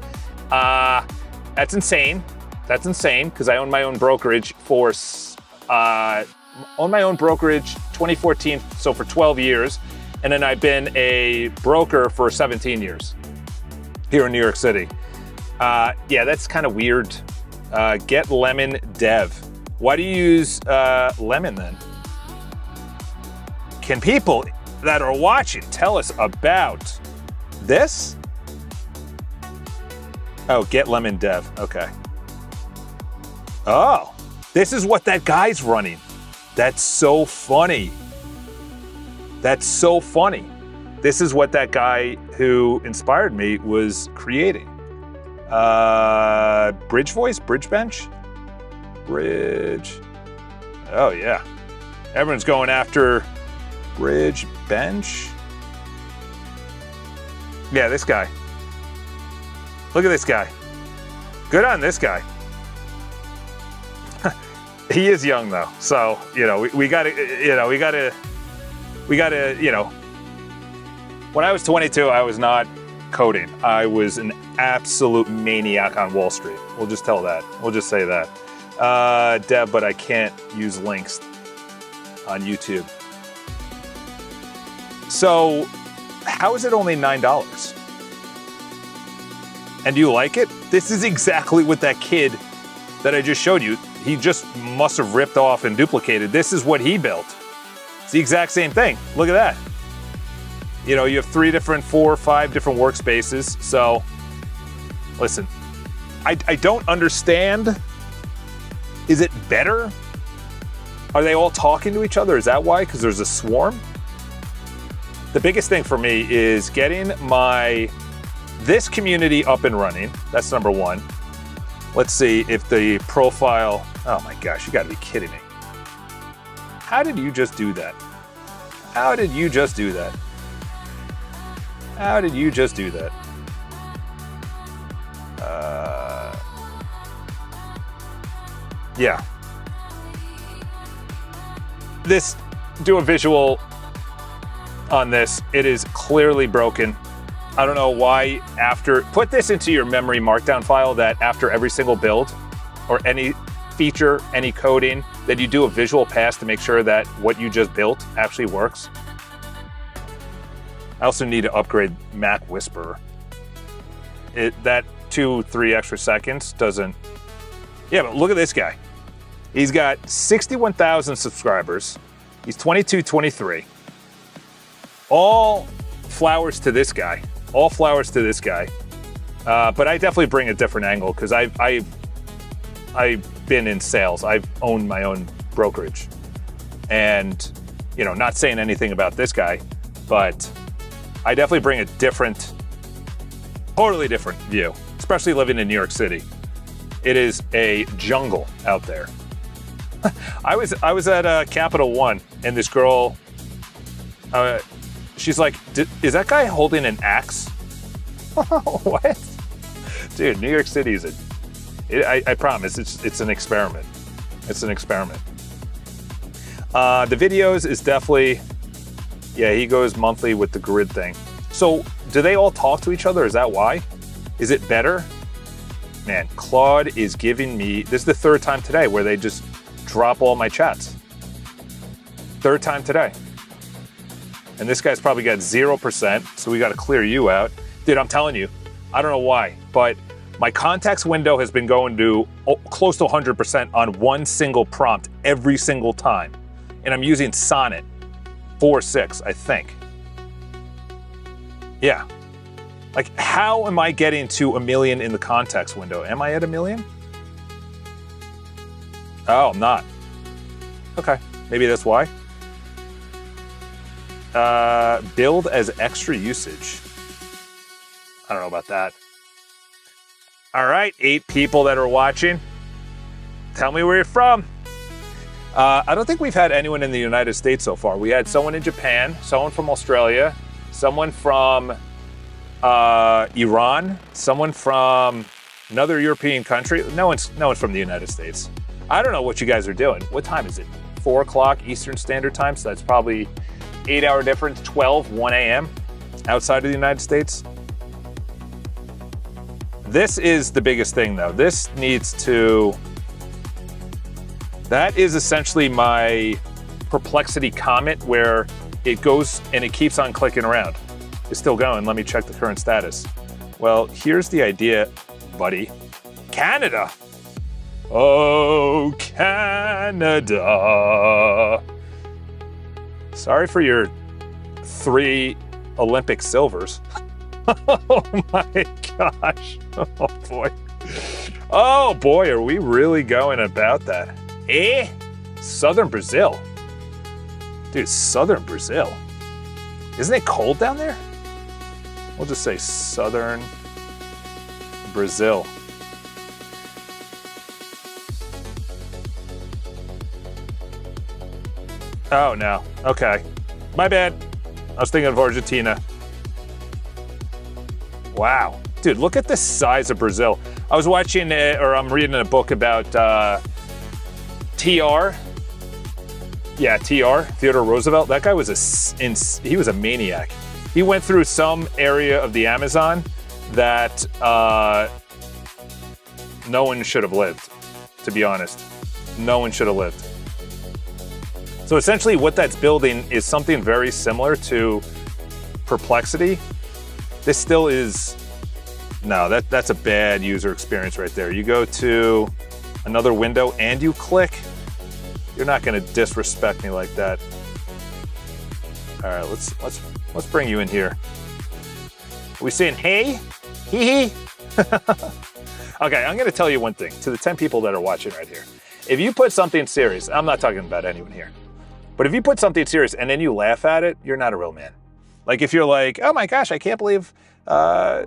That's insane. That's insane because I own my own brokerage for 2014, so for 12 years. And then I've been a broker for 17 years here in New York City. Yeah, that's kind of weird. Get Lemon Dev. Why do you use Lemon then? Can people that are watching tell us about this? Oh, Get Lemon Dev, okay. Oh, this is what that guy's running. That's so funny. That's so funny. This is what that guy who inspired me was creating. Bridge voice, bridge bench? Bridge. Oh yeah. Everyone's going after bridge bench. Yeah, this guy. Look at this guy. Good on this guy. He is young though, so we gotta. When I was 22, I was not coding. I was an absolute maniac on Wall Street. We'll just tell that. We'll just say that. Deb, but I can't use links on YouTube. So, how is it only $9? And do you like it? This is exactly what that kid that I just showed you, he just must have ripped off and duplicated. This is what he built. It's the exact same thing. Look at that. You have 3 different, 4, 5 different workspaces. So, listen, I don't understand. Is it better? Are they all talking to each other? Is that why? Because there's a swarm? The biggest thing for me is getting this community up and running. That's number 1. Let's see if the profile, oh my gosh, you gotta be kidding me. How did you just do that? How did you just do that? How did you just do that? Yeah. Do a visual on this. It is clearly broken. I don't know why put this into your memory markdown file that after every single build or any feature, any coding, that you do a visual pass to make sure that what you just built actually works. I also need to upgrade Mac Whisperer. That 2-3 extra seconds doesn't. Yeah, but look at this guy. He's got 61,000 subscribers. He's 22, 23. All flowers to this guy. All flowers to this guy. But I definitely bring a different angle because I've been in sales. I've owned my own brokerage. And, you know, not saying anything about this guy, but I definitely bring a different, totally different view, especially living in New York City. It is a jungle out there. I was at Capital One, and this girl, she's like, is that guy holding an axe? What? Dude, New York City is I promise, it's an experiment. It's an experiment. The videos is definitely, yeah, he goes monthly with the grid thing. So do they all talk to each other? Is that why? Is it better? Man, Claude is giving me, this is the third time today where they just drop all my chats. Third time today. And this guy's probably got 0%, so we got to clear you out. Dude, I'm telling you, I don't know why, but my contacts window has been going to close to 100% on one single prompt every single time. And I'm using Sonnet 4.6, I think. Yeah. Like, how am I getting to 1 million in the contacts window? Am I at 1 million? Oh, I'm not. Okay, maybe that's why. Build as extra usage. I don't know about that. All right, 8 people that are watching. Tell me where you're from. I don't think we've had anyone in the United States so far. We had someone in Japan, someone from Australia, someone from Iran, someone from another European country. No one's from the United States. I don't know what you guys are doing. What time is it? 4 o'clock Eastern Standard Time, so that's probably 8-hour difference, 1 a.m. outside of the United States. This is the biggest thing, though. This needs to... That is essentially my perplexity comment where it goes and it keeps on clicking around. It's still going. Let me check the current status. Well, here's the idea, buddy. Canada. Oh, Canada. Sorry for your 3 Olympic silvers. Oh my gosh. Oh boy. Oh boy, are we really going about that? Eh? Southern Brazil. Dude, Southern Brazil. Isn't it cold down there? We'll just say Southern Brazil. Oh, no. Okay. My bad. I was thinking of Argentina. Wow. Dude, look at the size of Brazil. I was watching, or I'm reading a book about TR. Yeah, TR, Theodore Roosevelt. That guy was he was a maniac. He went through some area of the Amazon that no one should have lived, to be honest. No one should have lived. So essentially what that's building is something very similar to Perplexity. This still is, no, that's a bad user experience right there. You go to another window and you click, you're not gonna disrespect me like that. All right, let's bring you in here. Are we saying hey? Hee hee? Okay, I'm gonna tell you one thing to the 10 people that are watching right here. If you put something serious, I'm not talking about anyone here, but if you put something serious and then you laugh at it, you're not a real man. Like if you're like, oh my gosh, I can't believe, that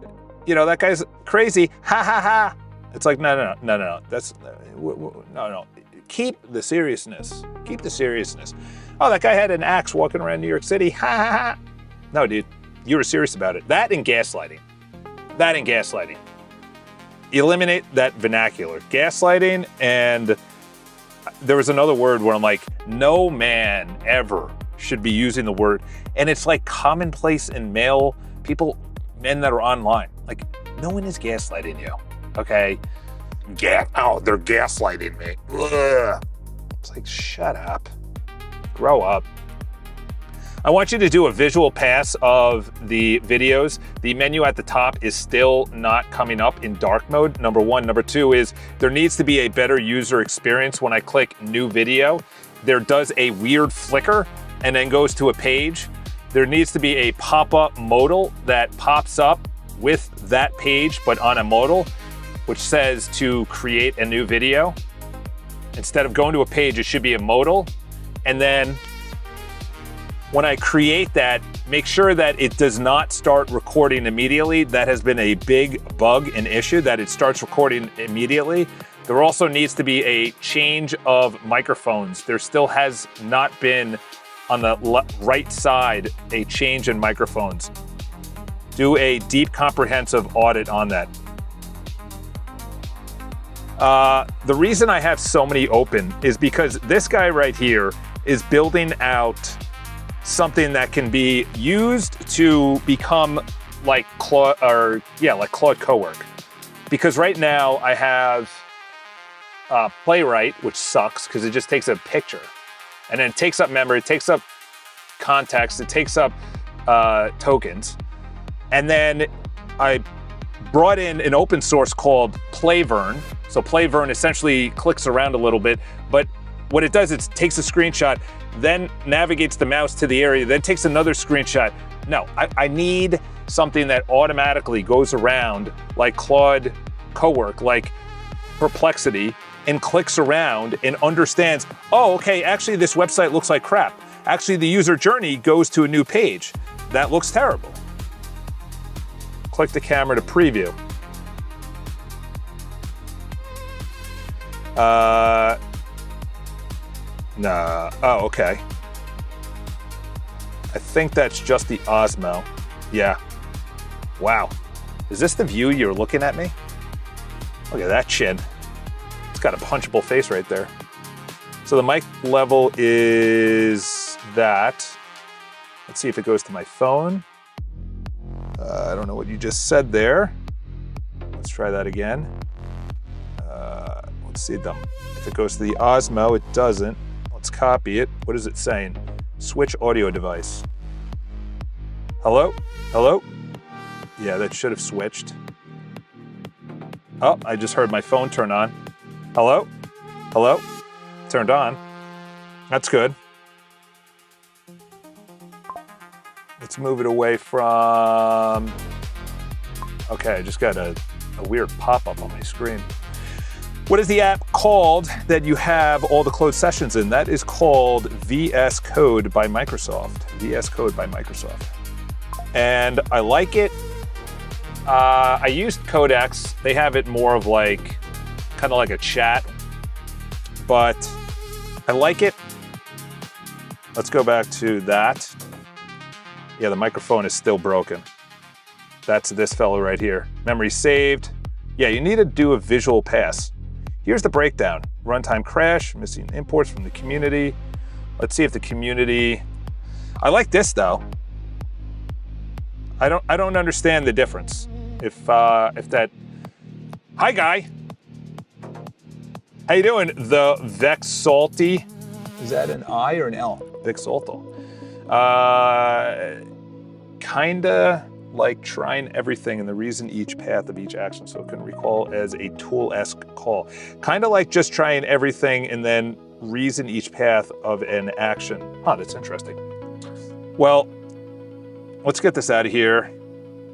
guy's crazy, ha ha ha. It's like, no, that's, no. Keep the seriousness. Keep the seriousness. Oh, that guy had an axe walking around New York City, ha ha ha. No, dude, you were serious about it. That and gaslighting. Eliminate that vernacular. Gaslighting, and there was another word where I'm like, no man ever should be using the word, and it's like commonplace in male people, men that are online. Like, no one is gaslighting you, okay? They're gaslighting me. Ugh. It's like, shut up. Grow up. I want you to do a visual pass of the videos. The menu at the top is still not coming up in dark mode, number one. Number two is there needs to be a better user experience when I click new video. There does a weird flicker and then goes to a page. There needs to be a pop-up modal that pops up with that page, but on a modal, which says to create a new video. Instead of going to a page, it should be a modal. And then when I create that, make sure that it does not start recording immediately. That has been a big bug and issue, that it starts recording immediately. There also needs to be a change of microphones. There still has not been on the right side a change in microphones. Do a deep comprehensive audit on that. The reason I have so many open is because this guy right here is building out something that can be used to become like Claude, like Claude Cowork. Because right now I have Playwright, which sucks because it just takes a picture and then it takes up memory, it takes up context, it takes up tokens. And then I brought in an open source called Playvern. So Playvern essentially clicks around a little bit, but what it does is it takes a screenshot, then navigates the mouse to the area, then takes another screenshot. No, I need something that automatically goes around like Claude Cowork, like Perplexity, and clicks around and understands, oh, okay, actually this website looks like crap. Actually, the user journey goes to a new page. That looks terrible. Click the camera to preview. Nah, oh, okay. I think that's just the Osmo. Yeah. Wow. Is this the view you're looking at me? Look at that chin. It's got a punchable face right there. So the mic level is that. Let's see if it goes to my phone. I don't know what you just said there. Let's try that again. Let's see them. If it goes to the Osmo, it doesn't. Let's copy it. What is it saying? Switch audio device. Hello? Hello? Yeah, that should have switched. Oh, I just heard my phone turn on. Hello? Hello? Turned on. That's good. Let's move it away from... Okay, I just got a weird pop-up on my screen. What is the app called that you have all the closed sessions in? That is called VS Code by Microsoft. VS Code by Microsoft. And I like it. I used Codex. They have it more of like, kind of like a chat, but I like it. Let's go back to that. Yeah, the microphone is still broken. That's this fellow right here. Memory saved. Yeah, you need to do a visual pass. Here's the breakdown. Runtime crash, missing imports from the community. Let's see if the community... I like this though. I don't understand the difference. If that... Hi guy. How you doing? The Vexalty. Is that an I or an L? Vexalto. Kinda like trying everything and the reason each path of each action so it can recall as a tool-esque call. Kind of like just trying everything and then reason each path of an action. Huh, that's interesting. Well, let's get this out of here.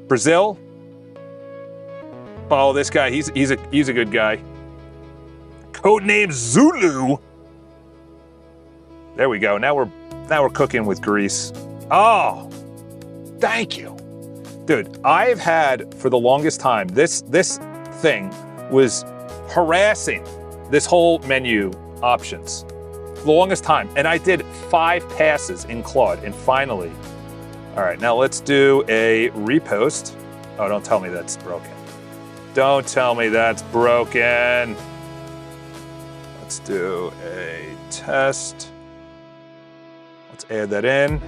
Brazil. Oh, this guy, he's a good guy. Codename Zulu. There we go. Now we're cooking with grease. Oh, thank you. Dude, I've had for the longest time, this thing was harassing this whole menu options for the longest time. And I did 5 passes in Claude and finally, all right, now let's do a repost. Oh, don't tell me that's broken. Don't tell me that's broken. Let's do a test. Let's add that in.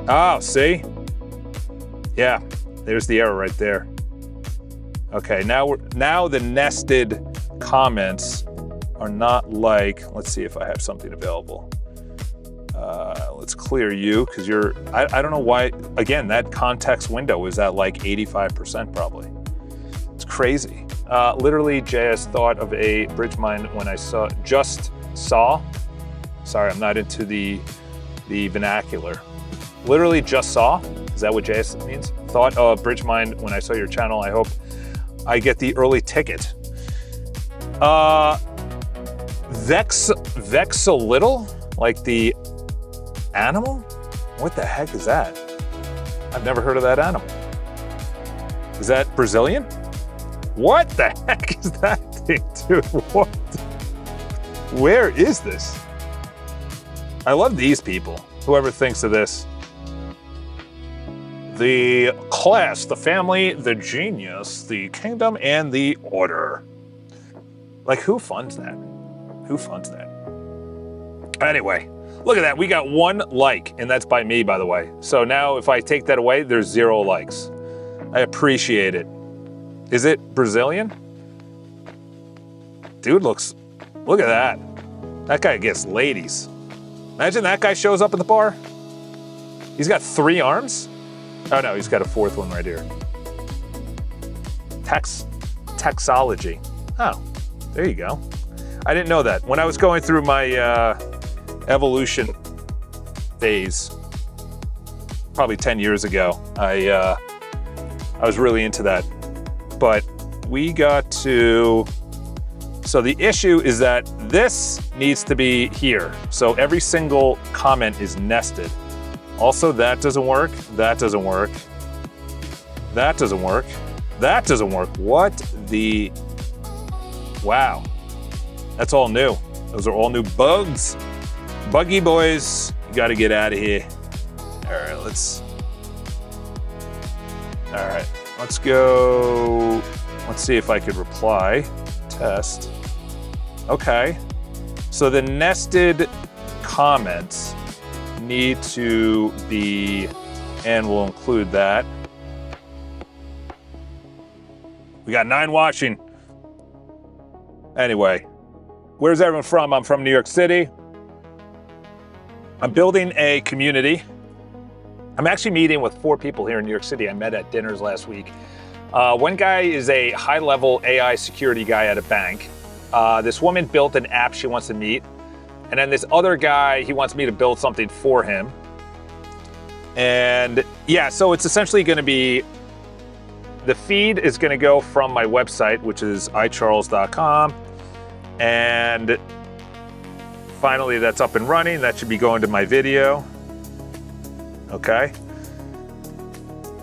Oh, see? Yeah. There's the error right there. Okay, now the nested comments are not like, let's see if I have something available. Let's clear you because I don't know why, again, that context window is at like 85% probably. It's crazy. Literally JS thought of a bridge mine when I saw, sorry, I'm not into the vernacular. Literally just saw, is that what JS means? Thought of bridge mine when I saw your channel. I hope I get the early ticket. Vex a little, like the animal? What the heck is that? I've never heard of that animal. Is that Brazilian? What the heck is that thing, dude? What? Where is this? I love these people. Whoever thinks of this. The class, the family, the genius, the kingdom, and the order. Like, who funds that? Who funds that? Anyway, look at that. We got 1 like, and that's by me, by the way. So now if I take that away, there's 0 likes. I appreciate it. Is it Brazilian? Dude look at that. That guy gets ladies. Imagine that guy shows up at the bar. He's got 3 arms? Oh no, he's got a 4th one right here. Texology. Oh, there you go. I didn't know that. When I was going through my evolution phase, probably 10 years ago, I was really into that. But we got to, so the issue is that this needs to be here. So every single comment is nested. Also, that doesn't work, that doesn't work, that doesn't work, that doesn't work. What the, wow. That's all new. Those are all new bugs. Buggy boys, you gotta get out of here. All right, let's go. Let's see if I could reply. Test. Okay. So the nested comments need to be, and we'll include that. We got 9 watching. Anyway, where's everyone from? I'm from New York City. I'm building a community. I'm actually meeting with 4 people here in New York City. I met at dinners last week. One guy is a high-level AI security guy at a bank. This woman built an app she wants to meet. And then this other guy, he wants me to build something for him. And yeah, so it's essentially gonna be, the feed is gonna go from my website, which is icharles.com. And finally that's up and running. That should be going to my video. Okay.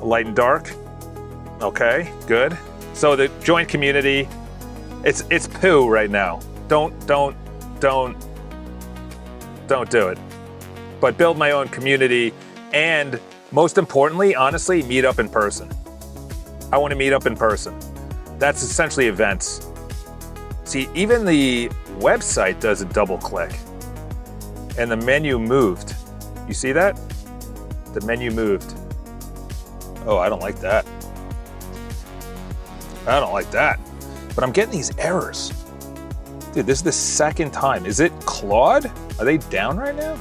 Light and dark. Okay, good. So the joint community, it's poo right now. Don't do it. But build my own community, and most importantly, honestly, meet up in person. I want to meet up in person. That's essentially events. See, even the website does a double click, and the menu moved. You see that? The menu moved. Oh, I don't like that. I don't like that. But I'm getting these errors. Dude, this is the 2nd time. Is it Claude? Are they down right now?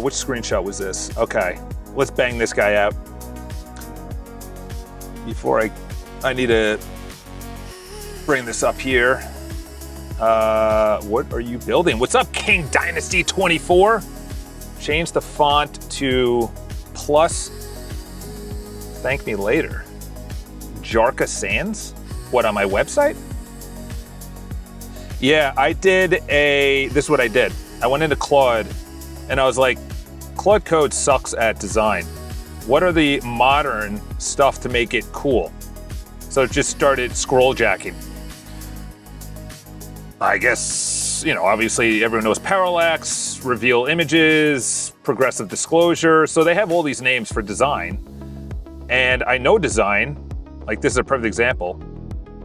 Which screenshot was this? Okay, let's bang this guy out. Before I need to bring this up here. What are you building? What's up, King Dynasty 24? Change the font to plus. Thank me later. Jarka Sands? What, on my website? Yeah, I did this is what I did. I went into Claude and I was like, Claude Code sucks at design. What are the modern stuff to make it cool? So it just started scroll jacking. I guess, you know, obviously everyone knows parallax, reveal images, progressive disclosure. So they have all these names for design. And I know design, like this is a perfect example.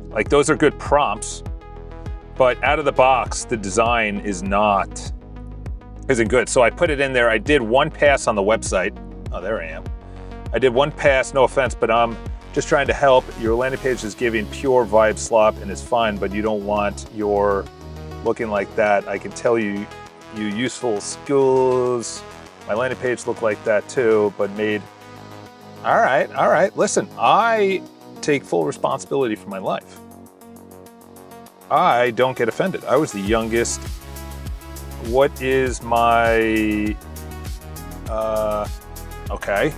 Like those are good prompts, but out of the box, the design isn't good. So I put it in there. I did 1 pass on the website. Oh, there I am. I did 1 pass, no offense, but I'm just trying to help. Your landing page is giving pure vibe slop and it's fine, but you don't want your looking like that. I can tell you useful skills. My landing page looked like that too, but made. All right. Listen, I take full responsibility for my life. I don't get offended. I was the youngest. What is my, okay.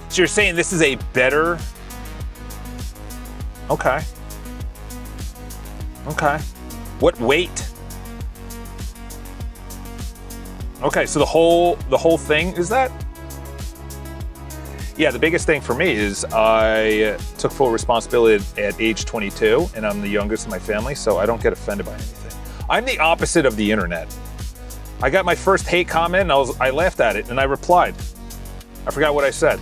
So you're saying this is a better, okay. What weight? Okay, so the whole thing is that? Yeah, the biggest thing for me is I took full responsibility at age 22, and I'm the youngest in my family, so I don't get offended by anything. I'm the opposite of the internet. I got my first hate comment, and I laughed at it, and I replied. I forgot what I said.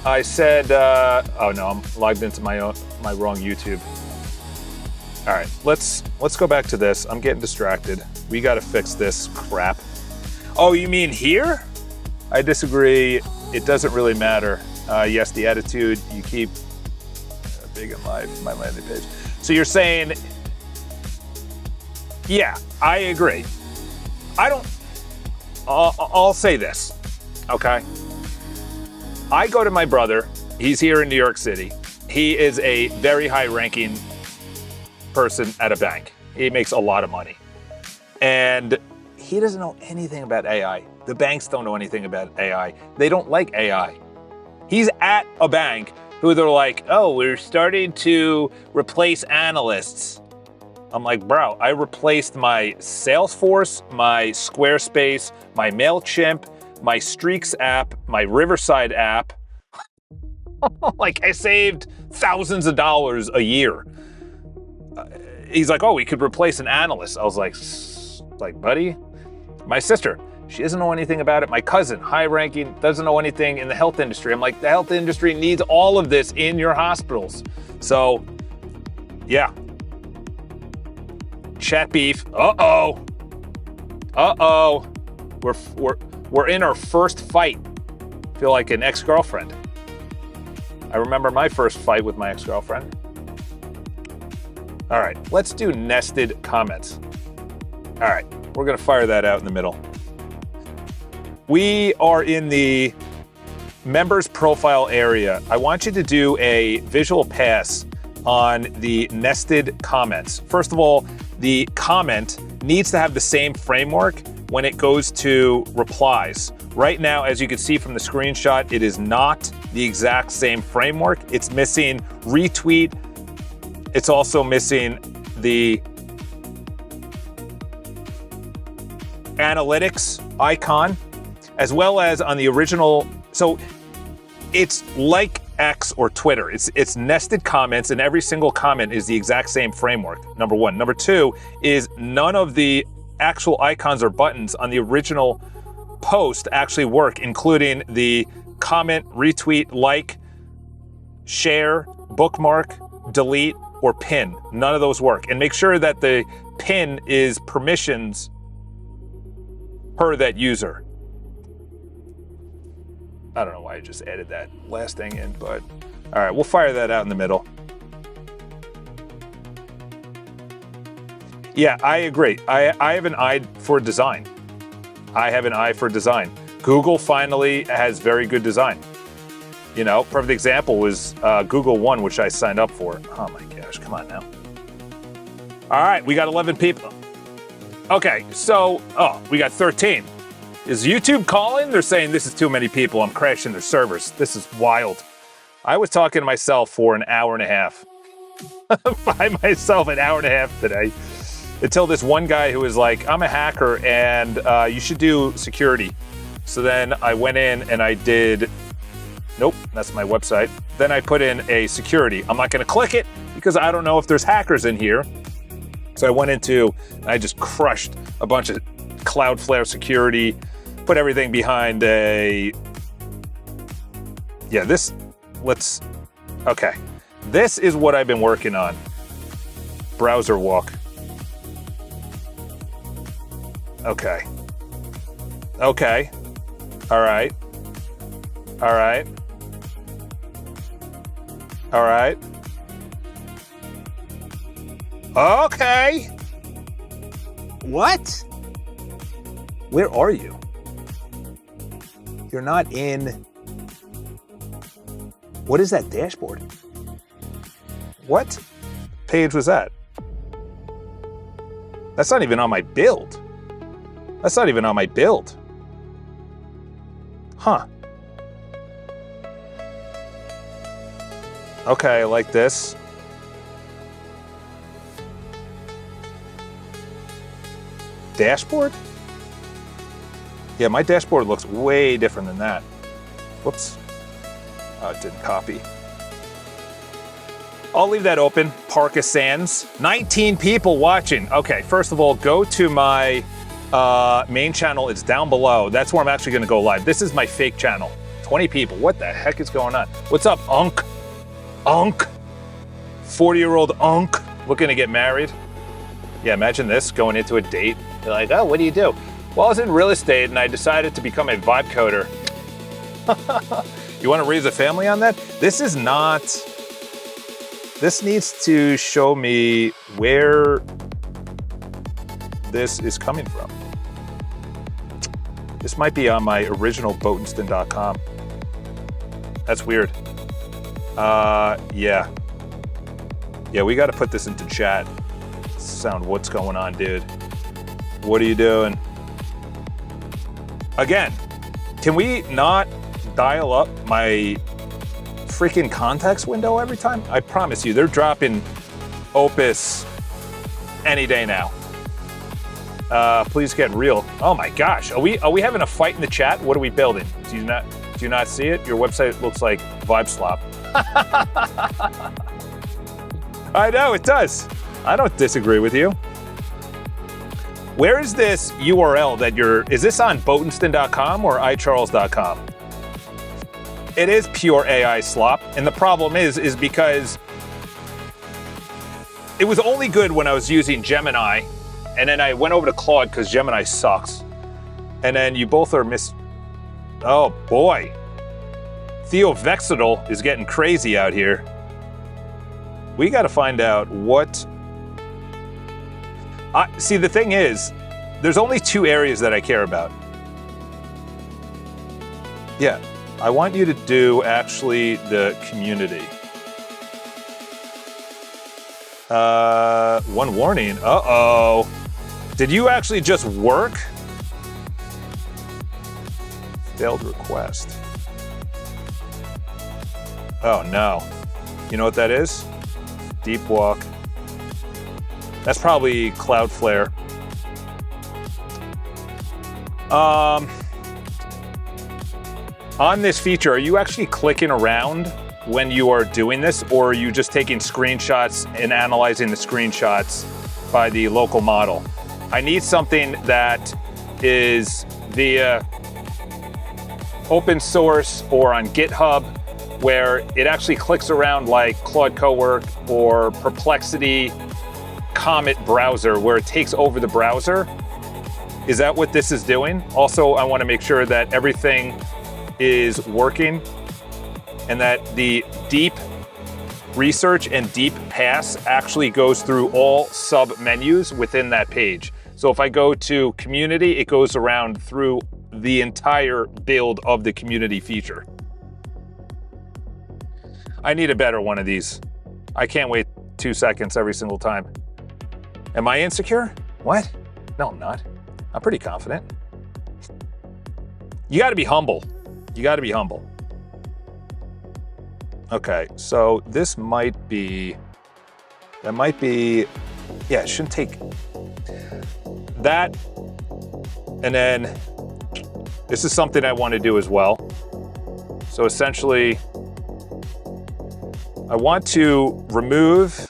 I said, oh no, I'm logged into my wrong YouTube. All right, let's go back to this. I'm getting distracted. We got to fix this crap. Oh, you mean here? I disagree. It doesn't really matter. Yes, the attitude you keep big in life, my landing page. So you're saying, yeah, I agree. I'll say this, okay? I go to my brother. He's here in New York City. He is a very high-ranking person at a bank. He makes a lot of money. And he doesn't know anything about AI. The banks don't know anything about AI. They don't like AI. He's at a bank who they're like, oh, we're starting to replace analysts. I'm like, bro, I replaced my Salesforce, my Squarespace, my MailChimp, my Streaks app, my Riverside app. Like, I saved thousands of dollars a year. He's like, oh, we could replace an analyst. I was like, buddy, my sister, she doesn't know anything about it. My cousin, high ranking, doesn't know anything in the health industry. I'm like, the health industry needs all of this in your hospitals. So, yeah. Chat beef. Uh-oh. We're in our first fight. Feel like an ex-girlfriend. I remember my first fight with my ex-girlfriend. All right, let's do nested comments. All right, we're gonna fire that out in the middle. We are in the members profile area. I want you to do a visual pass on the nested comments. First of all, the comment needs to have the same framework when it goes to replies. Right now, as you can see from the screenshot, it is not the exact same framework. It's missing retweet. It's also missing the analytics icon, as well as on the original. So it's like X or Twitter. It's nested comments, and every single comment is the exact same framework, number one. Number two is none of the actual icons or buttons on the original post actually work, including the comment, retweet, like, share, bookmark, delete, or pin. None of those work. And make sure that the pin is permissions per that user. I don't know why I just added that last thing in, but all right, we'll fire that out in the middle. Yeah, I agree. I have an eye for design. Google finally has very good design. You know, perfect example was Google One, which I signed up for. Oh my gosh, come on now. All right, we got 11 people. Okay, so, we got 13. Is YouTube calling? They're saying this is too many people. I'm crashing their servers. This is wild. I was talking to myself for an hour and a half. By myself an hour and a half today. Until this one guy who was like, I'm a hacker and you should do security. So then I went in and I did, nope, that's my website. Then I put in a security. I'm not gonna click it because I don't know if there's hackers in here. So I went into, I just crushed a bunch of Cloudflare security, put everything behind a, yeah, okay. This is what I've been working on. Browser walk. Okay. All right. Okay. What? Where are you? You're not in... What is that dashboard? What page was that? That's not even on my build. That's not even on my build. Huh. Okay, I like this. Dashboard? Yeah, my dashboard looks way different than that. Whoops. Oh, it didn't copy. I'll leave that open. Parka Sands. 19 people watching. Okay, first of all, go to my main channel. It's down below. That's where I'm actually going to go live. This is my fake channel. 20 people. What the heck is going on? What's up, Unk? Unk? 40-year-old Unk looking to get married? Yeah, imagine this, going into a date. You're like, oh, what do you do? Well, I was in real estate and I decided to become a vibe coder. You want to raise a family on that? This is not... This needs to show me where this is coming from. This might be on my original Boatenston.com. That's weird. Yeah. Yeah, we got to put this into chat. Sound, what's going on, dude? What are you doing? Again, can we not dial up my freaking context window every time? I promise you, they're dropping Opus any day now. Please get real. Oh my gosh, are we having a fight in the chat? What are we building? Do you not see it? Your website looks like Vibe Slop. I know it does. I don't disagree with you. Where is this URL that is this on Boatenston.com or iCharles.com? It is pure AI slop, and the problem is because it was only good when I was using Gemini, and then I went over to Claude because Gemini sucks. And then you both are Oh boy. Theo Vexidal is getting crazy out here. We got to find out what... See, the thing is, there's only two areas that I care about. Yeah, I want you to do actually the community. One warning. Uh-oh. Did you actually just work? Failed request. Oh no. You know what that is? Deep walk. That's probably Cloudflare. On this feature, are you actually clicking around when you are doing this, or are you just taking screenshots and analyzing the screenshots by the local model? I need something that is via open source or on GitHub, where it actually clicks around like Claude Cowork or Perplexity Comet browser, where it takes over the browser. Is that what this is doing? Also, I want to make sure that everything is working and that the deep research and deep pass actually goes through all sub menus within that page. So if I go to community, it goes around through the entire build of the community feature. I need a better one of these. I can't wait 2 seconds every single time. Am I insecure? What? No, I'm not. I'm pretty confident. You gotta be humble. You gotta be humble. Okay, so this might be, that might be, yeah, it shouldn't take that. And then this is something I want to do as well. So essentially, I want to remove,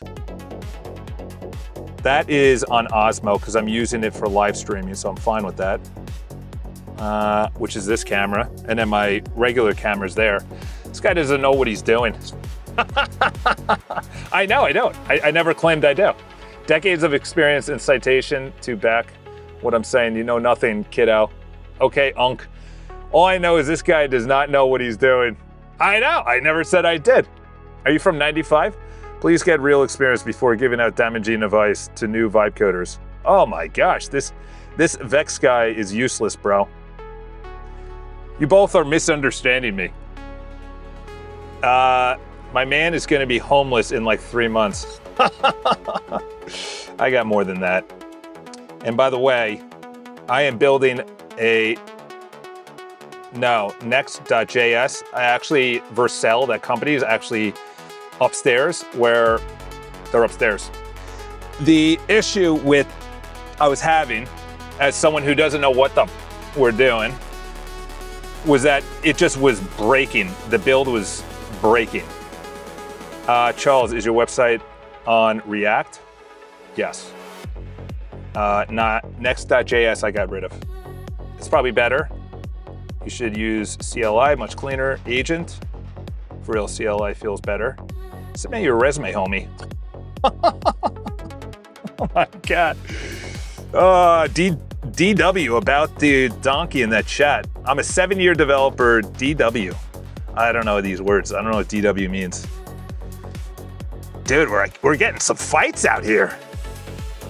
that is on Osmo because I'm using it for live streaming, so I'm fine with that. Which is this camera, and then my regular camera's there. This guy doesn't know what he's doing. I know, I don't. I never claimed I do. Decades of experience in citation to back what I'm saying. You know nothing, kiddo. Okay, Unk. All I know is this guy does not know what he's doing. I know, I never said I did. Are you from 95? Please get real experience before giving out damaging advice to new vibe coders. Oh my gosh, this Vex guy is useless, bro. You both are misunderstanding me. My man is going to be homeless in like 3 months. I got more than that. And by the way, I am building Next.js. I actually, Vercel, that company, is actually upstairs where they're upstairs. The issue I was having, as someone who doesn't know what we're doing, was that it just was breaking. The build was breaking. Charles, is your website on React? Yes. Not Next.js I got rid of. It's probably better. You should use CLI, much cleaner. Agent. For real, CLI feels better. Submit your resume, homie. Oh my God. DW about the donkey in that chat. I'm a 7-year developer, DW. I don't know these words. I don't know what DW means. Dude, we're getting some fights out here.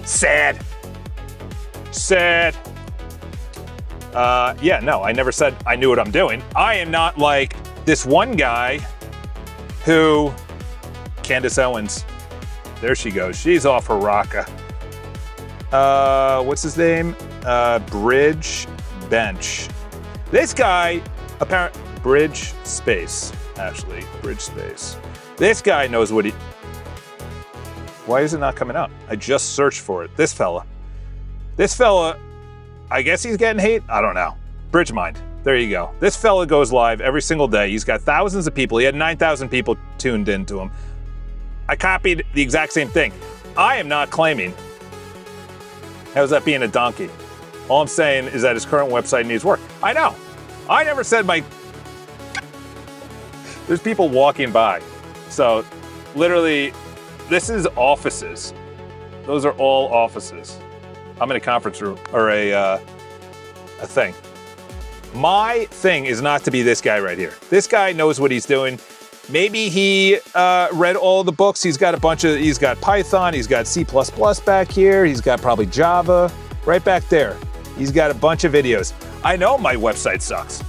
Sad. Yeah, no, I never said I knew what I'm doing. I am not like this one guy who, Candace Owens, there she goes. She's off her rocker. What's his name? Bridge Bench. This guy, Bridge Space, actually, Bridge Space. This guy knows what why is it not coming up? I just searched for it. This fella, I guess he's getting hate. I don't know. Bridgemind. There you go. This fella goes live every single day. He's got thousands of people. He had 9,000 people tuned into him. I copied the exact same thing. I am not claiming. How's that being a donkey? All I'm saying is that his current website needs work. I know. I never said There's people walking by. So literally, this is offices. Those are all offices. I'm in a conference room or a thing. My thing is not to be this guy right here. This guy knows what he's doing. Maybe he read all the books. He's got he's got Python, he's got C++ back here, he's got probably Java right back there. He's got a bunch of videos. I know my website sucks.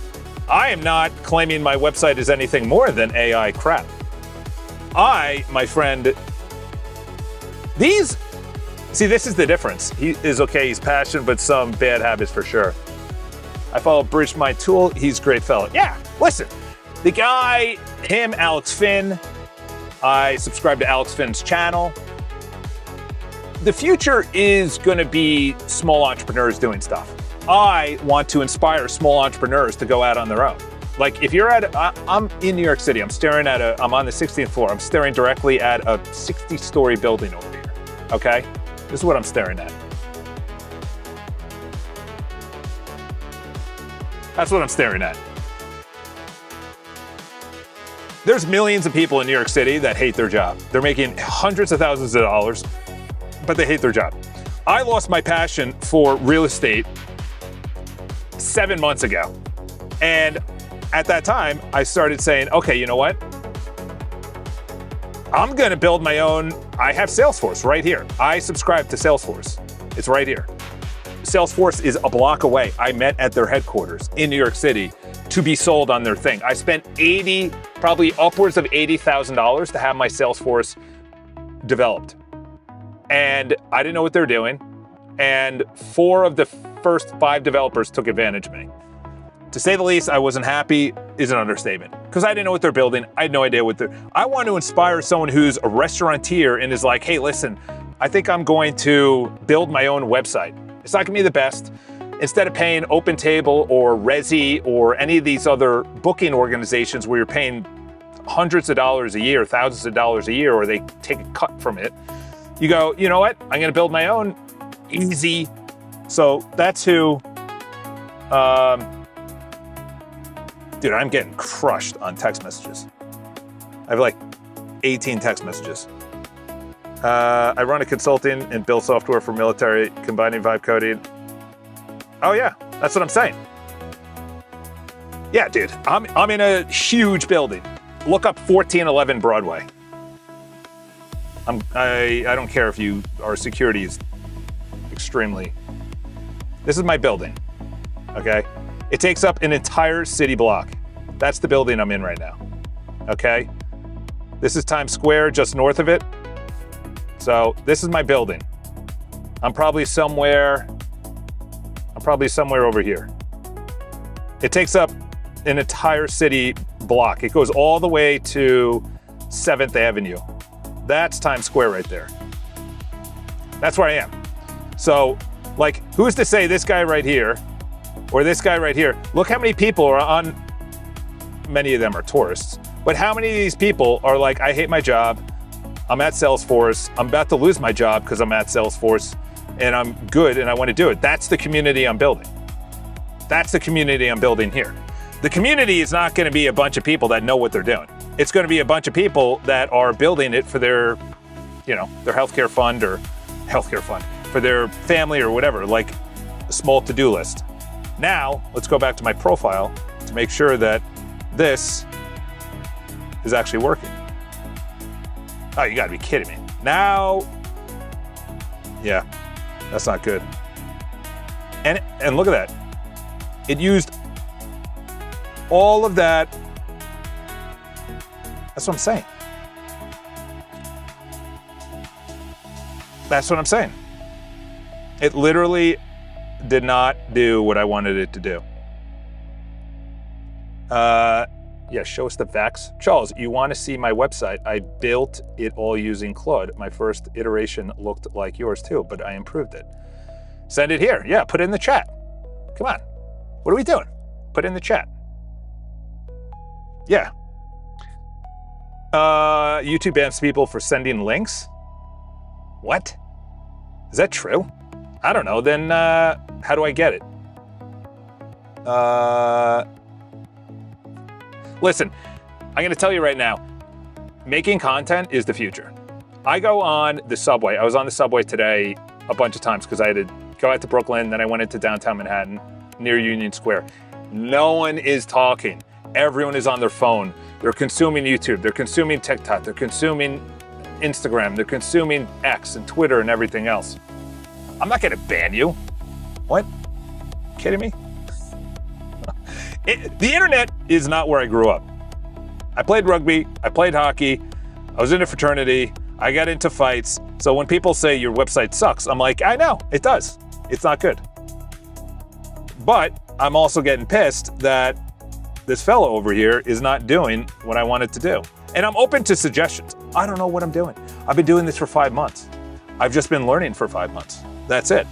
I am not claiming my website is anything more than AI crap. My friend, this is the difference. He is okay, he's passionate, but some bad habits for sure. I follow Bridgemind Tool, he's a great fellow. Yeah, listen, the guy, him, Alex Finn, I subscribe to Alex Finn's channel. The future is gonna be small entrepreneurs doing stuff. I want to inspire small entrepreneurs to go out on their own. Like if you're I'm in New York City, I'm on the 16th floor, I'm staring directly at a 60-story building over here, okay? This is what I'm staring at. That's what I'm staring at. There's millions of people in New York City that hate their job. They're making hundreds of thousands of dollars, but they hate their job. I lost my passion for real estate 7 months ago. And at that time, I started saying, okay, you know what? I'm gonna build my own. I have Salesforce right here. I subscribe to Salesforce. It's right here. Salesforce is a block away. I met at their headquarters in New York City to be sold on their thing. I spent probably upwards of $80,000 to have my Salesforce developed. And I didn't know what they're doing. And 4 of the first 5 developers took advantage of me. To say the least, I wasn't happy is an understatement because I didn't know what they're building. I had no idea I want to inspire someone who's a restaurateur and is like, hey, listen, I think I'm going to build my own website. It's not gonna be the best. Instead of paying OpenTable or Resi or any of these other booking organizations where you're paying hundreds of dollars a year, thousands of dollars a year, or they take a cut from it, you go, you know what? I'm gonna build my own. Easy. So that's who, dude, I'm getting crushed on text messages. I have like 18 text messages. I run a consulting and build software for military, combining vibe coding. Oh yeah, that's what I'm saying. Yeah, dude, I'm in a huge building. Look up 1411 Broadway. I don't care if our security is extremely. This is my building, okay? It takes up an entire city block. That's the building I'm in right now, okay? This is Times Square, just north of it. So this is my building. I'm probably somewhere over here. It takes up an entire city block. It goes all the way to 7th Avenue. That's Times Square right there. That's where I am. So, like, who's to say this guy right here or this guy right here? Look how many people are on, many of them are tourists, but how many of these people are like, I hate my job, I'm at Salesforce, I'm about to lose my job because I'm at Salesforce, and I'm good and I want to do it. That's the community I'm building. That's the community I'm building here. The community is not going to be a bunch of people that know what they're doing. It's going to be a bunch of people that are building it for their, their healthcare fund or for their family or whatever, like a small to-do list. Now, let's go back to my profile to make sure that this is actually working. Oh, you gotta be kidding me. Now, yeah, that's not good. And look at that. It used all of that. That's what I'm saying. That's what I'm saying. It literally did not do what I wanted it to do. Yeah, show us the facts. Charles, you want to see my website? I built it all using Claude. My first iteration looked like yours too, but I improved it. Send it here. Yeah, put it in the chat. Come on. What are we doing? Put it in the chat. Yeah. YouTube bans people for sending links? What? Is that true? I don't know. Then how do I get it? Listen, I'm going to tell you right now, making content is the future. I go on the subway. I was on the subway today a bunch of times because I had to go out to Brooklyn, then I went into downtown Manhattan near Union Square. No one is talking. Everyone is on their phone. They're consuming YouTube. They're consuming TikTok. They're consuming Instagram. They're consuming X and Twitter and everything else. I'm not going to ban you. What? Kidding me? The internet is not where I grew up. I played rugby. I played hockey. I was in a fraternity. I got into fights. So when people say your website sucks, I'm like, I know, it does. It's not good. But I'm also getting pissed that this fellow over here is not doing what I wanted to do. And I'm open to suggestions. I don't know what I'm doing. I've been doing this for 5 months. I've just been learning for 5 months. That's it.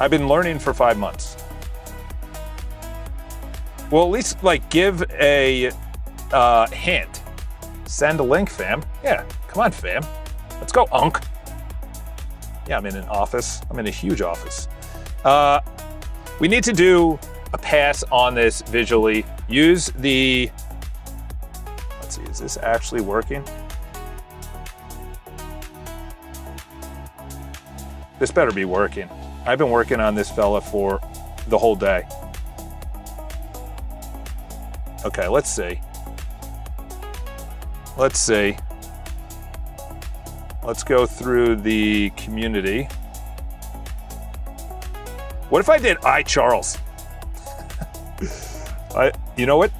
I've been learning for 5 months. Well, at least give a hint. Send a link, fam. Yeah, come on, fam. Let's go, Unk. Yeah, I'm in an office. I'm in a huge office. We need to do a pass on this visually. Use the, let's see, is this actually working? This better be working. I've been working on this fella for the whole day. Okay, let's see. Let's see. Let's go through the community. What if I did Charles? You know what?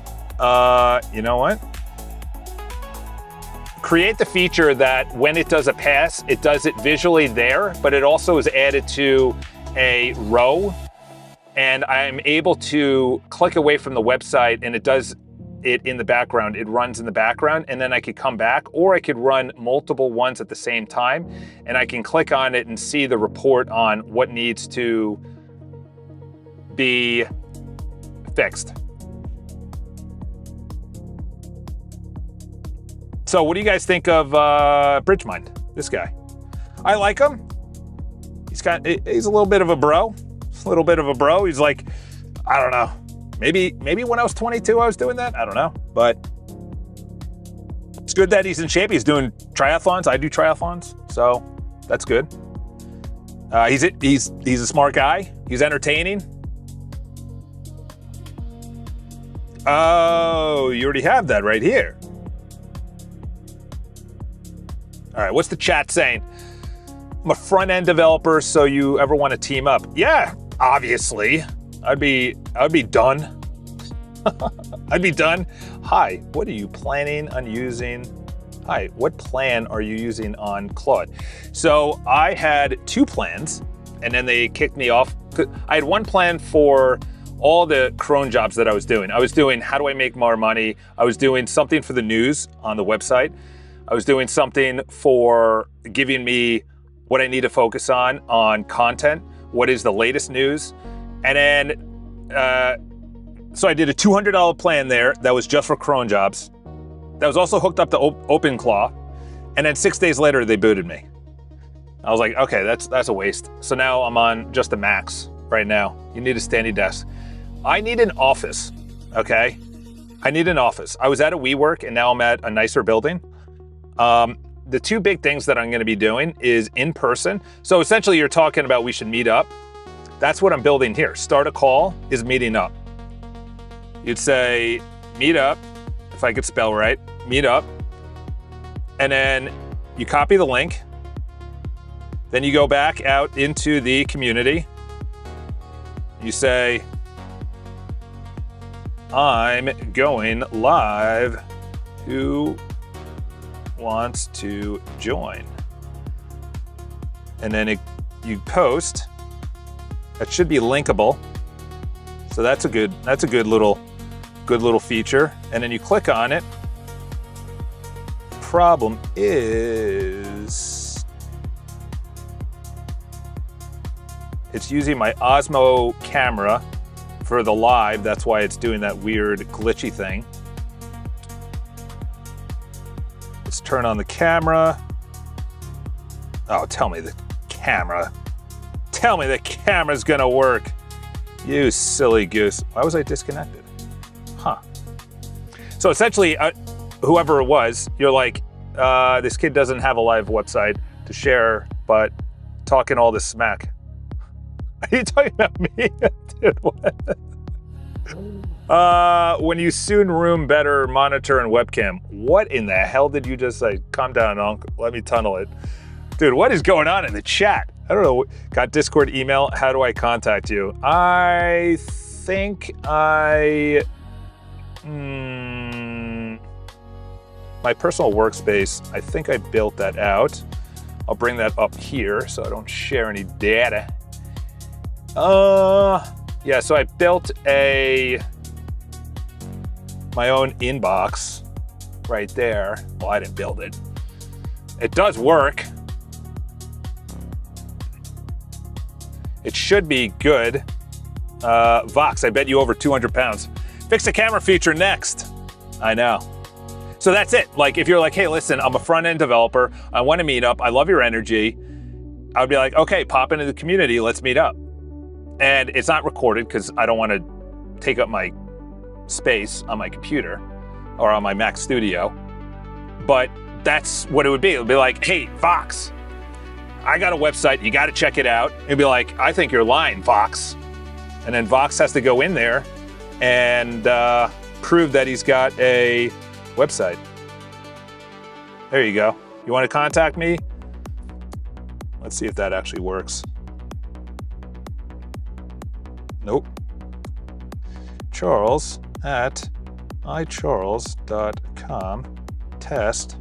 You know what? Create the feature that when it does a pass, it does it visually there, but it also is added to a row. And I'm able to click away from the website and it does it in the background. It runs in the background and then I could come back, or I could run multiple ones at the same time and I can click on it and see the report on what needs to be fixed. So what do you guys think of Bridgemind, this guy? I like him. He's a little bit of a bro. He's like, I don't know. Maybe when I was 22, I was doing that. I don't know. But it's good that he's in shape. He's doing triathlons. I do triathlons. So that's good. He's a smart guy. He's entertaining. Oh, you already have that right here. All right, what's the chat saying? I'm a front-end developer, so you ever want to team up? Yeah, obviously. I'd be done. I'd be done. Hi, what are you planning on using? Hi, what plan are you using on Claude? So I had 2 plans, and then they kicked me off. I had one plan for all the cron jobs that I was doing. I was doing how do I make more money? I was doing something for the news on the website. I was doing something for giving me what I need to focus on content, what is the latest news. And then, so I did a $200 plan there that was just for cron jobs. That was also hooked up to OpenClaw. And then 6 days later, they booted me. I was like, okay, that's a waste. So now I'm on just the max right now. You need a standing desk. I need an office, okay? I need an office. I was at a WeWork and now I'm at a nicer building. The 2 big things that I'm gonna be doing is in person. So essentially you're talking about we should meet up. That's what I'm building here. Start a call is meeting up. You'd say meet up, if I could spell right, meet up. And then you copy the link. Then you go back out into the community. You say, I'm going live. Who wants to join? And then you post. That should be linkable. So that's a good little feature. And then you click on it. Problem is, it's using my Osmo camera for the live. That's why it's doing that weird glitchy thing. Let's turn on the camera. Oh, tell me the camera's gonna work. You silly goose. Why was I disconnected? Huh. So essentially, whoever it was, you're like, this kid doesn't have a live website to share, but talking all this smack. Are you talking about me? Dude, what? When you soon room better monitor and webcam. What in the hell did you just say? Calm down, uncle. Let me tunnel it. Dude, what is going on in the chat? I don't know. Got Discord email. How do I contact you? I think my personal workspace, I think I built that out. I'll bring that up here so I don't share any data. Yeah, so I built my own inbox right there. Well, I didn't build it. It does work. It should be good. Vox, I bet you over 200 pounds. Fix the camera feature next. I know. So that's it. Like, if you're like, hey, listen, I'm a front-end developer. I want to meet up. I love your energy. I would be like, okay, pop into the community. Let's meet up. And it's not recorded because I don't want to take up my space on my computer or on my Mac Studio. But that's what it would be. It would be like, hey, Vox, I got a website. You got to check it out. It'd be like, I think you're lying, Vox. And then Vox has to go in there and prove that he's got a website. There you go. You want to contact me? Let's see if that actually works. Nope. Charles at icharles.com. Test.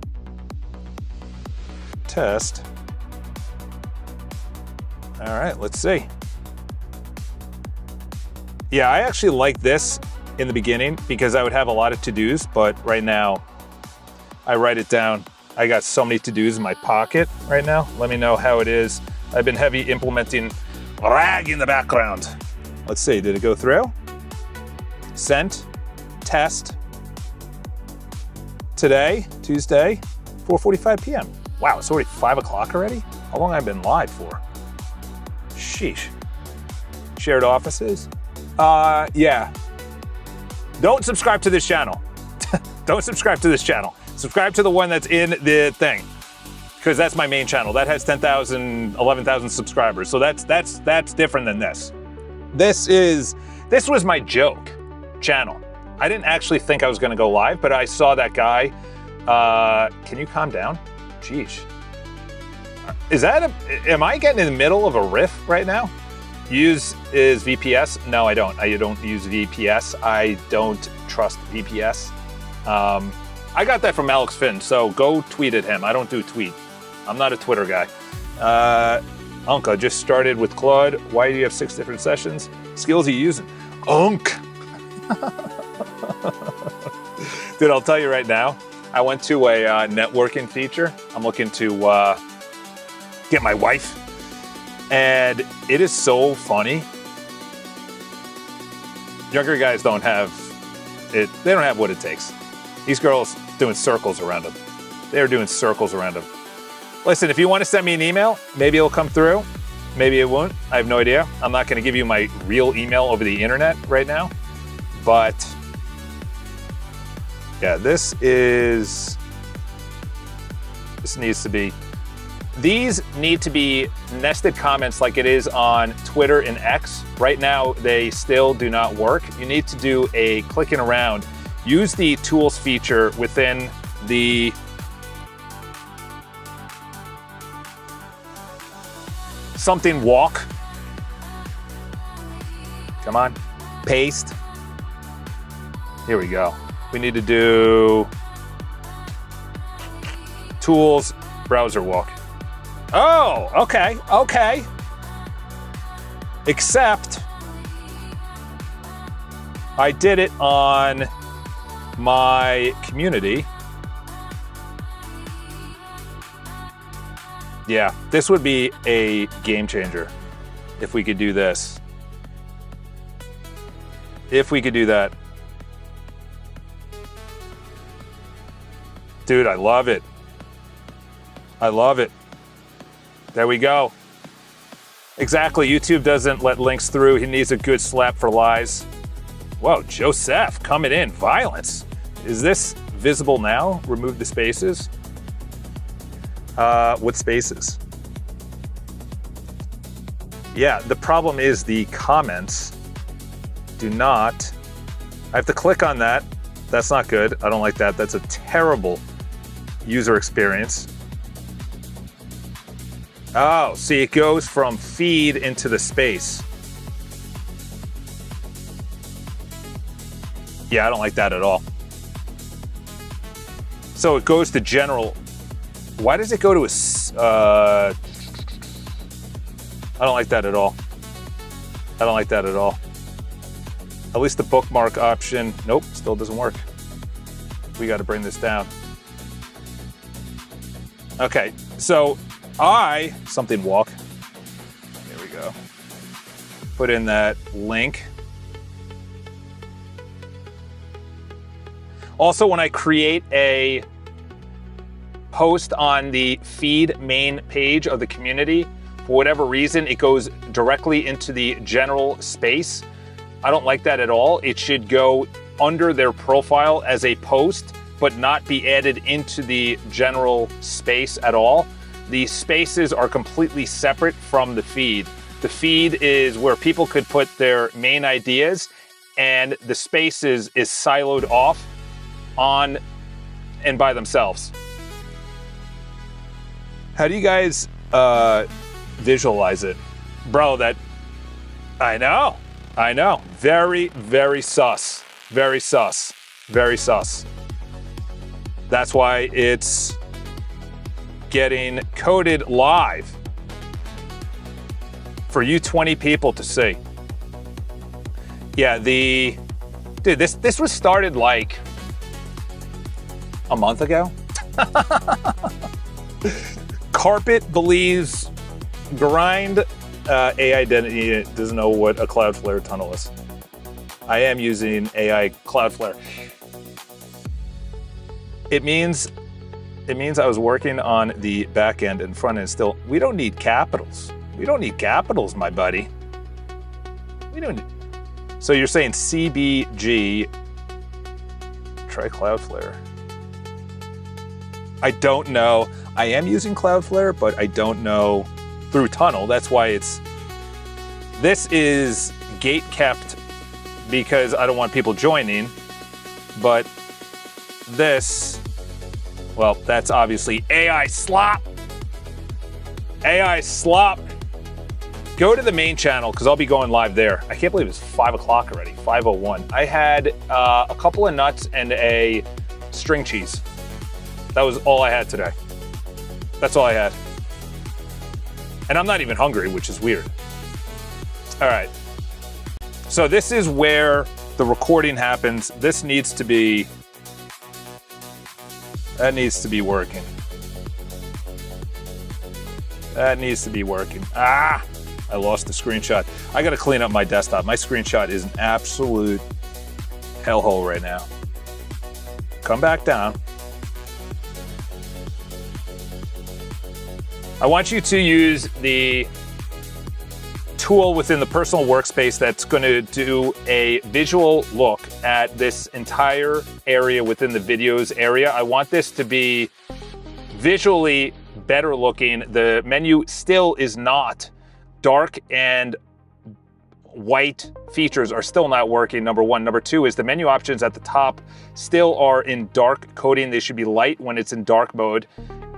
All right, let's see. Yeah, I actually like this in the beginning because I would have a lot of to-dos, but right now I write it down. I got so many to-dos in my pocket right now. Let me know how it is. I've been heavy implementing RAG in the background. Let's see, did it go through? Sent, test. Today, Tuesday, 4:45 p.m. Wow, it's already 5 o'clock already? How long have I been live for? Sheesh. Shared offices? Yeah. Don't subscribe to this channel. Don't subscribe to this channel. Subscribe to the one that's in the thing, because that's my main channel. That has 10,000, 11,000 subscribers. So that's different than this. This was my joke channel. I didn't actually think I was gonna go live, but I saw that guy. Can you calm down? Jeez. Am I getting in the middle of a riff right now? Is VPS? No, I don't. I don't use VPS. I don't trust VPS. I got that from Alex Finn, so go tweet at him. I don't do tweet. I'm not a Twitter guy. Unka just started with Claude. Why do you have 6 different sessions? Skills are you using? Unk. Dude, I'll tell you right now, I went to a networking feature. I'm looking to get my wife. And it is so funny. Younger guys don't have it. They don't have what it takes. These girls doing circles around them. They're doing circles around them. Listen, if you want to send me an email, maybe it'll come through. Maybe it won't. I have no idea. I'm not going to give you my real email over the internet right now. But yeah, this needs to be, these need to be nested comments like it is on Twitter and X. Right now, they still do not work. You need to do a clicking around. Use the tools feature within the something walk. Come on, paste. Here we go. We need to do tools, browser walk. Oh, okay. Except I did it on my community. Yeah, this would be a game changer if we could do this. If we could do that. Dude, I love it. I love it. There we go. Exactly, YouTube doesn't let links through. He needs a good slap for lies. Whoa, Joseph coming in, violence. Is this visible now? Remove the spaces. What spaces? Yeah, the problem is the comments do not, I have to click on that. That's not good. I don't like that. That's a terrible user experience. Oh, see, it goes from feed into the space. Yeah, I don't like that at all. So it goes to general. Why does it go to a, I don't like that at all. I don't like that at all. At least the bookmark option, nope, still doesn't work. We got to bring this down. Okay, so something walk. There we go. Put in that link. Also, when I create a post on the feed main page of the community, for whatever reason, it goes directly into the general space. I don't like that at all. It should go under their profile as a post, but not be added into the general space at all. The spaces are completely separate from the feed. The feed is where people could put their main ideas, and the spaces is siloed off on and by themselves. How do you guys visualize it? Bro, I know. Very, very sus. Very sus. Very sus. That's why it's getting coded live for you 20 people to see. Yeah, dude, this was started like a month ago. Carpet believes grind AI identity doesn't know what a Cloudflare tunnel is. I am using AI Cloudflare. It means I was working on the back end and front end still. We don't need capitals. We don't need capitals, my buddy. We don't need. So you're saying CBG, try Cloudflare. I don't know. I am using Cloudflare, but I don't know through tunnel. That's why this is gate kept because I don't want people joining. But this, well, that's obviously AI slop. AI slop. Go to the main channel because I'll be going live there. I can't believe it's 5 o'clock already, 5:01. I had a couple of nuts and a string cheese. That was all I had today. That's all I had. And I'm not even hungry, which is weird. All right. So this is where the recording happens. This needs to be, that needs to be working. That needs to be working. Ah, I lost the screenshot. I got to clean up my desktop. My screenshot is an absolute hellhole right now. Come back down. I want you to use the tool within the personal workspace that's going to do a visual look at this entire area within the videos area. I want this to be visually better looking. The menu still is not dark, and white features are still not working, number one. Number two is the menu options at the top still are in dark coding. They should be light when it's in dark mode.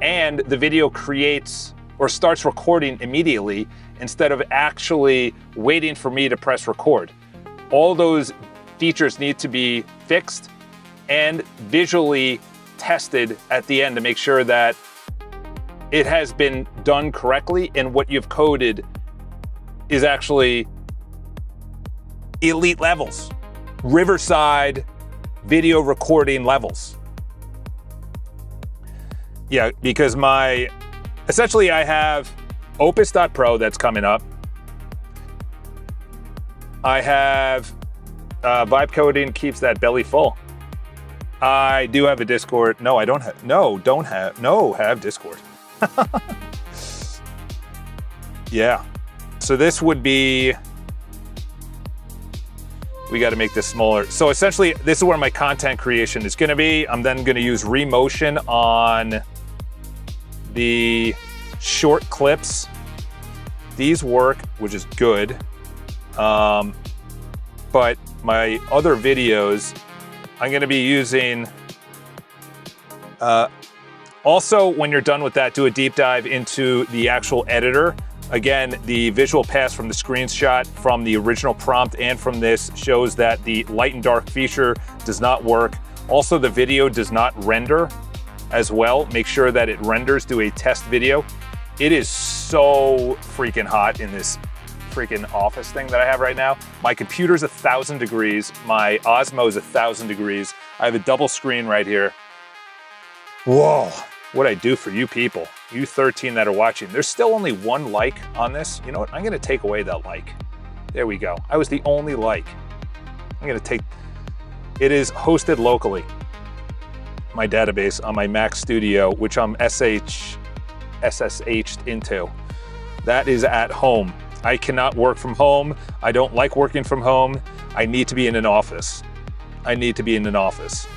And the video creates or starts recording immediately instead of actually waiting for me to press record. All those features need to be fixed and visually tested at the end to make sure that it has been done correctly and what you've coded is actually elite levels, Riverside video recording levels. Yeah, because essentially I have Opus.Pro that's coming up. I have Vibe Coding keeps that belly full. I do have a Discord. No, I don't have. No, don't have. No, have Discord. Yeah. So this would be. We got to make this smaller. So essentially, this is where my content creation is going to be. I'm then going to use Remotion on the short clips. These work, which is good. But my other videos, I'm going to be using. Also, when you're done with that, do a deep dive into the actual editor. Again, the visual pass from the screenshot from the original prompt and from this shows that the light and dark feature does not work. Also, the video does not render as well. Make sure that it renders. Do a test video. It is so freaking hot in this freaking office thing that I have right now. My computer's 1,000 degrees. My Osmo is 1,000 degrees. I have a double screen right here. Whoa. What I do for you people, you 13 that are watching. There's still only one like on this. You know what? I'm going to take away that like. There we go. I was the only like. I'm going to take. It is hosted locally. My database on my Mac Studio, which I'm SSH'd into. That is at home. I cannot work from home. I don't like working from home. I need to be in an office. I need to be in an office.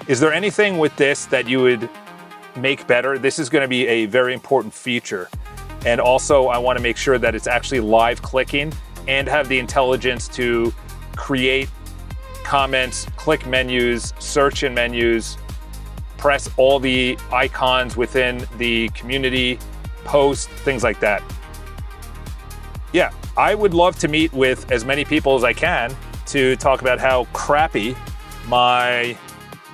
Is there anything with this that you would make better? This is going to be a very important feature. And also, I want to make sure that it's actually live clicking and have the intelligence to create comments, click menus, search in menus, press all the icons within the community, post, things like that. Yeah, I would love to meet with as many people as I can to talk about how crappy my...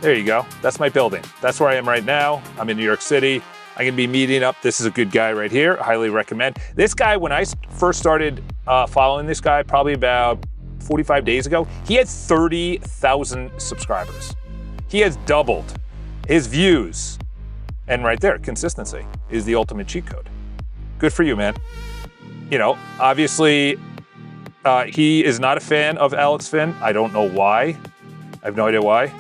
There you go. That's my building. That's where I am right now. I'm in New York City. I'm going to be meeting up. This is a good guy right here. Highly recommend. This guy, when I first started following this guy, probably about 45 days ago, he had 30,000 subscribers. He has doubled his views. And right there, consistency is the ultimate cheat code. Good for you, man. You know, obviously, he is not a fan of Alex Finn. I don't know why. I have no idea why.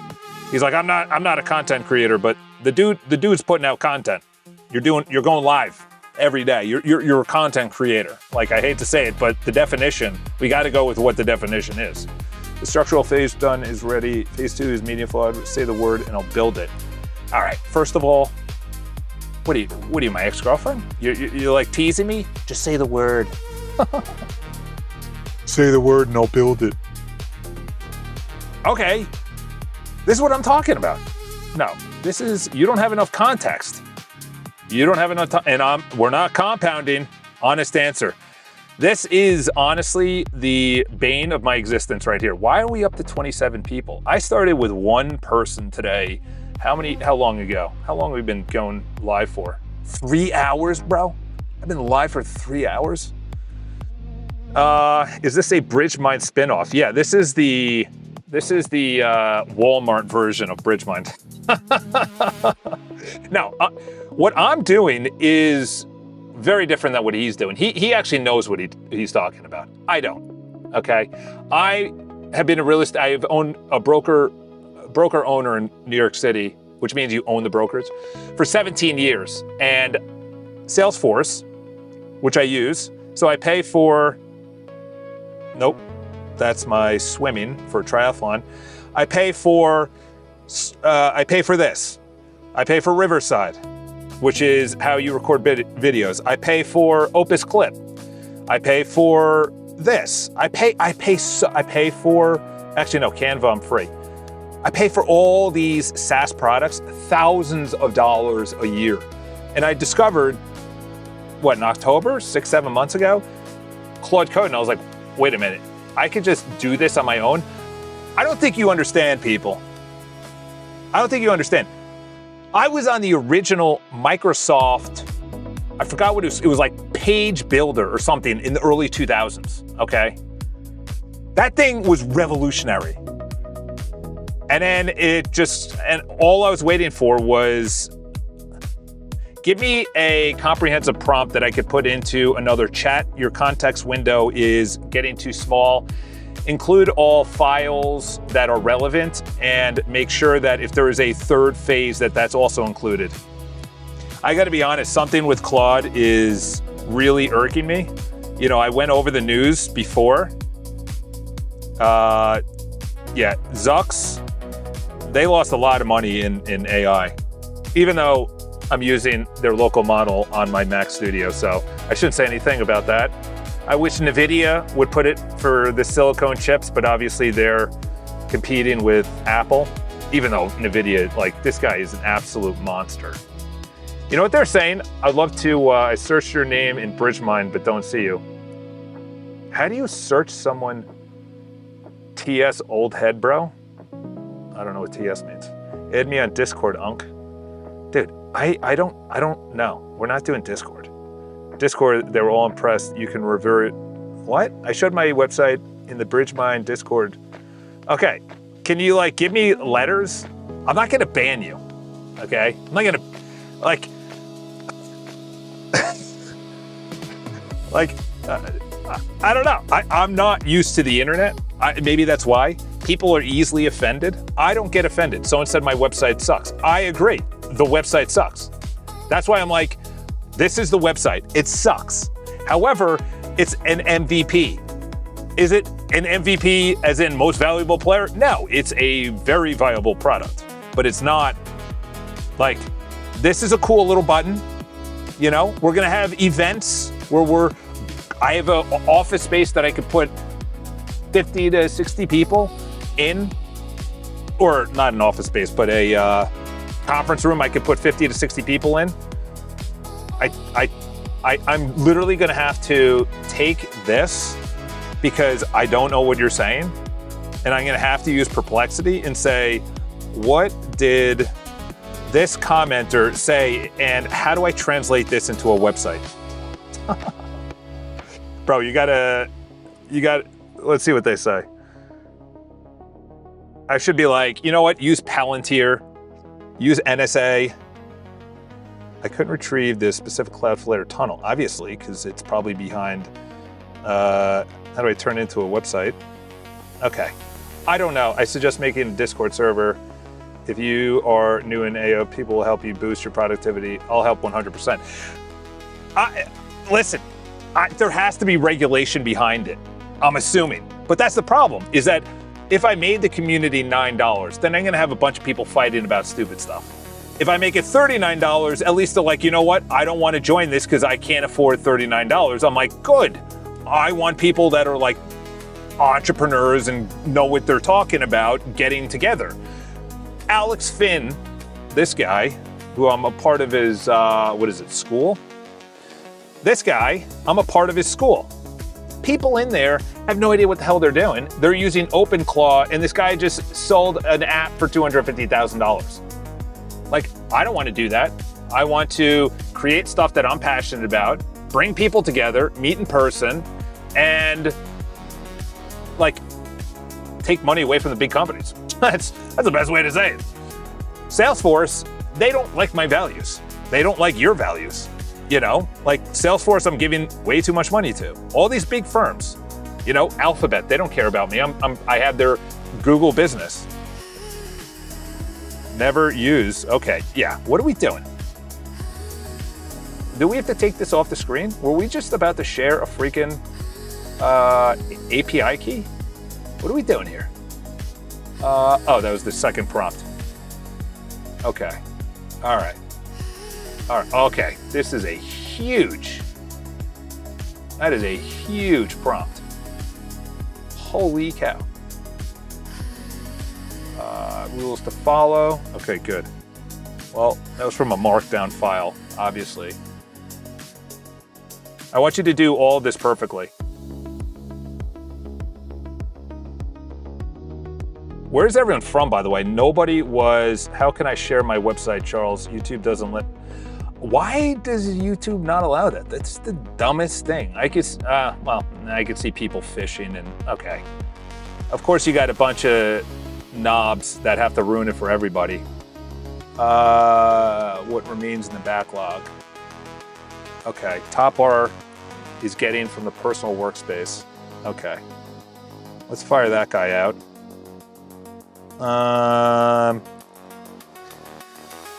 He's like, I'm not a content creator, but the dude's putting out content. You're going live every day. You're a content creator. Like, I hate to say it, but the definition, we got to go with what the definition is. The structural phase done is ready. Phase 2 is medium flawed. Say the word and I'll build it. All right. First of all, what are you, my ex-girlfriend? You're like teasing me? Just say the word. Say the word and I'll build it. Okay. This is what I'm talking about. No, you don't have enough context. You don't have enough time, and we're not compounding. Honest answer. This is honestly the bane of my existence right here. Why are we up to 27 people? I started with one person today. How long ago? How long have we been going live for? 3 hours, bro? I've been live for 3 hours? Is this a Bridgemind spinoff? Yeah, this is the Walmart version of Bridgemind. Now, what I'm doing is very different than what he's doing. He actually knows what he's talking about. I don't. Okay, I have been a real estate. I've owned a broker owner in New York City, which means you own the brokers, for 17 years, and Salesforce, which I use. So I pay for. Nope, that's my swimming for triathlon. I pay for this. I pay for Riverside, which is how you record videos. I pay for Opus Clip. I pay for this. I pay for, actually no, Canva I'm free. I pay for all these SaaS products, thousands of dollars a year. And I discovered, what, in October, 6-7 months ago, Claude Code, and I was like, wait a minute, I could just do this on my own? I don't think you understand, people. I don't think you understand. I was on the original Microsoft, I forgot what it was like Page Builder or something in the early 2000s, okay? That thing was revolutionary. And then and all I was waiting for was, give me a comprehensive prompt that I could put into another chat. Your context window is getting too small. Include all files that are relevant and make sure that if there is a third phase that's also included. I gotta be honest, something with Claude is really irking me. You know, I went over the news before. Yeah, Zucks, they lost a lot of money in AI, even though I'm using their local model on my Mac Studio, so I shouldn't say anything about that. I wish NVIDIA would put it for the silicone chips, but obviously they're competing with Apple, even though NVIDIA, like, this guy is an absolute monster. You know what they're saying? I'd love to, I searched your name in Bridgemind, but don't see you. How do you search someone? TS old head, bro? I don't know what TS means. Add me on Discord, Unk. Dude, I don't know. We're not doing Discord. Discord, they were all impressed. You can revert. What? I showed my website in the Bridgemind Discord. Okay, can you like give me letters? I'm not gonna ban you, okay? I'm not gonna, like, I don't know. I'm not used to the internet. Maybe that's why. People are easily offended. I don't get offended. Someone said my website sucks. I agree. The website sucks. That's why I'm like, this is the website. It sucks. However, it's an MVP. Is it an MVP as in most valuable player? No, it's a very viable product. But it's not like, this is a cool little button. You know, we're gonna have events where I have an office space that I could put 50 to 60 people in, or not an office space, but a conference room I could put 50 to 60 people in. I'm literally gonna have to take this because I don't know what you're saying, and I'm gonna have to use Perplexity and say, what did this commenter say, and how do I translate this into a website? Bro, you got, let's see what they say. I should be like, you know what, use Palantir, use NSA. I couldn't retrieve the specific Cloudflare tunnel, obviously, because it's probably behind, how do I turn it into a website? Okay, I don't know. I suggest making a Discord server. If you are new in AO, people will help you boost your productivity. I'll help 100%. Listen, there has to be regulation behind it, I'm assuming. But that's the problem, is that if I made the community $9, then I'm gonna have a bunch of people fighting about stupid stuff. If I make it $39, at least they're like, you know what? I don't want to join this because I can't afford $39. I'm like, good. I want people that are like entrepreneurs and know what they're talking about getting together. Alex Finn, this guy, who I'm a part of his, school. This guy, I'm a part of his school. People in there have no idea what the hell they're doing. They're using OpenClaw, and this guy just sold an app for $250,000. Like, I don't want to do that. I want to create stuff that I'm passionate about, bring people together, meet in person, and like take money away from the big companies. That's the best way to say it. Salesforce, they don't like my values. They don't like your values. You know, like Salesforce, I'm giving way too much money to. All these big firms, you know, Alphabet, they don't care about me. I have their Google business. Never use. Okay, yeah. What are we doing? Do we have to take this off the screen? Were we just about to share a freaking API key? What are we doing here? Oh, that was the second prompt. Okay. All right. Okay. This is that is a huge prompt. Holy cow. Rules to follow. Okay, good. Well, that was from a markdown file, obviously. I want you to do all of this perfectly. Where's everyone from, by the way? Nobody was. How can I share my website, Charles? YouTube doesn't let. Why does YouTube not allow that? That's the dumbest thing. I could see people fishing and okay. Of course, you got a bunch of knobs that have to ruin it for everybody. What remains in the backlog? Okay, top bar is getting from the personal workspace. Okay, let's fire that guy out.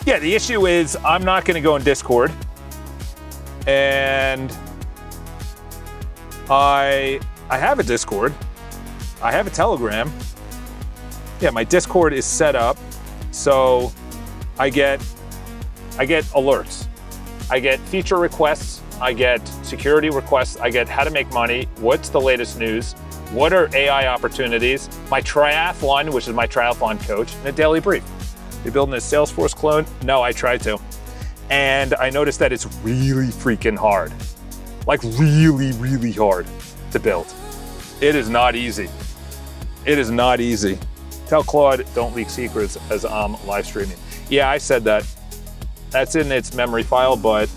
Yeah, the issue is I'm not going to go in Discord, and I have a Discord, I have a Telegram. Yeah, my Discord is set up so I get alerts, I get feature requests, I get security requests, I get how to make money, what's the latest news, what are AI opportunities, my triathlon, which is my triathlon coach, and a daily brief. You're building a Salesforce clone? No, I tried to. And I noticed that it's really freaking hard. Like really, really hard to build. It is not easy. It is not easy. Tell Claude, don't leak secrets as I'm live streaming. Yeah, I said that. That's in its memory file, but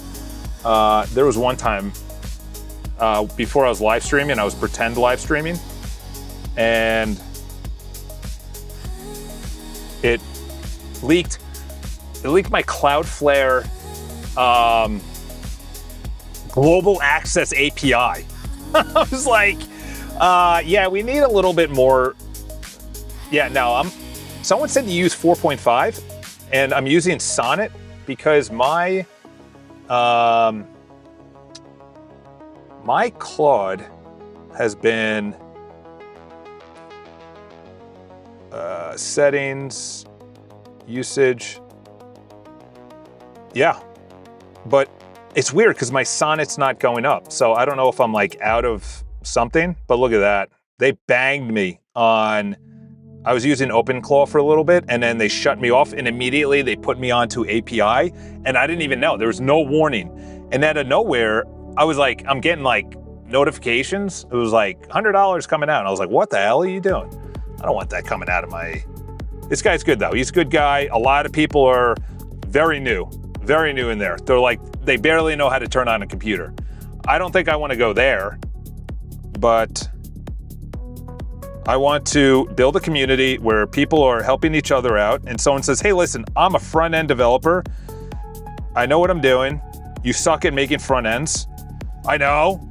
there was one time before I was live streaming, I was pretend live streaming, and it leaked my Cloudflare global access API. I was like, yeah, we need a little bit more. Yeah, no, someone said to use 4.5, and I'm using Sonnet because my Claude has been settings, usage. Yeah, but it's weird because my Sonnet's not going up. So I don't know if I'm like out of something, but look at that. They banged me on, I was using OpenClaw for a little bit and then they shut me off and immediately they put me onto API and I didn't even know. There was no warning. And out of nowhere, I was like, I'm getting like notifications. It was like $100 coming out. And I was like, what the hell are you doing? I don't want that coming out of my... This guy's good though. He's a good guy. A lot of people are very new in there. They're like, they barely know how to turn on a computer. I don't think I want to go there, but I want to build a community where people are helping each other out and someone says, hey, listen, I'm a front-end developer. I know what I'm doing. You suck at making front ends. I know.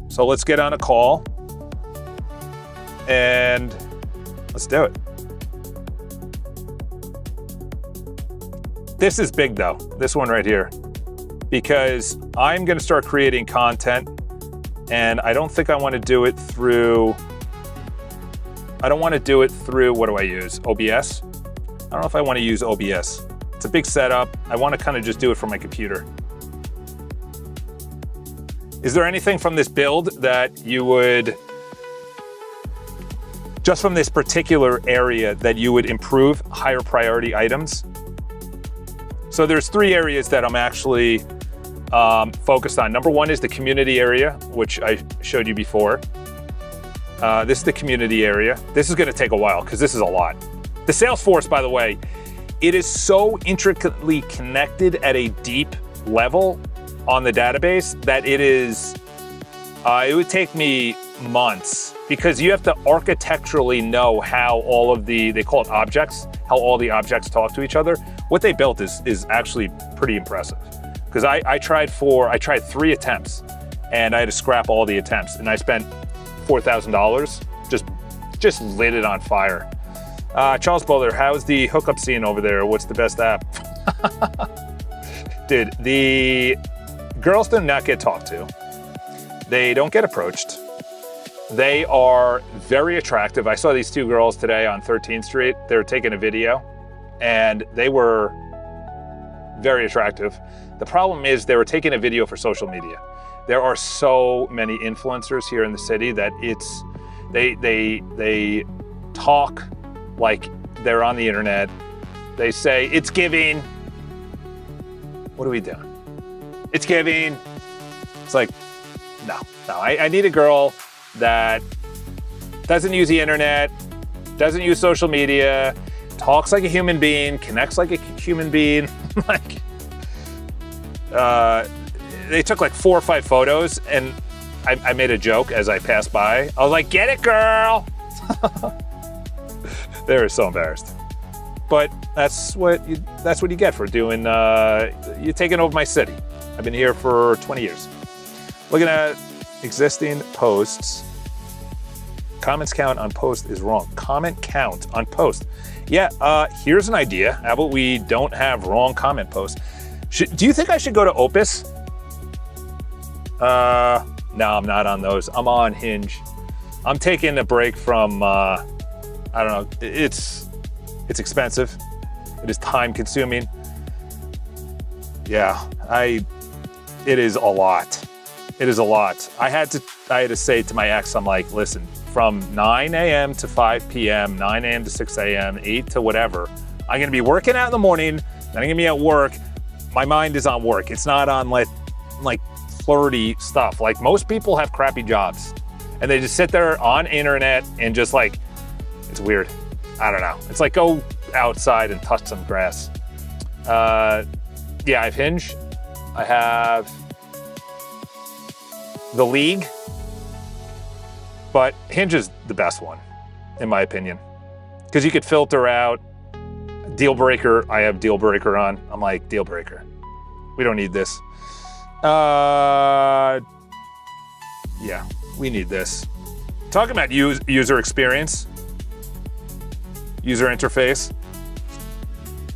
So let's get on a call and let's do it. This is big though, this one right here, because I'm gonna start creating content and I don't think I wanna do it through, what do I use? OBS? I don't know if I wanna use OBS. It's a big setup. I wanna kind of just do it from my computer. Is there anything from this build that you would, just from this particular area, that you would improve, higher priority items? So there's 3 areas that I'm actually focused on. Number 1 is the community area, which I showed you before. This is the community area. This is gonna take a while because this is a lot. The Salesforce, by the way, it is so intricately connected at a deep level on the database that it would take me months, because you have to architecturally know how all of they call it objects, how all the objects talk to each other. What they built is actually pretty impressive. Because I tried 3 attempts, and I had to scrap all the attempts, and I spent $4,000, just lit it on fire. Charles Bowler, how's the hookup scene over there? What's the best app? Dude, the girls do not get talked to. They don't get approached. They are very attractive. I saw these 2 girls today on 13th Street. They were taking a video, and they were very attractive. The problem is they were taking a video for social media. There are so many influencers here in the city that they talk like they're on the internet. They say, it's giving. What are we doing? It's giving. It's like, no. I need a girl that doesn't use the internet, doesn't use social media, talks like a human being, connects like a human being. Like, they took like 4 or 5 photos, and I made a joke as I passed by. I was like, get it, girl. They were so embarrassed. But that's what you get for doing, you're taking over my city. I've been here for 20 years. Looking at existing posts. Comments count on post is wrong. Comment count on post. Yeah, here's an idea. How about we don't have wrong comment posts? Do you think I should go to Opus? No, I'm not on those. I'm on Hinge. I'm taking a break from, I don't know, it's expensive. It is time consuming. Yeah, it is a lot. It is a lot. I had to say to my ex, I'm like, listen, from 9 a.m. to 5 p.m., 9 a.m. to 6 a.m., 8 to whatever, I'm gonna be working out in the morning, then I'm gonna be at work. My mind is on work. It's not on like flirty stuff. Like, most people have crappy jobs and they just sit there on internet and just like, it's weird. I don't know. It's like, go outside and touch some grass. Yeah, I have Hinge. I have The League, but Hinge is the best one, in my opinion, because you could filter out deal breaker. I have deal breaker on. I'm like, deal breaker. We don't need this. Yeah, we need this. Talking about user experience, user interface.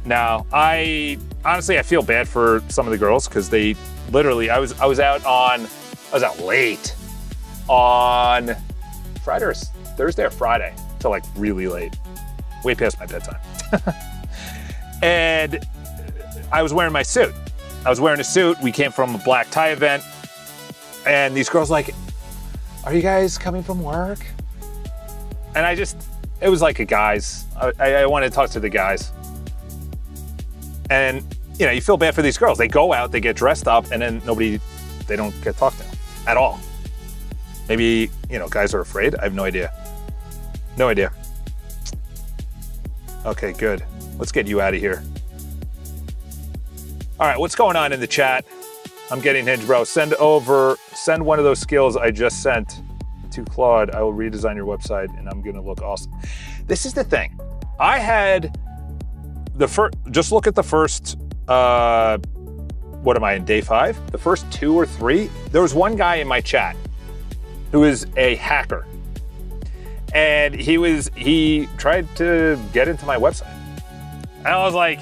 Now, I feel bad for some of the girls because they literally, I was out late on Friday or Thursday or Friday till like really late, way past my bedtime. And I was wearing my suit. I was wearing a suit. We came from a black tie event, and these girls like, are you guys coming from work? And it was like a guys. I wanted to talk to the guys. And, you know, you feel bad for these girls. They go out, they get dressed up, and then they don't get talked to at all. Maybe, you know, guys are afraid. I have no idea. No idea. Okay, good. Let's get you out of here. All right, what's going on in the chat? I'm getting Hinge, bro. Send one of those skills I just sent to Claude. I will redesign your website, and I'm gonna look awesome. This is the thing. I had just look at the first, what am I in, day 5? The first 2 or 3, there was one guy in my chat who is a hacker. And he tried to get into my website. And I was like,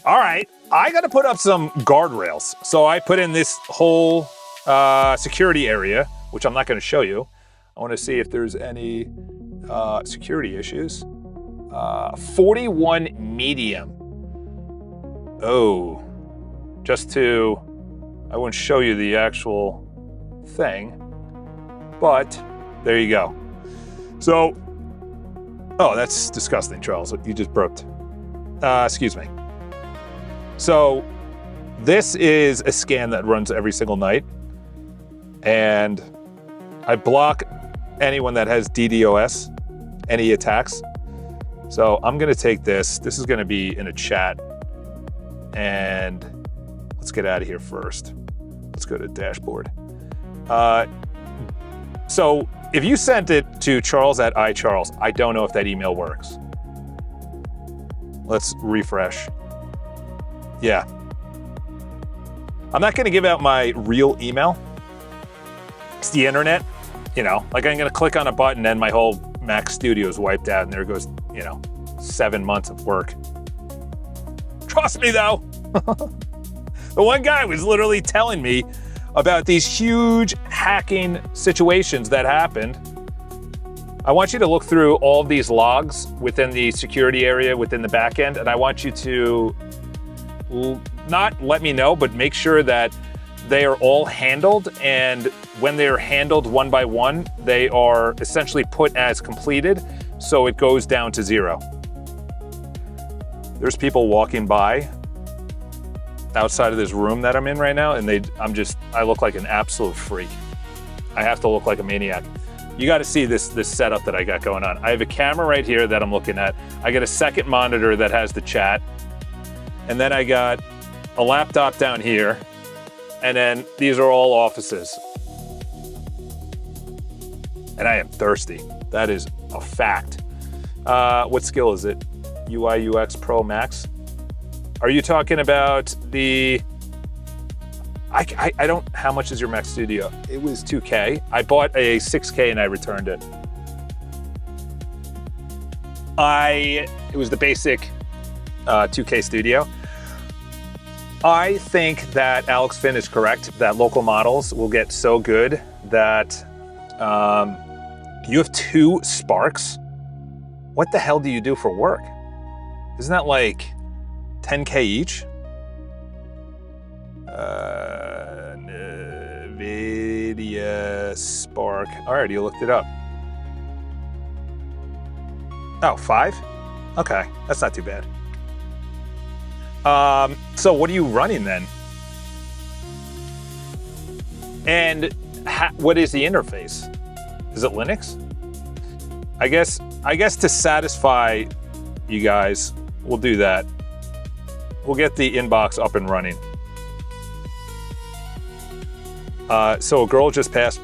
all right, I got to put up some guardrails. So I put in this whole security area, which I'm not going to show you. I want to see if there's any security issues. 41 medium. Oh, I won't show you the actual thing, but there you go. So, oh, that's disgusting, Charles. You just burped. Excuse me. So this is a scan that runs every single night. And I block anyone that has DDoS, any attacks. So I'm gonna take this. This is gonna be in a chat. And let's get out of here first. Let's go to dashboard. So if you sent it to Charles@iCharles, I don't know if that email works. Let's refresh. Yeah. I'm not gonna give out my real email. It's the internet, you know, like I'm gonna click on a button and my whole Mac Studio is wiped out and there goes, you know, 7 months of work. Trust me though. The one guy was literally telling me about these huge hacking situations that happened. I want you to look through all of these logs within the security area, within the back end, and I want you to not let me know, but make sure that they are all handled, and when they're handled one by one, they are essentially put as completed, so it goes down to 0. There's people walking by outside of this room that I'm in right now, and I look like an absolute freak. I have to look like a maniac. You got to see this setup that I got going on. I have a camera right here that I'm looking at. I got a second monitor that has the chat, and then I got a laptop down here, and then these are all offices. And I am thirsty. That is a fact. What skill is it? UI UX Pro Max? Are you talking about the... I don't... How much is your Mac Studio? It was 2K. I bought a 6K and I returned it. It was the basic 2K Studio. I think that Alex Finn is correct, that local models will get so good that you have 2 Sparks. What the hell do you do for work? Isn't that like 10K each? NVIDIA Spark. All right, you looked it up. Oh, 5? Okay, that's not too bad. So what are you running then? And what is the interface? Is it Linux? I guess to satisfy you guys, we'll do that. We'll get the inbox up and running. So a girl just passed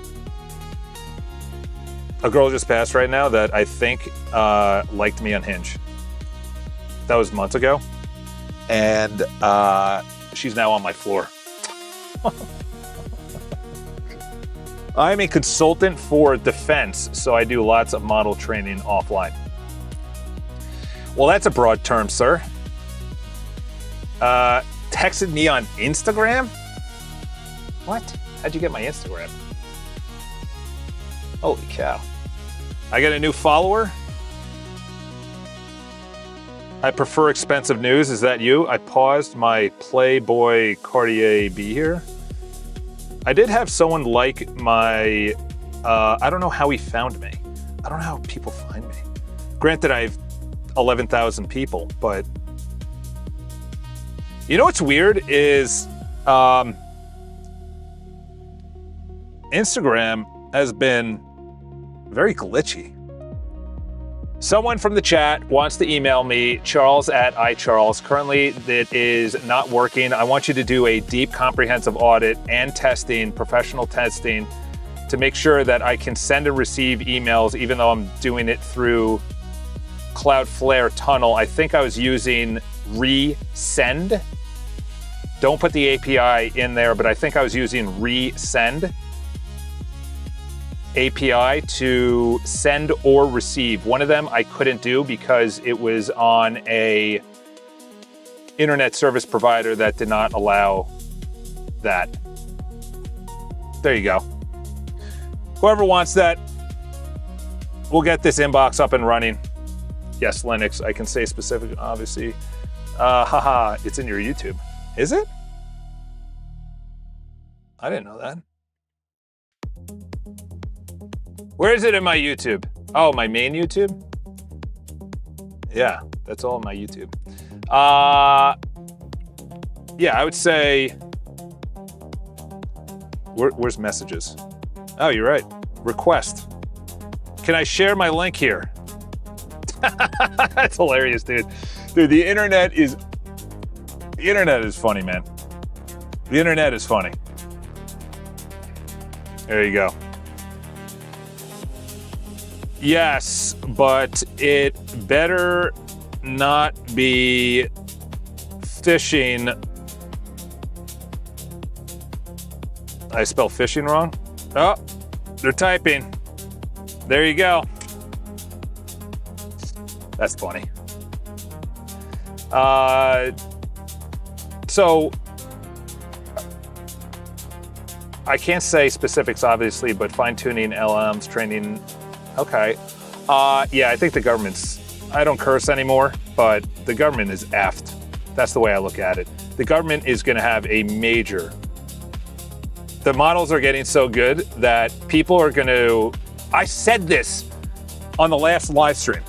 right now that I think liked me on Hinge. That was months ago. And she's now on my floor. I'm a consultant for defense, so I do lots of model training offline. Well, that's a broad term, sir. Texted me on Instagram? What? How'd you get my Instagram? Holy cow. I got a new follower. I prefer expensive news. Is that you? I paused my Playboy Cartier B here. I did have someone like my, I don't know how he found me. I don't know how people find me. Granted, I have 11,000 people, but you know what's weird is Instagram has been very glitchy. Someone from the chat wants to email me, Charles@iCharles. Currently, it is not working. I want you to do a deep, comprehensive audit and testing, professional testing, to make sure that I can send and receive emails, even though I'm doing it through Cloudflare Tunnel. I think I was using resend. Don't put the API in there, but I think I was using resend API to send or receive. One of them I couldn't do because it was on a internet service provider that did not allow that. There you go. Whoever wants that, we'll get this inbox up and running. Yes, Linux, I can say specific, obviously. Haha, it's in your YouTube. Is it? I didn't know that. Where is it in my YouTube? Oh, my main YouTube? Yeah, that's all in my YouTube. yeah, I would say, where's messages? Oh, you're right. Request. Can I share my link here? That's hilarious, dude. Dude, the internet is funny, man. The internet is funny. There you go. Yes, but it better not be phishing. I spell phishing wrong? Oh, they're typing. There you go. That's funny. So I can't say specifics, obviously, but fine-tuning LMs, training. Okay. Yeah, I think the government's, I don't curse anymore, but the government is effed. That's the way I look at it. The government is going to have a major. The models are getting so good that people are going to. I said this on the last live stream,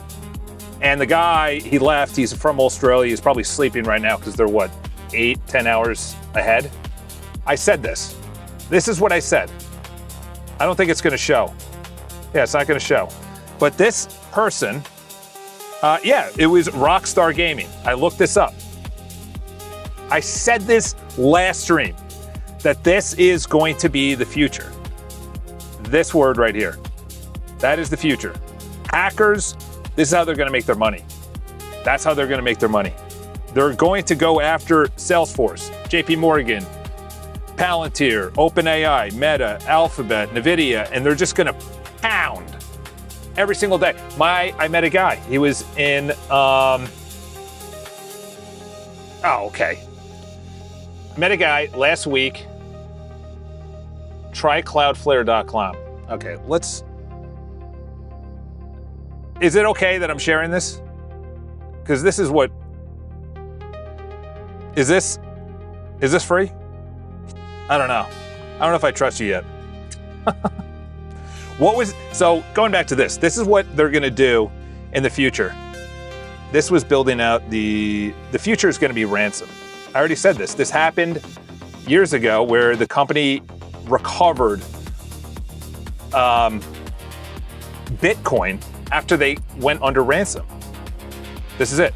and the guy, he left. He's from Australia. He's probably sleeping right now because they're 8-10 hours ahead. I said this. This is what I said. I don't think it's going to show. Yeah, it's not going to show. But this person, yeah, it was Rockstar Gaming. I looked this up. I said this last stream, that this is going to be the future. This word right here. That is the future. Hackers, this is how they're going to make their money. That's how they're going to make their money. They're going to go after Salesforce, JP Morgan, Palantir, OpenAI, Meta, Alphabet, NVIDIA, and they're just going to pound every single day. I met a guy. He was in, okay. I met a guy last week. Try cloudflare.com. Okay, is it okay that I'm sharing this? Because this is what, is this free? I don't know. I don't know if I trust you yet. So going back to this is what they're going to do in the future. This was building out the future is going to be ransom. I already said this. This happened years ago where the company recovered Bitcoin after they went under ransom. This is it.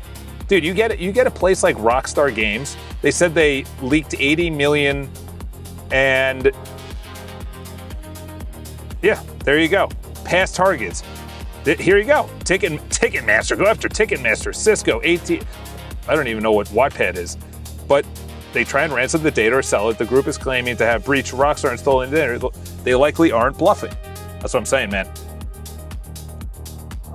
Dude, you get a place like Rockstar Games. They said they leaked 80 million and yeah, there you go. Past targets. Here you go. Ticketmaster. Go after Ticketmaster, Cisco, AT. I don't even know what Wattpad is. But they try and ransom the data or sell it. The group is claiming to have breached Rockstar and stolen data. They likely aren't bluffing. That's what I'm saying, man.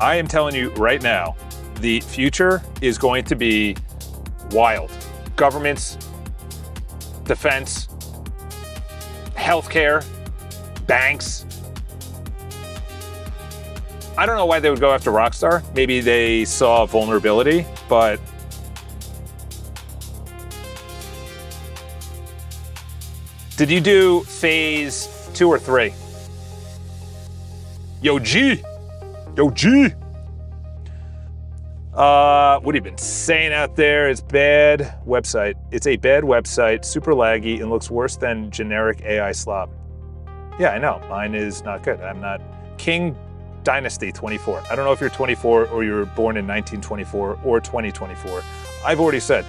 I am telling you right now, the future is going to be wild. Governments, defense, healthcare, banks. I don't know why they would go after Rockstar. Maybe they saw a vulnerability, but did you do phase 2 or 3? Yo, G. What have you been saying out there? It's bad website. It's a bad website, super laggy, and looks worse than generic AI slop. Yeah, I know. Mine is not good. I'm not King Dynasty 24. I don't know if you're 24 or you were born in 1924 or 2024. I've already said.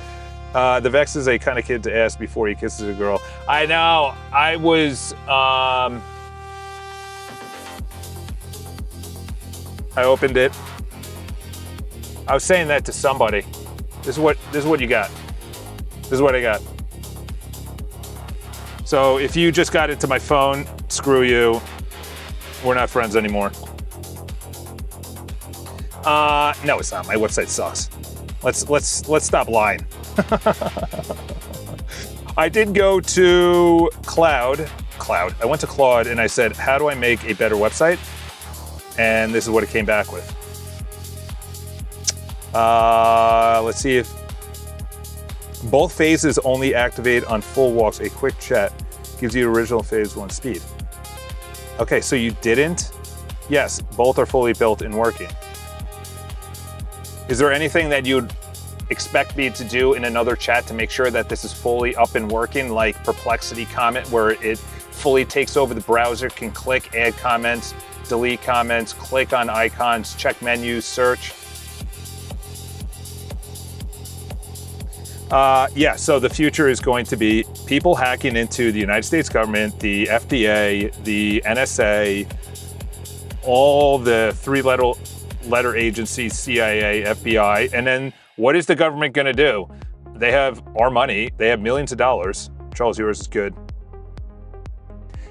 The Vex is a kind of kid to ask before he kisses a girl. I know. I was. I opened it. I was saying that to somebody. This is what you got. This is what I got. So if you just got into my phone, screw you. We're not friends anymore. No, it's not. My website sucks. Let's stop lying. I did go to Cloud. I went to Claude and I said, how do I make a better website? And this is what it came back with. Let's see if both phases only activate on full walks. A quick chat gives you original phase 1 speed. Okay, so you didn't? Yes, both are fully built and working. Is there anything that you'd expect me to do in another chat to make sure that this is fully up and working, like Perplexity comment, where it fully takes over the browser, can click, add comments, delete comments, click on icons, check menus, search. Yeah, so the future is going to be people hacking into the United States government, the FDA, the NSA, all the three-letter agencies, CIA, FBI, and then what is the government going to do? They have our money. They have millions of dollars. Charles, yours is good.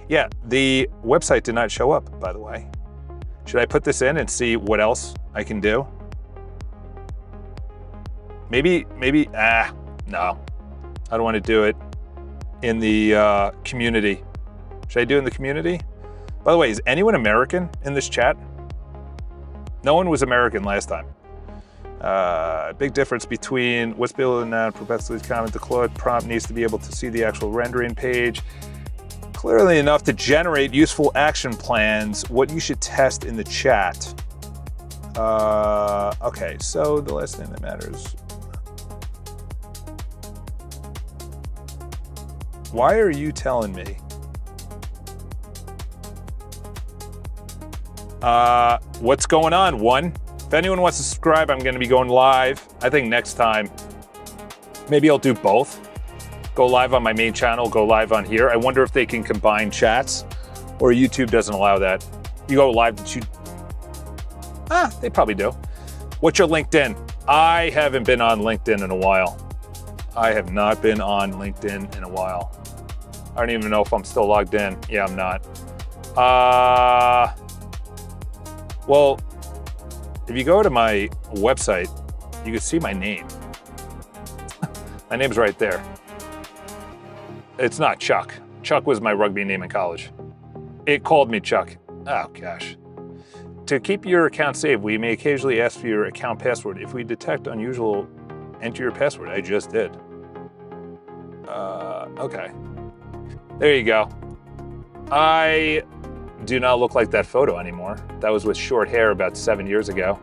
Yeah, the website did not show up, by the way. Should I put this in and see what else I can do? Maybe, no. I don't want to do it in the community. Should I do it in the community? By the way, is anyone American in this chat? No one was American last time. Big difference between what's built and Perplexity's comment. The Claude prompt needs to be able to see the actual rendering page clearly enough to generate useful action plans. What you should test in the chat. Okay, so the last thing that matters. Why are you telling me? What's going on? One, if anyone wants to subscribe, I'm going to be going live. I think next time, maybe I'll do both. Go live on my main channel, go live on here. I wonder if they can combine chats, or YouTube doesn't allow that. You go live to they probably do. What's your LinkedIn? I haven't been on LinkedIn in a while. I have not been on LinkedIn in a while. I don't even know if I'm still logged in. Yeah, I'm not. Well, if you go to my website, you can see my name. My name's right there. It's not Chuck. Chuck was my rugby name in college. It called me Chuck. Oh, gosh. To keep your account safe, we may occasionally ask for your account password. If we detect unusual, enter your password. I just did. Okay. There you go. I do not look like that photo anymore. That was with short hair about 7 years ago.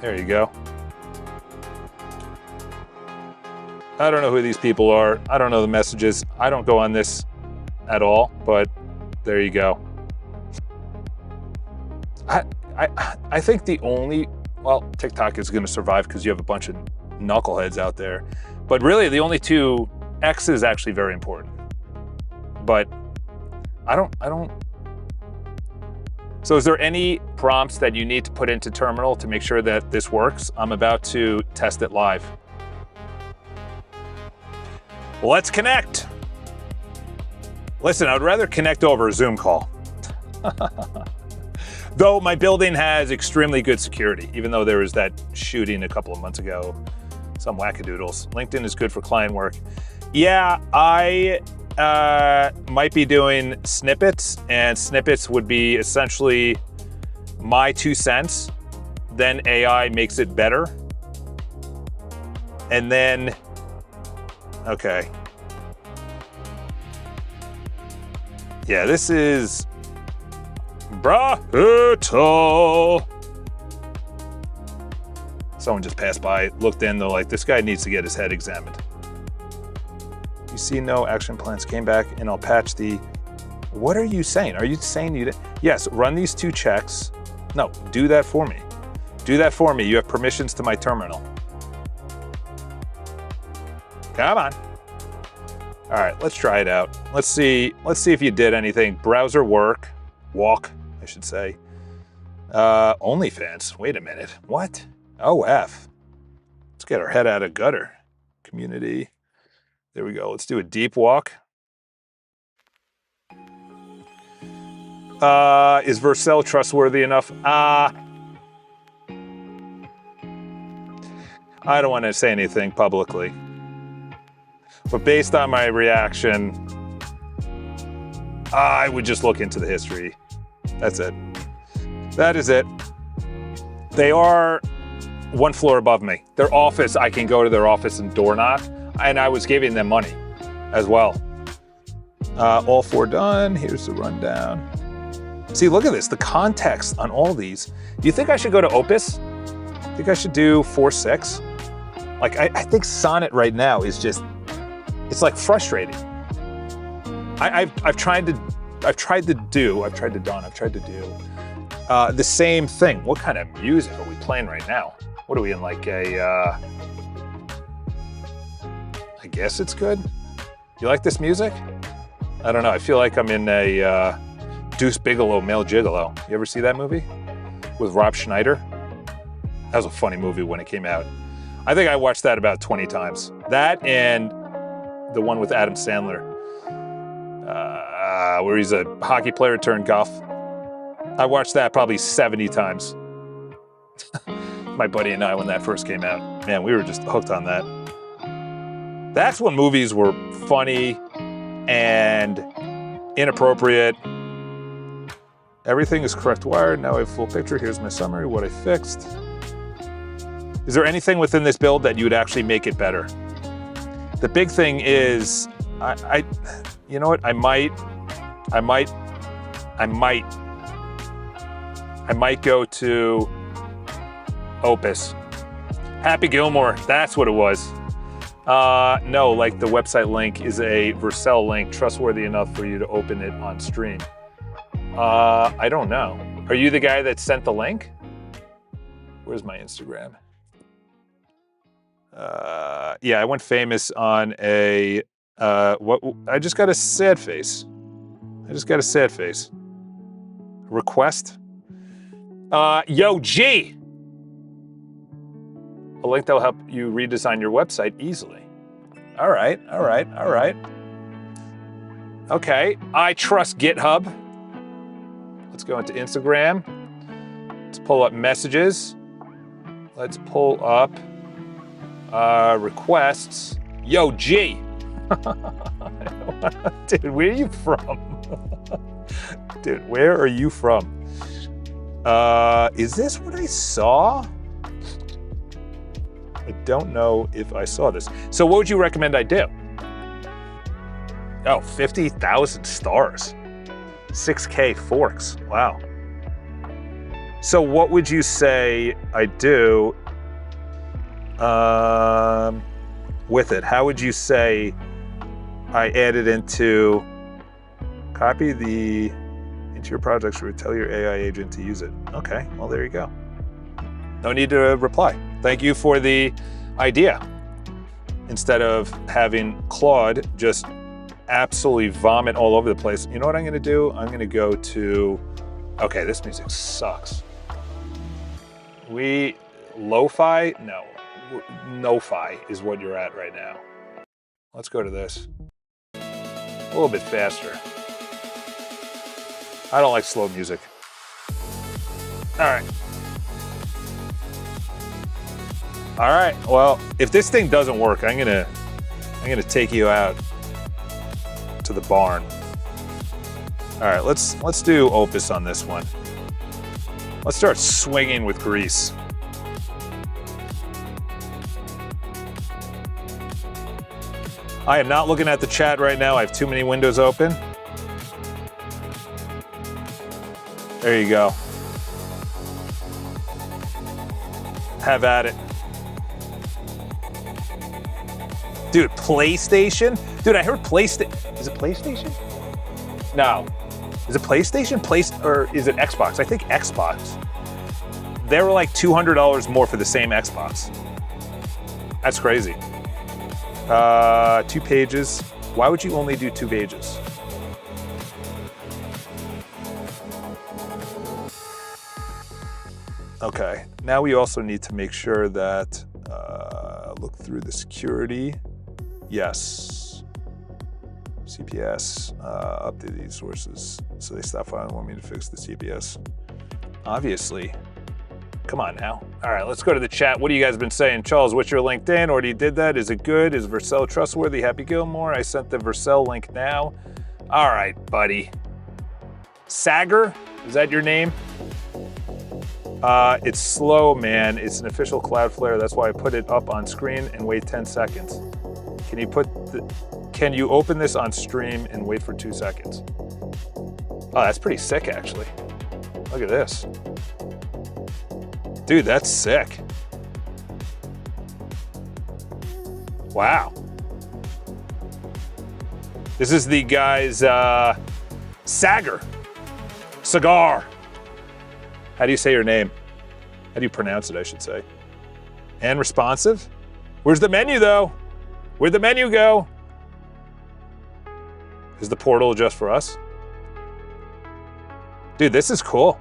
There you go. I don't know who these people are. I don't know the messages. I don't go on this at all, but there you go. I think the only, well, TikTok is going to survive because you have a bunch of knuckleheads out there. But really, the only two, X is actually very important. But I don't. So is there any prompts that you need to put into Terminal to make sure that this works? I'm about to test it live. Let's connect. Listen, I would rather connect over a Zoom call. Though my building has extremely good security, even though there was that shooting a couple of months ago, some wackadoodles. LinkedIn is good for client work. Yeah, I might be doing snippets, and snippets would be essentially my 2 cents. Then AI makes it better. And then, okay. Yeah, this is brutal. Someone just passed by, looked in, they're like, this guy needs to get his head examined. You see no action plans, came back, and I'll patch the... What are you saying? Are you saying you didn't? Yes, run these 2 checks. No, do that for me. Do that for me. You have permissions to my terminal. Come on. All right, let's try it out. Let's see if you did anything. Browser walk, I should say. OnlyFans, wait a minute. What? OF. Let's get our head out of gutter. Community. There we go. Let's do a deep walk. Is Vercel trustworthy enough? I don't want to say anything publicly. But based on my reaction, I would just look into the history. That's it. That is it. They are 1 floor above me. Their office, I can go to their office and door knock, and I was giving them money as well. All 4 done. Here's the rundown. See, look at this. The context on all these. Do you think I should go to Opus? I think think I should do 4.6? Like, I think Sonnet right now is just, it's like frustrating. I've tried to do the same thing. What kind of music are we playing right now? What are we in, like a, I guess it's good. You like this music? I don't know, I feel like I'm in a Deuce Bigalow, Male Gigolo. You ever see that movie? With Rob Schneider? That was a funny movie when it came out. I think I watched that about 20 times. That and the one with Adam Sandler, where he's a hockey player turned golf. I watched that probably 70 times. My buddy and I, when that first came out. Man, we were just hooked on that. That's when movies were funny and inappropriate. Everything is correct wired. Now I have full picture. Here's my summary, what I fixed. Is there anything within this build that you would actually make it better? The big thing is, you know what? I might go to Opus. Happy Gilmore, that's what it was. No, like the website link is a Vercel link, trustworthy enough for you to open it on stream. I don't know. Are you the guy that sent the link? Where's my Instagram? Yeah, I went famous on a, I just got a sad face. Request. Yo, G! A link that will help you redesign your website easily. All right. Okay, I trust GitHub. Let's go into Instagram. Let's pull up messages. Let's pull up requests. Yo, G! Dude, where are you from? Dude, where are you from? Is this what I saw? I don't know if I saw this. So what would you recommend I do? Oh, 50,000 stars. 6K forks, wow. So what would you say I do with it? How would you say I add it into, copy into your projects or tell your AI agent to use it? Okay, well, there you go. No need to reply. Thank you for the idea. Instead of having Claude just absolutely vomit all over the place, you know what I'm gonna do? I'm gonna go to, okay, this music sucks. Lo-fi? No. No-fi is what you're at right now. Let's go to this. A little bit faster. I don't like slow music. All right. All right, well, if this thing doesn't work, I'm gonna take you out to the barn. All right, let's do Opus on this one. Let's start swinging with grease. I am not looking at the chat right now. I have too many windows open. There you go. Have at it. Dude, PlayStation? Dude, I heard PlayStation. Is it PlayStation? No. Is it PlayStation? Or is it Xbox? I think Xbox. They were like $200 more for the same Xbox. That's crazy. 2 pages. Why would you only do 2 pages? Okay, now we also need to make sure that, look through the security. Yes. CPS, update these sources so they stop filing and want me to fix the CPS. Obviously. Come on now. All right, let's go to the chat. What have you guys been saying? Charles, what's your LinkedIn? Already did that. Is it good? Is Vercel trustworthy? Happy Gilmore. I sent the Vercel link now. All right, buddy. Sagar, is that your name? It's slow, man. It's an official Cloudflare. That's why I put it up on screen and wait 10 seconds. Can you open this on stream and wait for 2 seconds? Oh, that's pretty sick, actually. Look at this. Dude, that's sick. Wow. This is the guy's Cigar. How do you say your name? How do you pronounce it, I should say? And responsive? Where's the menu, though? Where'd the menu go? Is the portal just for us? Dude, this is cool.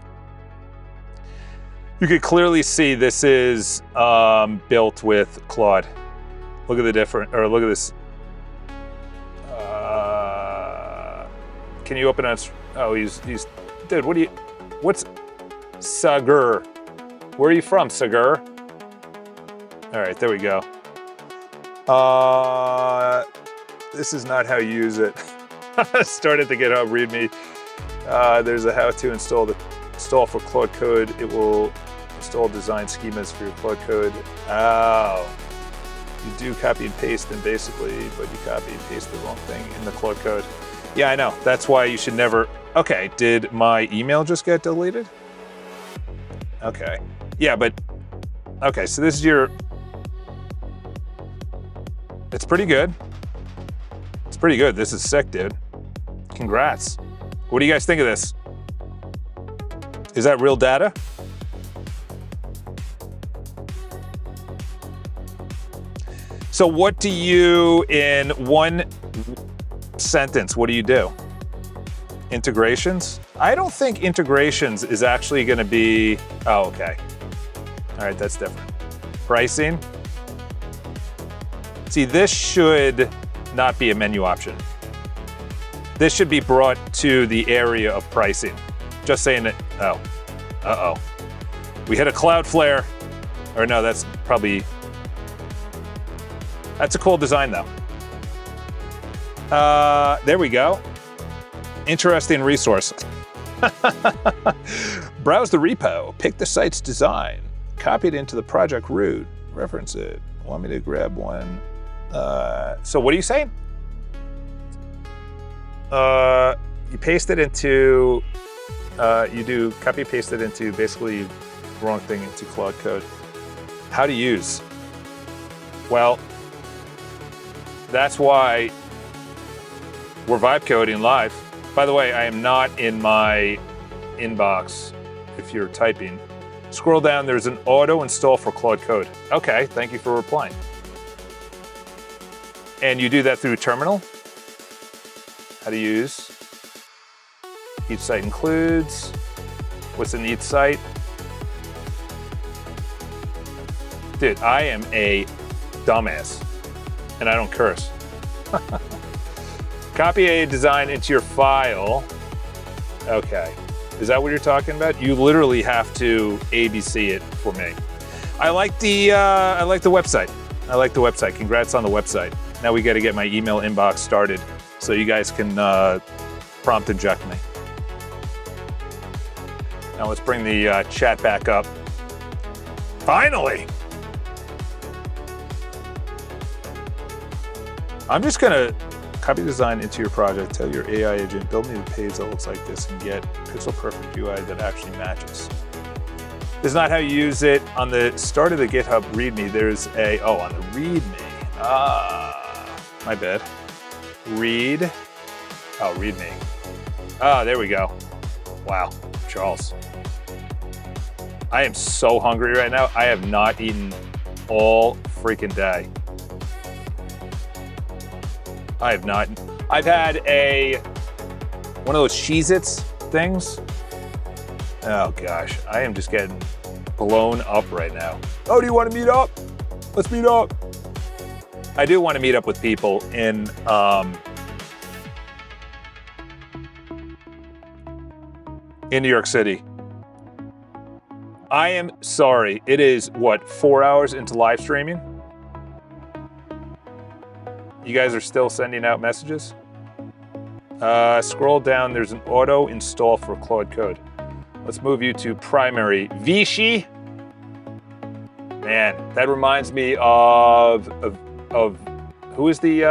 You could clearly see this is built with Claude. Look at the look at this. Can you open it? Oh, he's, dude, what's Sagar? Where are you from, Sagar? All right, there we go. This is not how you use it. Start at the GitHub README. There's a how to install for Claude Code. It will install design schemas for your Claude Code. Oh, you do copy and paste them basically, but you copy and paste the wrong thing in the Claude Code. Yeah, I know. That's why you should never. Okay, did my email just get deleted? Okay. Yeah, but okay, so this is your. It's pretty good. It's pretty good. This is sick, dude. Congrats. What do you guys think of this? Is that real data? So what do you, in one sentence, what do you do? Integrations? I don't think integrations is actually going to be, oh, okay. All right, that's different. Pricing. See, this should not be a menu option. This should be brought to the area of pricing. Just saying it, oh, uh-oh. We hit a Cloudflare, or no, that's probably, that's a cool design though. There we go. Interesting resource. Browse the repo, pick the site's design, copy it into the project root, reference it. Want me to grab one? So what are you saying? You paste it into, you do copy paste it into basically the wrong thing into Claude Code. How to use? Well, that's why we're vibe coding live. By the way, I am not in my inbox if you're typing. Scroll down, there's an auto install for Claude Code. Okay, thank you for replying. And you do that through terminal. How to use. Each site includes. What's in each site? Dude, I am a dumbass. And I don't curse. Copy a design into your file. Okay. Is that what you're talking about? You literally have to ABC it for me. I like the website. I like the website. Congrats on the website. Now we got to get my email inbox started so you guys can prompt inject me. Now let's bring the chat back up. Finally! I'm just gonna copy design into your project, tell your AI agent, build me a page that looks like this and get pixel perfect UI that actually matches. This is not how you use it. On the start of the GitHub README, there's a, oh, on the README. My bad. Read, oh, README. Ah, there we go. Wow, Charles. I am so hungry right now. I have not eaten all freaking day. I have not. I've had one of those Cheez-Its things. Oh gosh, I am just getting blown up right now. Oh, do you want to meet up? Let's meet up. I do want to meet up with people in New York City. I am sorry. It is, what, 4 hours into live streaming? You guys are still sending out messages? Scroll down, there's an auto install for Claude Code. Let's move you to primary. Vichy? Man, that reminds me of who is the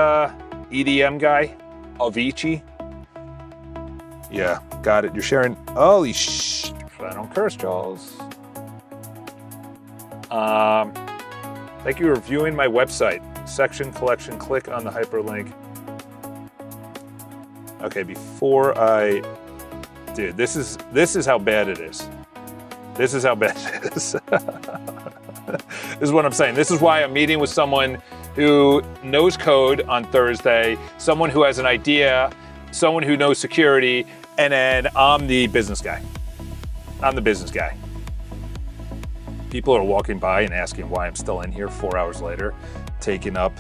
EDM guy? Avicii? Yeah, got it. You're sharing. Holy sh! I don't curse, Charles. Thank you for viewing my website. section collection, click on the hyperlink. Okay, before I, dude, this is how bad it is. This is how bad it is. This is what I'm saying. This is why I'm meeting with someone who knows code on Thursday, someone who has an idea, someone who knows security, and then I'm the business guy. I'm the business guy. People are walking by and asking why I'm still in here 4 hours later, taking up.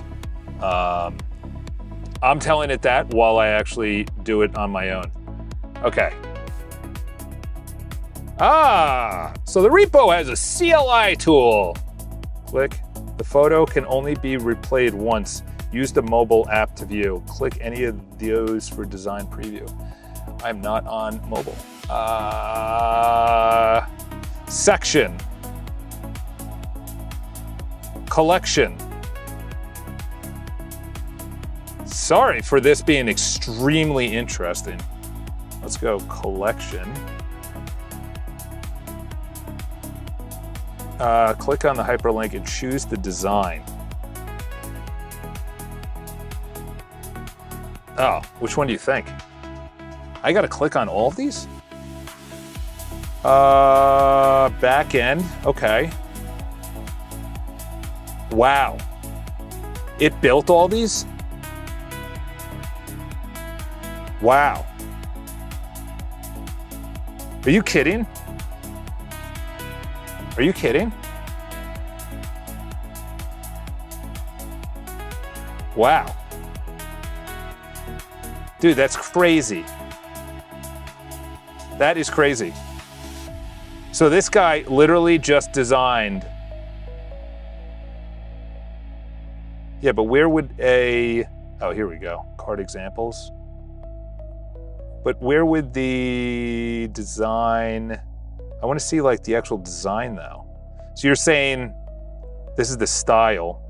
I'm telling it that while I actually do it on my own. Okay. So the repo has a CLI tool. Click. The photo can only be replayed once. Use the mobile app to view. Click any of those for design preview. I'm not on mobile. Section. Collection. Sorry for this being extremely interesting. Let's go collection. Click on the hyperlink and choose the design. Oh, which one do you think? I gotta click on all of these? Back end, okay. Wow. It built all these? Wow. Are you kidding? Are you kidding? Wow. Dude, that's crazy. That is crazy. So this guy literally just designed. Yeah, but where would oh, here we go. Card examples. But where would the design, I want to see like the actual design though. So you're saying this is the style.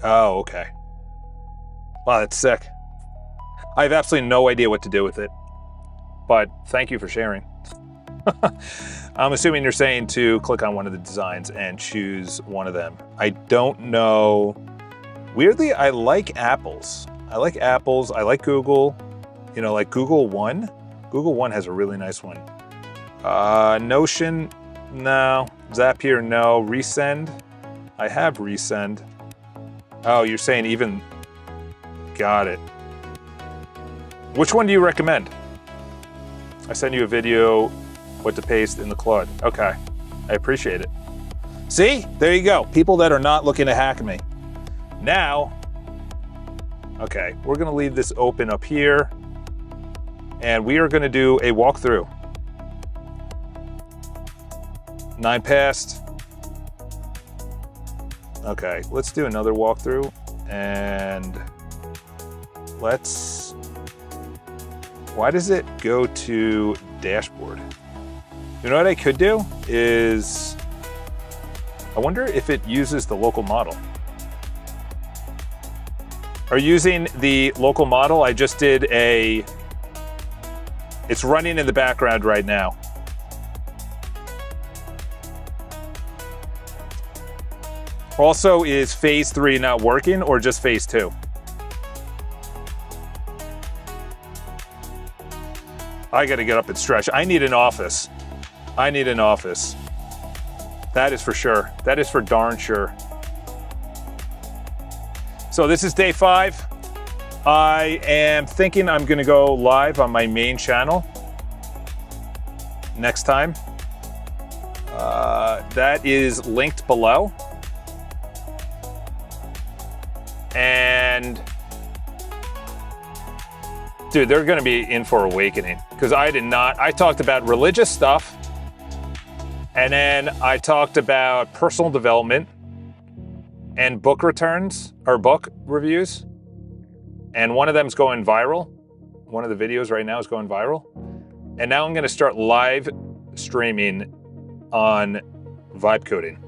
Oh, okay. Wow, that's sick. I have absolutely no idea what to do with it, but thank you for sharing. I'm assuming you're saying to click on one of the designs and choose one of them. I don't know. Weirdly, I like apples. I like apples. I like Google. You know, like Google One. Google One has a really nice one. Notion, no. Zapier, no. Resend, I have Resend. Oh, you're saying even, got it. Which one do you recommend? I sent you a video, what to paste in the cloud. Okay, I appreciate it. See, there you go. People that are not looking to hack me. Now, okay, we're gonna leave this open up here and we are gonna do a walkthrough. 9 past. Okay, let's do another walkthrough and let's, why does it go to dashboard? You know what I could do is, I wonder if it uses the local model. Are using the local model? I just did it's running in the background right now. Also, is phase 3 not working or just phase 2? I gotta get up and stretch. I need an office. I need an office. That is for sure. That is for darn sure. So this is day 5. I am thinking I'm gonna go live on my main channel next time. That is linked below. And dude, they're gonna be in for awakening because I talked about religious stuff and then I talked about personal development and book returns or book reviews. And one of them's going viral. One of the videos right now is going viral. And now I'm gonna start live streaming on vibe coding.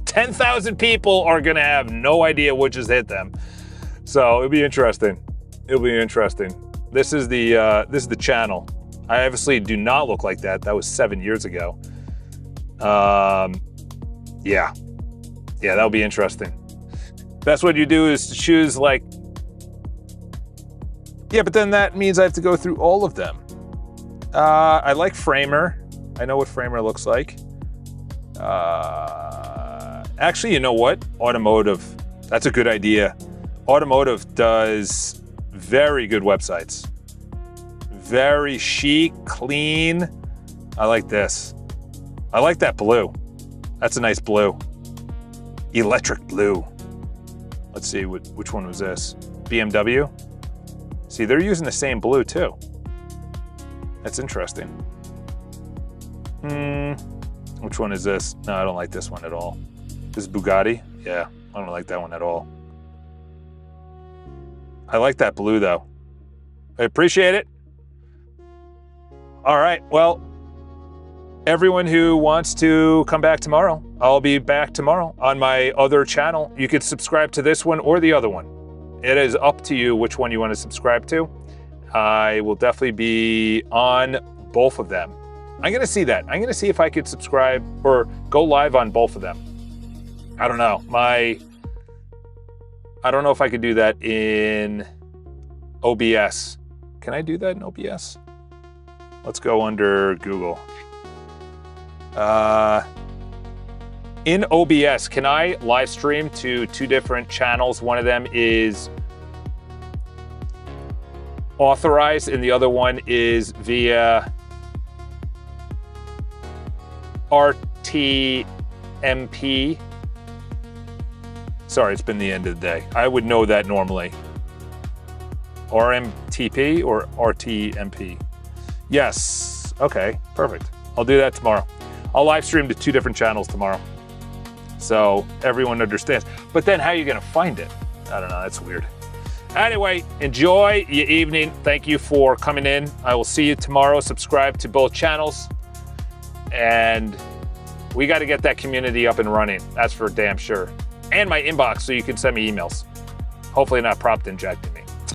10,000 people are gonna have no idea what just hit them. So it'll be interesting. It'll be interesting. This is the channel. I obviously do not look like that. That was 7 years ago. Yeah. Yeah, that'll be interesting. Best what you do is to choose like, yeah, but then that means I have to go through all of them. I like Framer. I know what Framer looks like. Actually, you know what? Automotive. That's a good idea. Automotive does very good websites. Very chic, clean. I like this. I like that blue. That's a nice blue. Electric blue. Let's see, which one was this? BMW? See, they're using the same blue too. That's interesting. Which one is this? No, I don't like this one at all. This is Bugatti? Yeah, I don't like that one at all. I like that blue though. I appreciate it. All right, well, everyone who wants to come back tomorrow, I'll be back tomorrow on my other channel. You could subscribe to this one or the other one. It is up to you which one you want to subscribe to. I will definitely be on both of them. I'm gonna see that. I'm gonna see if I could subscribe or go live on both of them. I don't know. I don't know if I could do that in OBS. Can I do that in OBS? Let's go under Google. In OBS, can I live stream to 2 different channels? One of them is authorized and the other one is via RTMP. Sorry, it's been the end of the day. I would know that normally. RMTP or RTMP? Yes. Okay, perfect. I'll do that tomorrow. I'll live stream to 2 different channels tomorrow, so everyone understands. But then how are you gonna find it? I don't know, that's weird. Anyway, enjoy your evening. Thank you for coming in. I will see you tomorrow. Subscribe to both channels. And we gotta get that community up and running. That's for damn sure. And my inbox so you can send me emails. Hopefully not prompt injecting me.